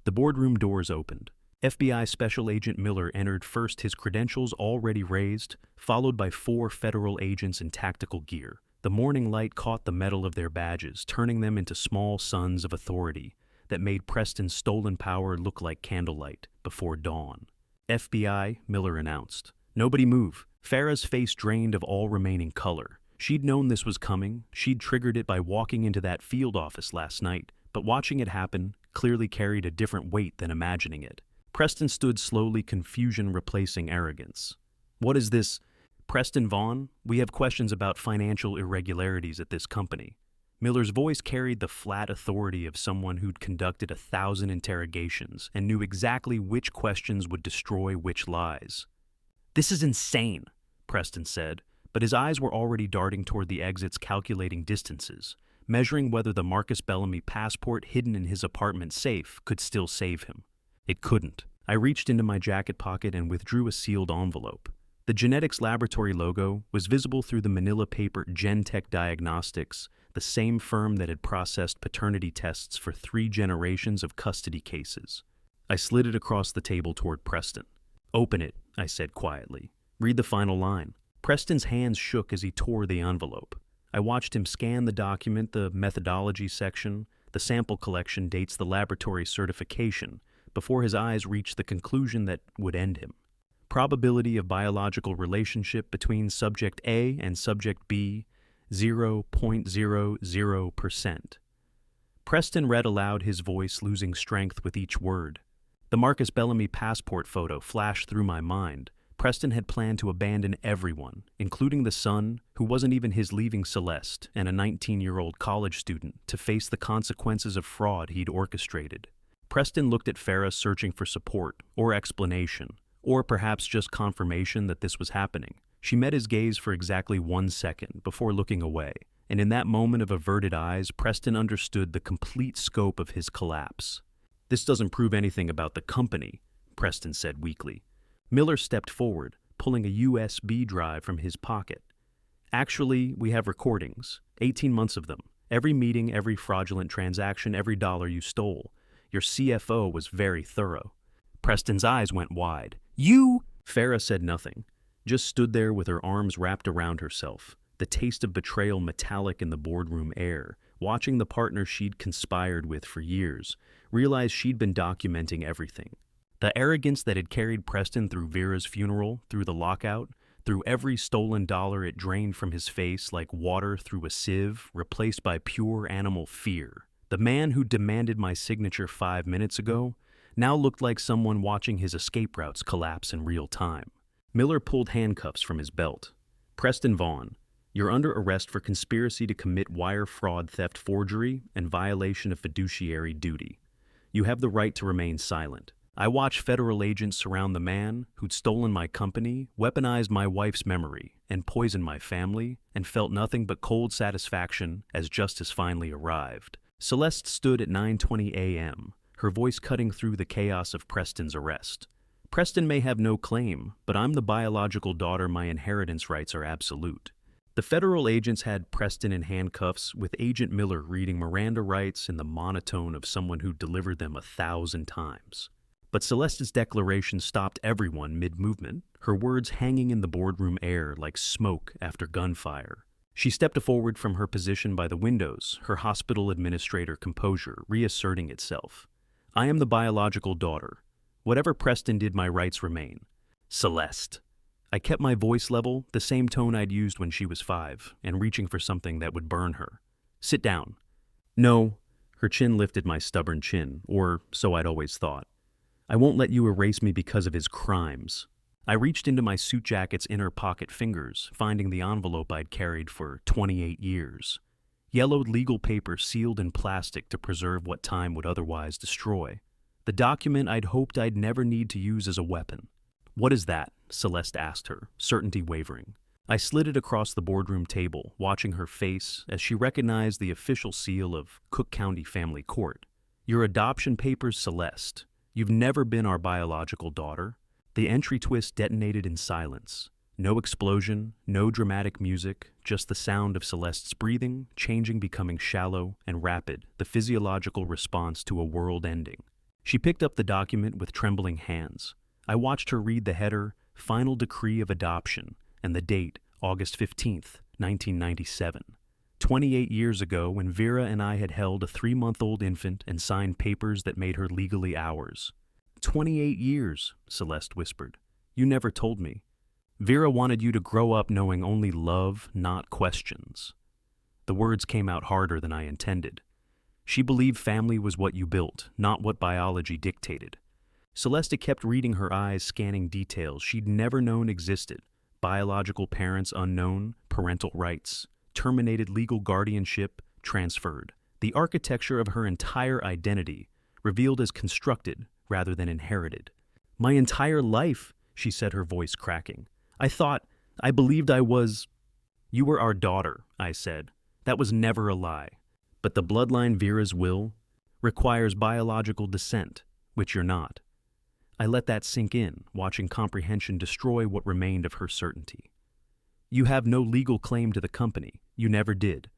S1: The boardroom doors opened. FBI Special Agent Miller entered first, his credentials already raised, followed by 4 federal agents in tactical gear. The morning light caught the metal of their badges, turning them into small suns of authority that made Preston's stolen power look like candlelight before dawn. FBI, Miller announced. Nobody move. Farah's face drained of all remaining color. She'd known this was coming. She'd triggered it by walking into that field office last night, but watching it happen clearly carried a different weight than imagining it. Preston stood slowly, confusion replacing arrogance. What is this? Preston Vaughn, we have questions about financial irregularities at this company. Miller's voice carried the flat authority of someone who'd conducted 1,000 interrogations and knew exactly which questions would destroy which lies. This is insane, Preston said, but his eyes were already darting toward the exits, calculating distances, measuring whether the Marcus Bellamy passport hidden in his apartment safe could still save him. It couldn't. I reached into my jacket pocket and withdrew a sealed envelope. The genetics laboratory logo was visible through the manila paper. Gentech Diagnostics, the same firm that had processed paternity tests for 3 generations of custody cases. I slid it across the table toward Preston. Open it, I said quietly. Read the final line. Preston's hands shook as he tore the envelope. I watched him scan the document, the methodology section, the sample collection dates, the laboratory certification, before his eyes reached the conclusion that would end him. Probability of biological relationship between subject A and subject B, 0.00%. Preston read aloud, his voice losing strength with each word. The Marcus Bellamy passport photo flashed through my mind. Preston had planned to abandon everyone, including the son, who wasn't even his, leaving Celeste and a 19-year-old college student to face the consequences of fraud he'd orchestrated. Preston looked at Farah, searching for support or explanation, or perhaps just confirmation that this was happening. She met his gaze for exactly 1 second before looking away, and in that moment of averted eyes, Preston understood the complete scope of his collapse. This doesn't prove anything about the company, Preston said weakly. Miller stepped forward, pulling a USB drive from his pocket. Actually, we have recordings, 18 months of them. Every meeting, every fraudulent transaction, every dollar you stole. Your CFO was very thorough. Preston's eyes went wide. You? Farah said nothing, just stood there with her arms wrapped around herself, the taste of betrayal metallic in the boardroom air, watching the partner she'd conspired with for years, realized she'd been documenting everything. The arrogance that had carried Preston through Vera's funeral, through the lockout, through every stolen dollar it drained from his face like water through a sieve, replaced by pure animal fear. The man who demanded my signature 5 minutes ago now looked like someone watching his escape routes collapse in real time. Miller pulled handcuffs from his belt. Preston Vaughn, you're under arrest for conspiracy to commit wire fraud, theft, forgery, and violation of fiduciary duty. You have the right to remain silent. I watched federal agents surround the man who'd stolen my company, weaponized my wife's memory, and poisoned my family, and felt nothing but cold satisfaction as justice finally arrived. Celeste stood at 9:20 a.m., her voice cutting through the chaos of Preston's arrest. Preston may have no claim, but I'm the biological daughter. My inheritance rights are absolute. The federal agents had Preston in handcuffs, with Agent Miller reading Miranda rights in the monotone of someone who delivered them 1,000 times. But Celeste's declaration stopped everyone mid-movement, her words hanging in the boardroom air like smoke after gunfire. She stepped forward from her position by the windows, her hospital administrator composure reasserting itself. I am the biological daughter. Whatever Preston did, my rights remain. Celeste. I kept my voice level, the same tone I'd used when she was 5, and reaching for something that would burn her. Sit down. No. Her chin lifted my stubborn chin, or so I'd always thought. I won't let you erase me because of his crimes. I reached into my suit jacket's inner pocket fingers, finding the envelope I'd carried for 28 years. Yellowed legal paper sealed in plastic to preserve what time would otherwise destroy. The document I'd hoped I'd never need to use as a weapon. What is that? Celeste asked her, certainty wavering. I slid it across the boardroom table, watching her face as she recognized the official seal of Cook County Family Court. Your adoption papers, Celeste. You've never been our biological daughter. The entry twist detonated in silence. No explosion, no dramatic music, just the sound of Celeste's breathing, changing, becoming shallow and rapid, the physiological response to a world ending. She picked up the document with trembling hands. I watched her read the header, Final Decree of Adoption, and the date, August 15th, 1997. 28 years ago, when Vera and I had held a 3-month-old infant and signed papers that made her legally ours. 28 years, Celeste whispered. You never told me. Vera wanted you to grow up knowing only love, not questions. The words came out harder than I intended. She believed family was what you built, not what biology dictated. Celeste kept reading, her eyes scanning details she'd never known existed. Biological parents unknown, parental rights, terminated legal guardianship, transferred. The architecture of her entire identity, revealed as constructed rather than inherited. My entire life, she said, her voice cracking. I believed I was... You were our daughter, I said. That was never a lie. But the bloodline Vera's will requires biological descent, which you're not. I let that sink in, watching comprehension destroy what remained of her certainty. You have no legal claim to the company. You never did.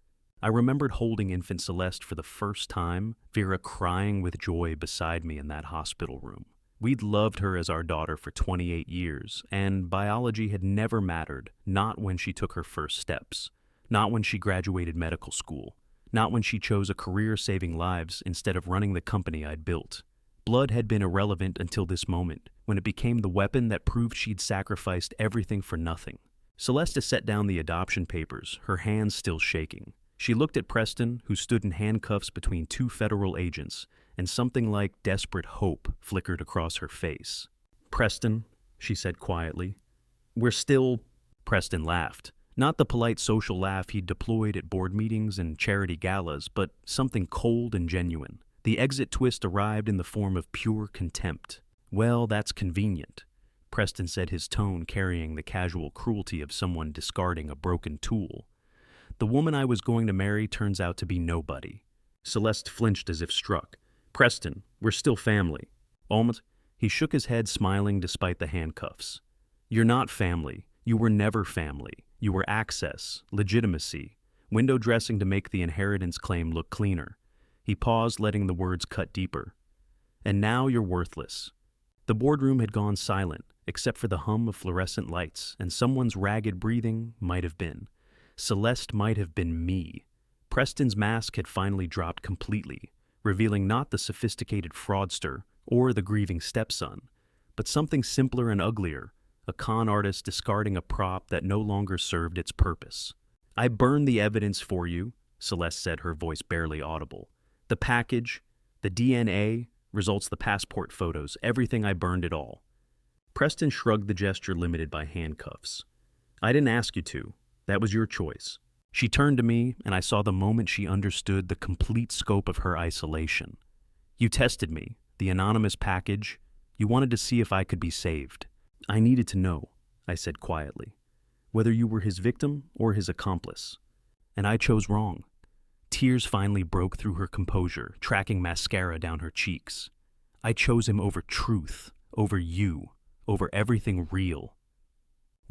S1: I remembered holding infant Celeste for the first time, Vera crying with joy beside me in that hospital room. We'd loved her as our daughter for 28 years, and biology had never mattered, not when she took her first steps, not when she graduated medical school, not when she chose a career saving lives instead of running the company I'd built. Blood had been irrelevant until this moment, when it became the weapon that proved she'd sacrificed everything for nothing. Celeste set down the adoption papers, her hands still shaking. She looked at Preston, who stood in handcuffs between 2 federal agents, and something like desperate hope flickered across her face. Preston, she said quietly, we're still... Preston laughed. Not the polite social laugh he'd deployed at board meetings and charity galas, but something cold and genuine. The exit twist arrived in the form of pure contempt. Well, that's convenient, Preston said, his tone carrying the casual cruelty of someone discarding a broken tool. The woman I was going to marry turns out to be nobody. Celeste flinched as if struck. Preston, we're still family. Almost. He shook his head, smiling despite the handcuffs. You're not family. You were never family. You were access, legitimacy, window dressing to make the inheritance claim look cleaner. He paused, letting the words cut deeper. And now you're worthless. The boardroom had gone silent, except for the hum of fluorescent lights, and someone's ragged breathing might have been. Celeste might have been me. Preston's mask had finally dropped completely, revealing not the sophisticated fraudster or the grieving stepson, but something simpler and uglier, a con artist discarding a prop that no longer served its purpose. "I burned the evidence for you," Celeste said, her voice barely audible. "The package, the DNA, results, the passport photos, everything. I burned it all." Preston shrugged, the gesture limited by handcuffs. "I didn't ask you to. That was your choice." She turned to me, and I saw the moment she understood the complete scope of her isolation. "You tested me, the anonymous package. You wanted to see if I could be saved." "I needed to know," I said quietly, "whether you were his victim or his accomplice. And I chose wrong." Tears finally broke through her composure, tracking mascara down her cheeks. "I chose him over truth, over you, over everything real."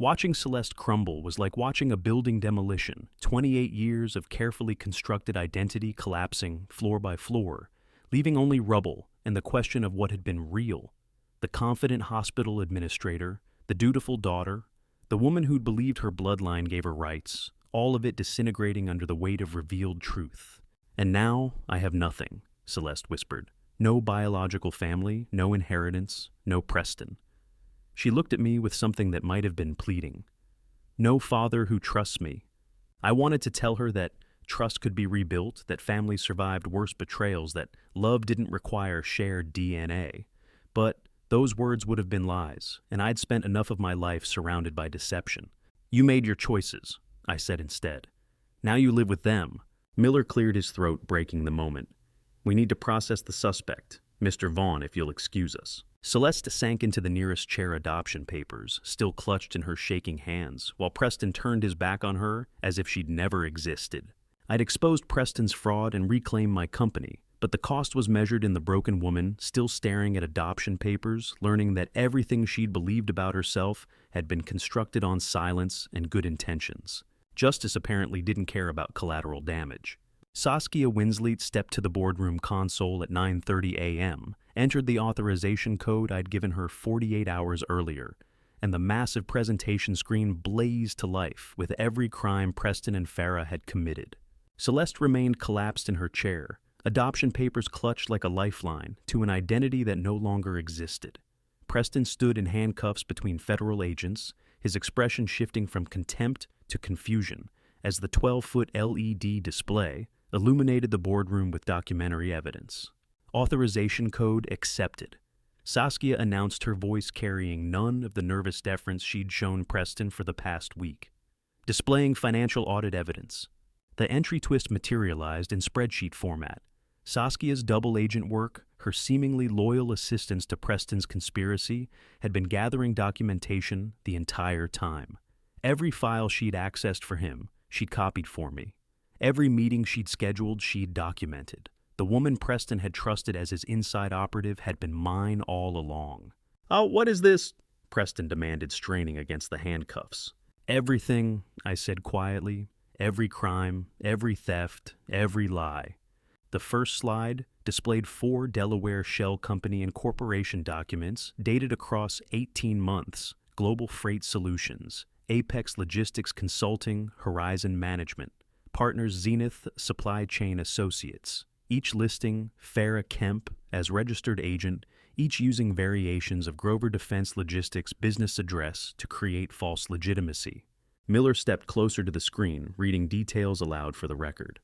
S1: Watching Celeste crumble was like watching a building demolition, 28 years of carefully constructed identity collapsing floor by floor, leaving only rubble and the question of what had been real. The confident hospital administrator, the dutiful daughter, the woman who'd believed her bloodline gave her rights, all of it disintegrating under the weight of revealed truth. "And now I have nothing," Celeste whispered. "No biological family, no inheritance, no Preston." She looked at me with something that might have been pleading. "No father who trusts me." I wanted to tell her that trust could be rebuilt, that families survived worse betrayals, that love didn't require shared DNA. But those words would have been lies, and I'd spent enough of my life surrounded by deception. "You made your choices," I said instead. "Now you live with them." Miller cleared his throat, breaking the moment. "We need to process the suspect. Mr. Vaughn, if you'll excuse us." Celeste sank into the nearest chair, adoption papers still clutched in her shaking hands, while Preston turned his back on her as if she'd never existed. I'd exposed Preston's fraud and reclaimed my company, but the cost was measured in the broken woman still staring at adoption papers, learning that everything she'd believed about herself had been constructed on silence and good intentions. Justice apparently didn't care about collateral damage. Saskia Winsleet stepped to the boardroom console at 9:30 a.m., entered the authorization code I'd given her 48 hours earlier, and the massive presentation screen blazed to life with every crime Preston and Farah had committed. Celeste remained collapsed in her chair, adoption papers clutched like a lifeline to an identity that no longer existed. Preston stood in handcuffs between federal agents, his expression shifting from contempt to confusion as the 12-foot LED display illuminated the boardroom with documentary evidence. Authorization code accepted. Saskia announced, her voice carrying none of the nervous deference she'd shown Preston for the past week. Displaying financial audit evidence. The entry twist materialized in spreadsheet format. Saskia's double agent work, her seemingly loyal assistance to Preston's conspiracy, had been gathering documentation the entire time. Every file she'd accessed for him, she'd copied for me. Every meeting she'd scheduled, she'd documented. The woman Preston had trusted as his inside operative had been mine all along. "Oh, what is this?" Preston demanded, straining against the handcuffs. "Everything," I said quietly. "Every crime, every theft, every lie." The first slide displayed 4 Delaware Shell Company and Corporation documents dated across 18 months, Global Freight Solutions, Apex Logistics Consulting, Horizon Management, partners Zenith Supply Chain Associates, each listing Farah Kemp as registered agent, each using variations of Grover Defense Logistics business address to create false legitimacy. Miller stepped closer to the screen, reading details aloud for the record.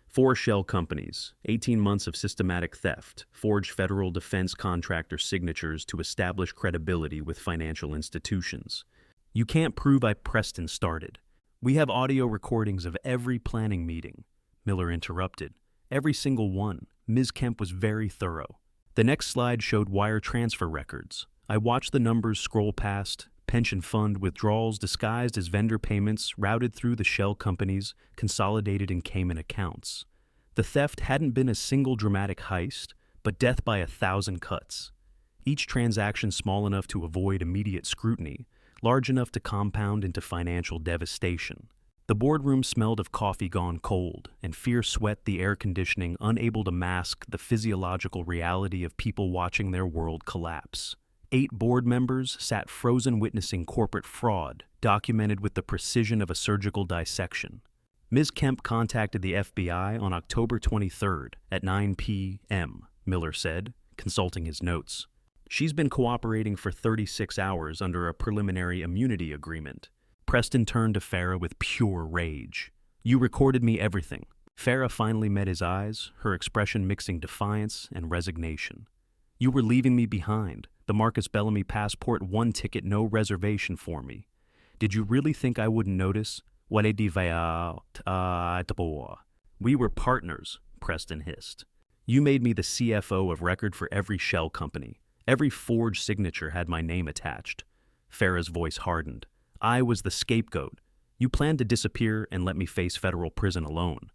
S1: 4 shell companies, 18 months of systematic theft, forged federal defense contractor signatures to establish credibility with financial institutions. "You can't prove Preston started. We have audio recordings of every planning meeting," Miller interrupted. "Every single one. Ms. Kemp was very thorough." The next slide showed wire transfer records. I watched the numbers scroll past, pension fund withdrawals disguised as vendor payments routed through the shell companies, consolidated in Cayman accounts. The theft hadn't been a single dramatic heist, but death by 1,000 cuts. Each transaction small enough to avoid immediate scrutiny, large enough to compound into financial devastation. The boardroom smelled of coffee gone cold, and fear sweat the air conditioning, unable to mask the physiological reality of people watching their world collapse. 8 board members sat frozen witnessing corporate fraud, documented with the precision of a surgical dissection. Ms. Kemp contacted the FBI on October 23rd at 9 p.m., Miller said, consulting his notes. She's been cooperating for 36 hours under a preliminary immunity agreement. Preston turned to Farah with pure rage. You recorded me everything. Farah finally met his eyes, her expression mixing defiance and resignation. You were leaving me behind. The Marcus Bellamy passport, one ticket, no reservation for me. Did you really think I wouldn't notice? We were partners, Preston hissed. You made me the CFO of record for every shell company. Every forged signature had my name attached. Farah's voice hardened. I was the scapegoat. You planned to disappear and let me face federal prison alone.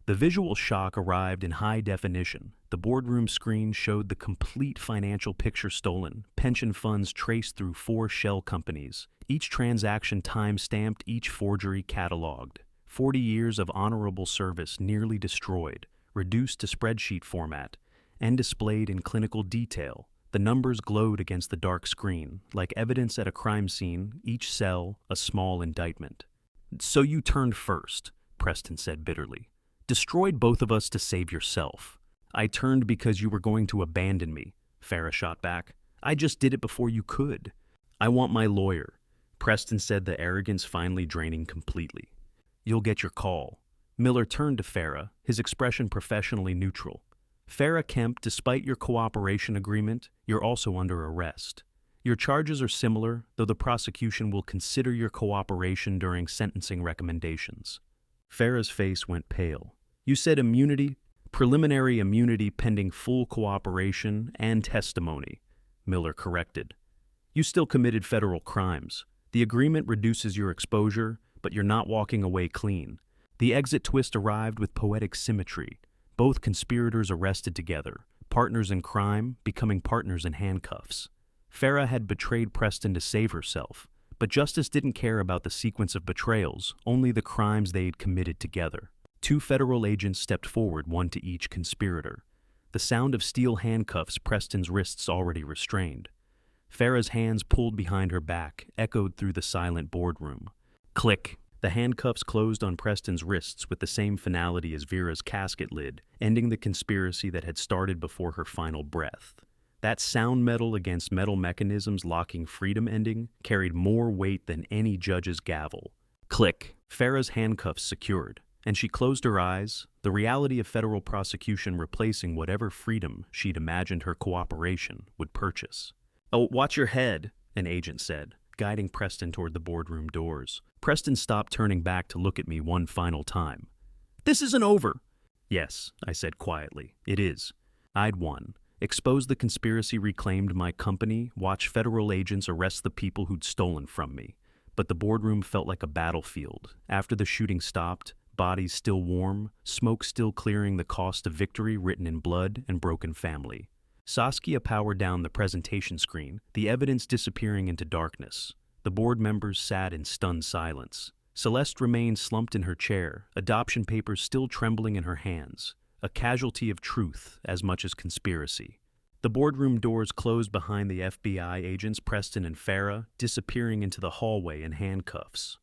S1: The visual shock arrived in high definition. The boardroom screen showed the complete financial picture stolen, pension funds traced through 4 shell companies, each transaction time-stamped, each forgery cataloged. 40 years of honorable service nearly destroyed, reduced to spreadsheet format, and displayed in clinical detail. The numbers glowed against the dark screen, like evidence at a crime scene, each cell a small indictment. So you turned first, Preston said bitterly. Destroyed both of us to save yourself. I turned because you were going to abandon me, Farah shot back. I just did it before you could. I want my lawyer, Preston said, the arrogance finally draining completely. You'll get your call. Miller turned to Farah, his expression professionally neutral. Farah Kemp, despite your cooperation agreement, you're also under arrest. Your charges are similar, though the prosecution will consider your cooperation during sentencing recommendations. Farah's face went pale. You said immunity, preliminary immunity pending full cooperation and testimony, Miller corrected. You still committed federal crimes. The agreement reduces your exposure, but you're not walking away clean. The exit twist arrived with poetic symmetry. Both conspirators arrested together, partners in crime becoming partners in handcuffs. Farah had betrayed Preston to save herself, but justice didn't care about the sequence of betrayals, only the crimes they'd committed together. 2 federal agents stepped forward, one to each conspirator. The sound of steel handcuffs, Preston's wrists already restrained. Farah's hands pulled behind her back, echoed through the silent boardroom. Click! The handcuffs closed on Preston's wrists with the same finality as Vera's casket lid, ending the conspiracy that had started before her final breath. That sound metal against metal mechanisms locking freedom ending carried more weight than any judge's gavel. Click! Farah's handcuffs secured, and she closed her eyes, the reality of federal prosecution replacing whatever freedom she'd imagined her cooperation would purchase. Oh, watch your head, an agent said, guiding Preston toward the boardroom doors. Preston stopped, turning back to look at me one final time. This isn't over. Yes, I said quietly, it is. I'd won. Exposed the conspiracy, reclaimed my company, watched federal agents arrest the people who'd stolen from me. But the boardroom felt like a battlefield. After the shooting stopped, bodies still warm, smoke still clearing the cost of victory written in blood and broken family. Saskia powered down the presentation screen, the evidence disappearing into darkness. The board members sat in stunned silence. Celeste remained slumped in her chair, adoption papers still trembling in her hands. A casualty of truth as much as conspiracy. The boardroom doors closed behind the FBI agents Preston and Farah, disappearing into the hallway in handcuffs.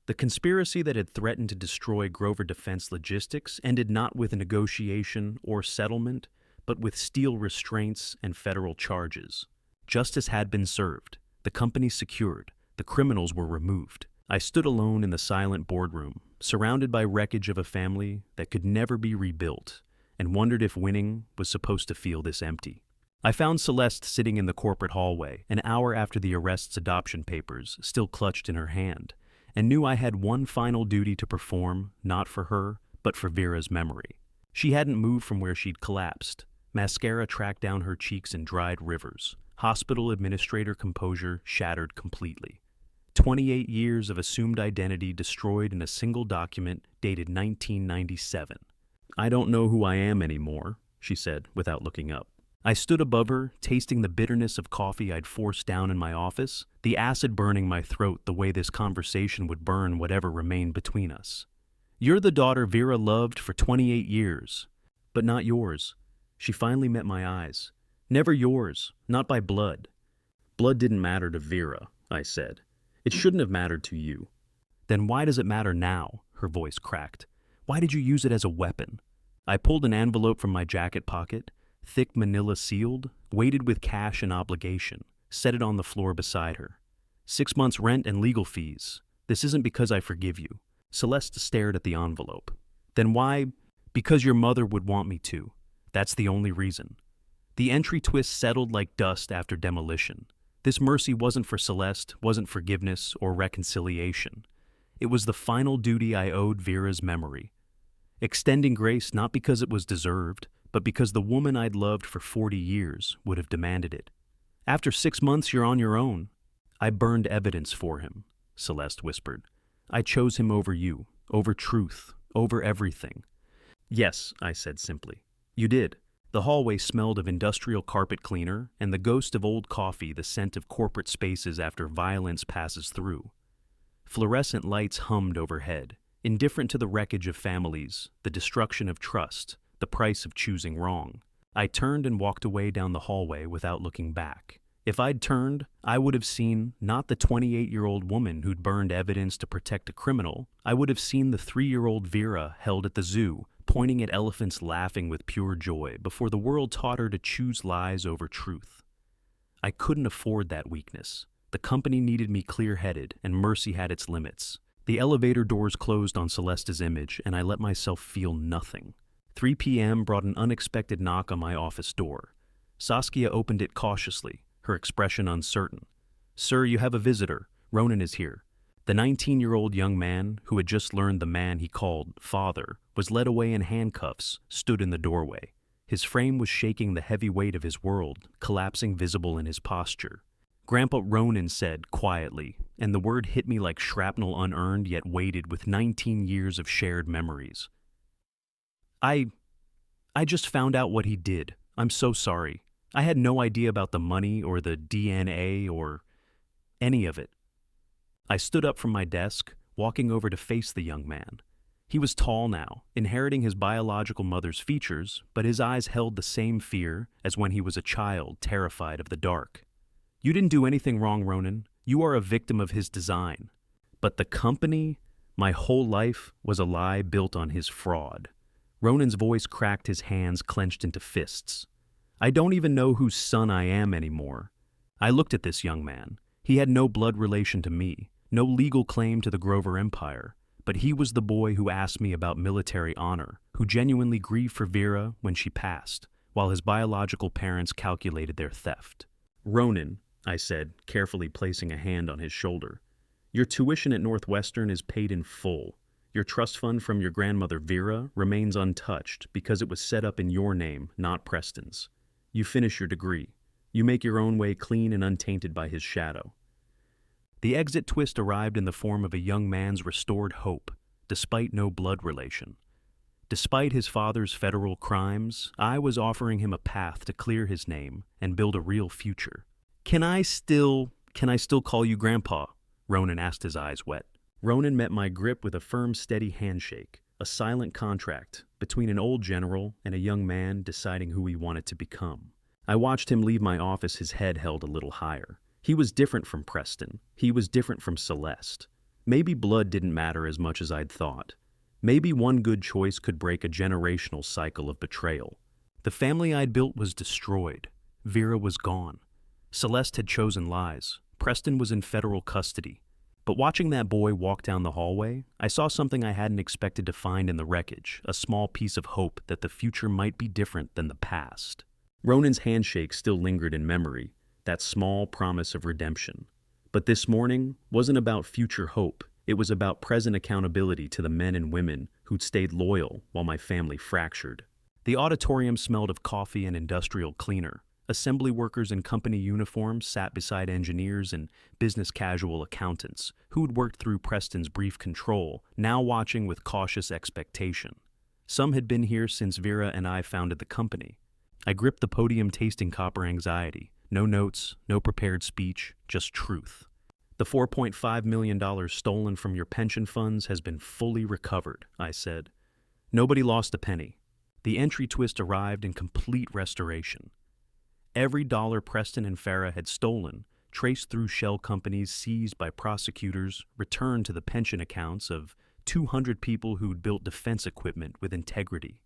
S1: The conspiracy that had threatened to destroy Grover Defense Logistics ended not with a negotiation or settlement, but with steel restraints and federal charges. Justice had been served, the company secured, the criminals were removed. I stood alone in the silent boardroom, surrounded by wreckage of a family that could never be rebuilt, and wondered if winning was supposed to feel this empty. I found Celeste sitting in the corporate hallway, an hour after the arrest's adoption papers, still clutched in her hand, and knew I had one final duty to perform, not for her, but for Vera's memory. She hadn't moved from where she'd collapsed. Mascara tracked down her cheeks in dried rivers. Hospital administrator composure shattered completely. 28 years of assumed identity destroyed in a single document dated 1997. I don't know who I am anymore, she said without looking up. I stood above her, tasting the bitterness of coffee I'd forced down in my office, the acid burning my throat the way this conversation would burn whatever remained between us. You're the daughter Vera loved for 28 years, but not yours. She finally met my eyes. Never yours, not by blood. Blood didn't matter to Vera, I said. It shouldn't have mattered to you. Then why does it matter now? Her voice cracked. Why did you use it as a weapon? I pulled an envelope from my jacket pocket, thick manila sealed, weighted with cash and obligation, set it on the floor beside her. 6 months' rent and legal fees. This isn't because I forgive you. Celeste stared at the envelope. Then why? Because your mother would want me to. That's the only reason. The entry twist settled like dust after demolition. This mercy wasn't for Celeste, wasn't forgiveness or reconciliation. It was the final duty I owed Vera's memory. Extending grace not because it was deserved, but because the woman I'd loved for 40 years would have demanded it. After 6 months, you're on your own. I burned evidence for him, Celeste whispered. I chose him over you, over truth, over everything. Yes, I said simply. You did. The hallway smelled of industrial carpet cleaner and the ghost of old coffee, the scent of corporate spaces after violence passes through. Fluorescent lights hummed overhead, indifferent to the wreckage of families, the destruction of trust, the price of choosing wrong. I turned and walked away down the hallway without looking back. If I'd turned, I would have seen not the 28-year-old woman who'd burned evidence to protect a criminal. I would have seen the 3-year-old Vera held at the zoo, pointing at elephants laughing with pure joy before the world taught her to choose lies over truth. I couldn't afford that weakness. The company needed me clear-headed, and mercy had its limits. The elevator doors closed on Celeste's image, and I let myself feel nothing. 3 p.m. brought an unexpected knock on my office door. Saskia opened it cautiously, her expression uncertain. Sir, you have a visitor. Ronan is here. The 19-year-old young man, who had just learned the man he called father, was led away in handcuffs, stood in the doorway. His frame was shaking the heavy weight of his world, collapsing visible in his posture. Grandpa Ronan said quietly, and the word hit me like shrapnel unearned yet weighted with 19 years of shared memories. I just found out what he did. I'm so sorry. I had no idea about the money or the DNA or any of it. I stood up from my desk, walking over to face the young man. He was tall now, inheriting his biological mother's features, but his eyes held the same fear as when he was a child terrified of the dark. You didn't do anything wrong, Ronan. You are a victim of his design. But the company, my whole life, was a lie built on his fraud. Ronan's voice cracked, his hands clenched into fists. I don't even know whose son I am anymore. I looked at this young man. He had no blood relation to me, no legal claim to the Grover Empire, but he was the boy who asked me about military honor, who genuinely grieved for Vera when she passed, while his biological parents calculated their theft. Ronan, I said, carefully placing a hand on his shoulder, your tuition at Northwestern is paid in full. Your trust fund from your grandmother Vera remains untouched because it was set up in your name, not Preston's. You finish your degree. You make your own way clean and untainted by his shadow. The exit twist arrived in the form of a young man's restored hope, despite no blood relation. Despite his father's federal crimes, I was offering him a path to clear his name and build a real future. Can I still call you Grandpa? Ronan asked, his eyes wet. Ronan met my grip with a firm, steady handshake, a silent contract between an old general and a young man deciding who he wanted to become. I watched him leave my office, his head held a little higher. He was different from Preston. He was different from Celeste. Maybe blood didn't matter as much as I'd thought. Maybe one good choice could break a generational cycle of betrayal. The family I'd built was destroyed. Vera was gone. Celeste had chosen lies. Preston was in federal custody. But watching that boy walk down the hallway, I saw something I hadn't expected to find in the wreckage, a small piece of hope that the future might be different than the past. Ronan's handshake still lingered in memory, that small promise of redemption. But this morning wasn't about future hope. It was about present accountability to the men and women who'd stayed loyal while my family fractured. The auditorium smelled of coffee and industrial cleaner. Assembly workers in company uniforms sat beside engineers and business-casual accountants who'd worked through Preston's brief control, now watching with cautious expectation. Some had been here since Vera and I founded the company. I gripped the podium, tasting copper anxiety. No notes, no prepared speech, just truth. The $4.5 million stolen from your pension funds has been fully recovered, I said. Nobody lost a penny. The entry twist arrived in complete restoration. Every dollar Preston and Farah had stolen, traced through shell companies seized by prosecutors, returned to the pension accounts of 200 people who'd built defense equipment with integrity.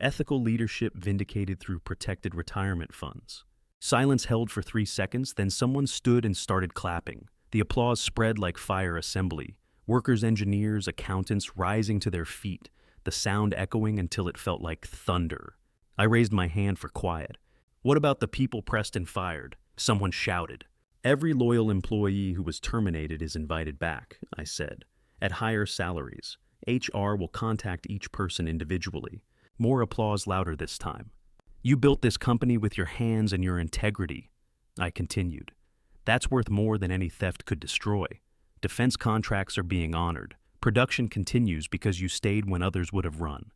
S1: Ethical leadership vindicated through protected retirement funds. Silence held for 3 seconds, then someone stood and started clapping. The applause spread like fire assembly. Workers, engineers, accountants rising to their feet, the sound echoing until it felt like thunder. I raised my hand for quiet. "What about the people Preston fired?" Someone shouted. "Every loyal employee who was terminated is invited back," I said, "at higher salaries. HR will contact each person individually." More applause, louder this time. "You built this company with your hands and your integrity," I continued. "That's worth more than any theft could destroy. Defense contracts are being honored. Production continues because you stayed when others would have run."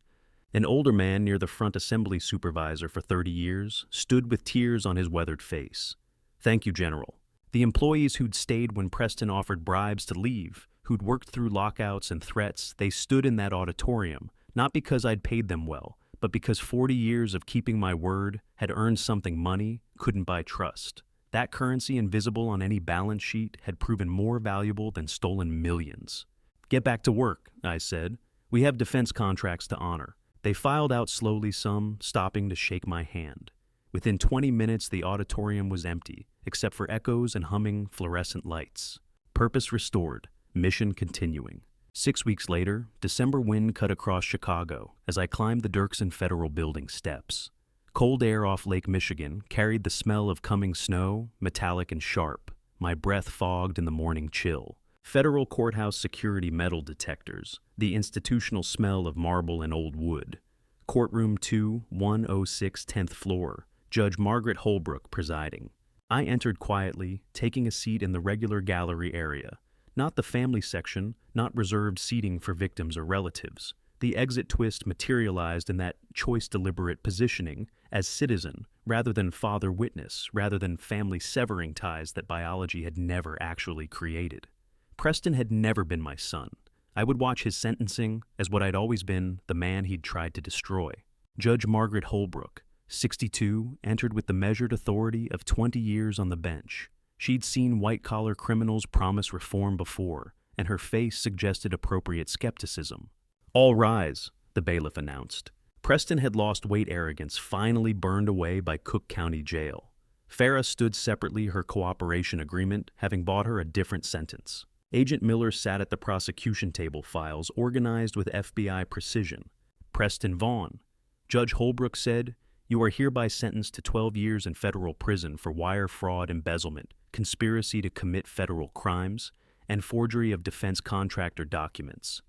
S1: An older man near the front assembly supervisor for 30 years stood with tears on his weathered face. "Thank you, General. The employees who'd stayed when Preston offered bribes to leave, who'd worked through lockouts and threats, they stood in that auditorium, not because I'd paid them well, but because 40 years of keeping my word had earned something money couldn't buy trust. That currency invisible on any balance sheet had proven more valuable than stolen millions." "Get back to work," I said. "We have defense contracts to honor." They filed out slowly, some stopping to shake my hand. Within 20 minutes, the auditorium was empty, except for echoes and humming fluorescent lights. Purpose restored, mission continuing. 6 weeks later, December wind cut across Chicago as I climbed the Dirksen Federal Building steps. Cold air off Lake Michigan carried the smell of coming snow, metallic and sharp, my breath fogged in the morning chill. Federal courthouse security metal detectors, the institutional smell of marble and old wood. Courtroom 2, 106, 10th floor, Judge Margaret Holbrook presiding. I entered quietly, taking a seat in the regular gallery area. Not the family section, not reserved seating for victims or relatives. The exit twist materialized in that choice deliberate positioning as citizen, rather than father witness, rather than family severing ties that biology had never actually created. Preston had never been my son. I would watch his sentencing as what I'd always been, the man he'd tried to destroy. Judge Margaret Holbrook, 62, entered with the measured authority of 20 years on the bench. She'd seen white-collar criminals promise reform before, and her face suggested appropriate skepticism. "All rise," the bailiff announced. Preston had lost weight arrogance finally burned away by Cook County Jail. Farah stood separately, her cooperation agreement having bought her a different sentence. Agent Miller sat at the prosecution table, files organized with FBI precision. "Preston Vaughn," Judge Holbrook said, "you are hereby sentenced to 12 years in federal prison for wire fraud, embezzlement, conspiracy to commit federal crimes, and forgery of defense contractor documents."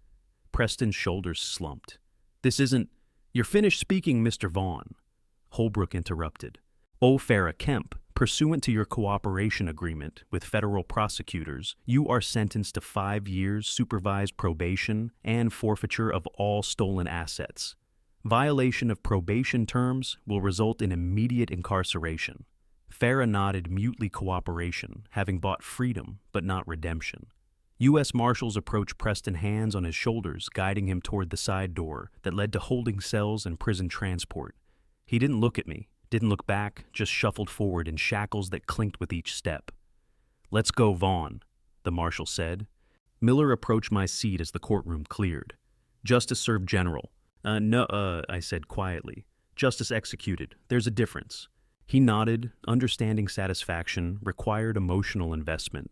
S1: Preston's shoulders slumped. "This isn't—" "You're finished speaking, Mr. Vaughn," Holbrook interrupted. "Oh, Farah Kemp, pursuant to your cooperation agreement with federal prosecutors, you are sentenced to 5 years supervised probation and forfeiture of all stolen assets. Violation of probation terms will result in immediate incarceration." Farah nodded mutely cooperation, having bought freedom but not redemption. U.S. Marshals approached Preston, hands on his shoulders, guiding him toward the side door that led to holding cells and prison transport. He didn't look at me, didn't look back, just shuffled forward in shackles that clinked with each step. "Let's go, Vaughn," the marshal said. Miller approached my seat as the courtroom cleared. "Justice served General." No, I said quietly. "Justice executed. There's a difference." He nodded, understanding satisfaction required emotional investment.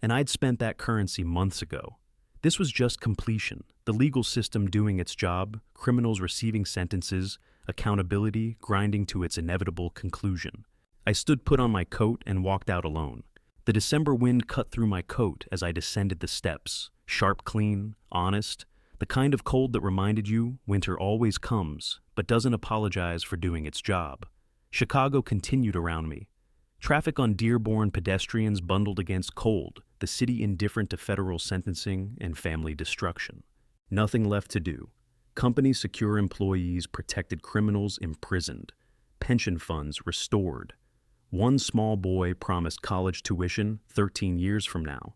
S1: And I'd spent that currency months ago. This was just completion, the legal system doing its job, criminals receiving sentences, accountability grinding to its inevitable conclusion. I stood, put on my coat, and walked out alone. The December wind cut through my coat as I descended the steps, sharp, clean, honest, the kind of cold that reminded you winter always comes, but doesn't apologize for doing its job. Chicago continued around me. Traffic on Dearborn, pedestrians bundled against cold, the city indifferent to federal sentencing and family destruction. Nothing left to do. Companies secure employees, protected criminals imprisoned. Pension funds restored. One small boy promised college tuition 13 years from now.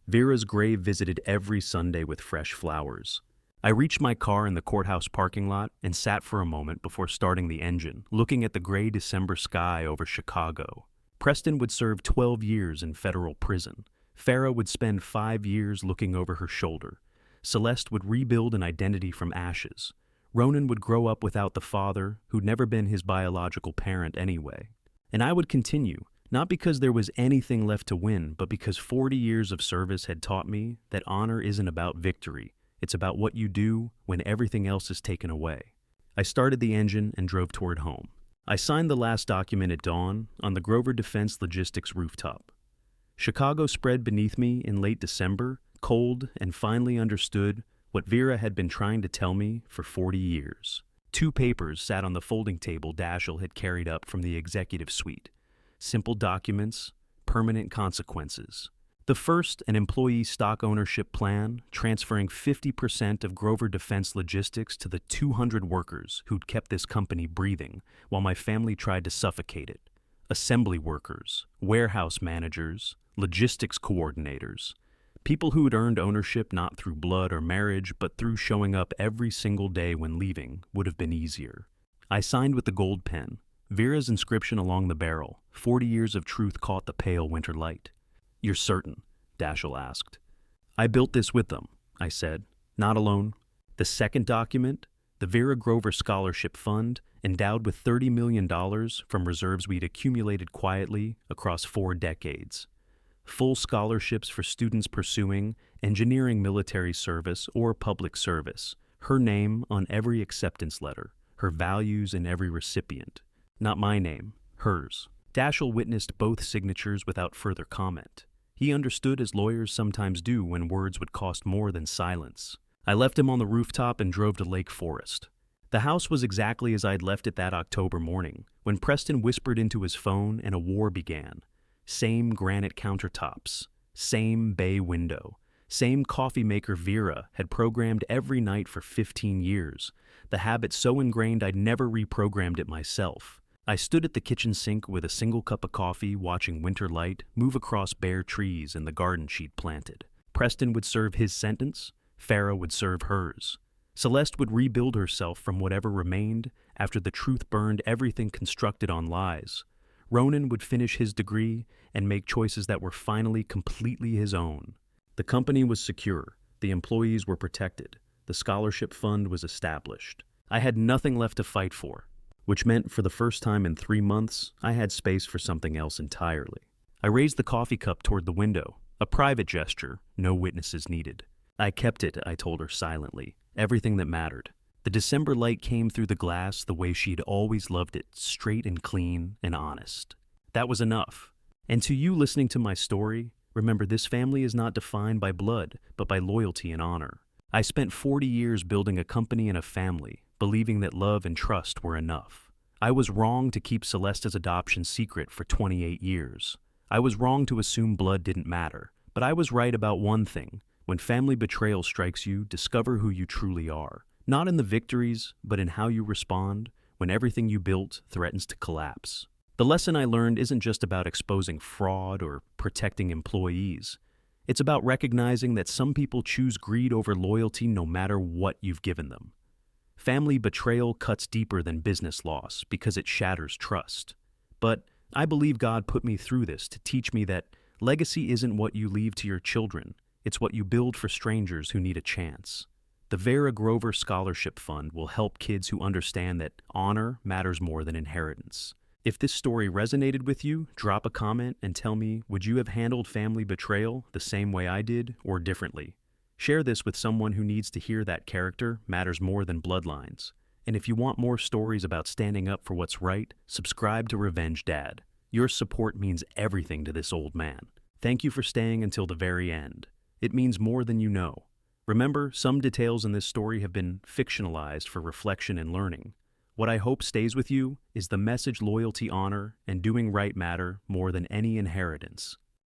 S1: Vera's grave visited every Sunday with fresh flowers. I reached my car in the courthouse parking lot and sat for a moment before starting the engine, looking at the gray December sky over Chicago. Preston would serve 12 years in federal prison. Farah would spend 5 years looking over her shoulder. Celeste would rebuild an identity from ashes. Ronan would grow up without the father, who'd never been his biological parent anyway. And I would continue, not because there was anything left to win, but because 40 years of service had taught me that honor isn't about victory. It's about what you do when everything else is taken away. I started the engine and drove toward home. I signed the last document at dawn on the Grover Defense Logistics rooftop. Chicago spread beneath me in late December, cold, and finally understood what Vera had been trying to tell me for 40 years. 2 papers sat on the folding table Dashiell had carried up from the executive suite. Simple documents, permanent consequences. The first, an employee stock ownership plan, transferring 50% of Grover Defense Logistics to the 200 workers who'd kept this company breathing while my family tried to suffocate it. Assembly workers, warehouse managers, logistics coordinators. People who had earned ownership not through blood or marriage, but through showing up every single day when leaving would have been easier. I signed with the gold pen. Vera's inscription along the barrel, 40 years of truth caught the pale winter light. "You're certain?" Dashiell asked. "I built this with them," I said. "Not alone." The second document, the Vera Grover Scholarship Fund, endowed with $30 million from reserves we'd accumulated quietly across 4 decades. Full scholarships for students pursuing engineering, military service, or public service. Her name on every acceptance letter, her values in every recipient. Not my name, hers. Dashiell witnessed both signatures without further comment. He understood as lawyers sometimes do when words would cost more than silence. I left him on the rooftop and drove to Lake Forest. The house was exactly as I'd left it that October morning, when Preston whispered into his phone and a war began. Same granite countertops, same bay window, same coffee maker Vera had programmed every night for 15 years, the habit so ingrained I'd never reprogrammed it myself. I stood at the kitchen sink with a single cup of coffee, watching winter light move across bare trees in the garden she'd planted. Preston would serve his sentence, Farah would serve hers. Celeste would rebuild herself from whatever remained after the truth burned everything constructed on lies. Ronan would finish his degree and make choices that were finally completely his own. The company was secure, the employees were protected, the scholarship fund was established. I had nothing left to fight for, which meant for the first time in 3 months, I had space for something else entirely. I raised the coffee cup toward the window, a private gesture, no witnesses needed. I kept it, I told her silently, everything that mattered. The December light came through the glass the way she'd always loved it, straight and clean and honest. That was enough. And to you listening to my story, remember this family is not defined by blood, but by loyalty and honor. I spent 40 years building a company and a family, believing that love and trust were enough. I was wrong to keep Celeste's adoption secret for 28 years. I was wrong to assume blood didn't matter, but I was right about one thing. When family betrayal strikes you, discover who you truly are. Not in the victories, but in how you respond when everything you built threatens to collapse. The lesson I learned isn't just about exposing fraud or protecting employees. It's about recognizing that some people choose greed over loyalty no matter what you've given them. Family betrayal cuts deeper than business loss because it shatters trust. But I believe God put me through this to teach me that legacy isn't what you leave to your children, it's what you build for strangers who need a chance. The Vera Grover Scholarship Fund will help kids who understand that honor matters more than inheritance. If this story resonated with you, drop a comment and tell me, would you have handled family betrayal the same way I did or differently? Share this with someone who needs to hear that character matters more than bloodlines. And if you want more stories about standing up for what's right, subscribe to Revenge Dad. Your support means everything to this old man. Thank you for staying until the very end. It means more than you know. Remember, some details in this story have been fictionalized for reflection and learning. What I hope stays with you is the message loyalty, honor, and doing right matter more than any inheritance.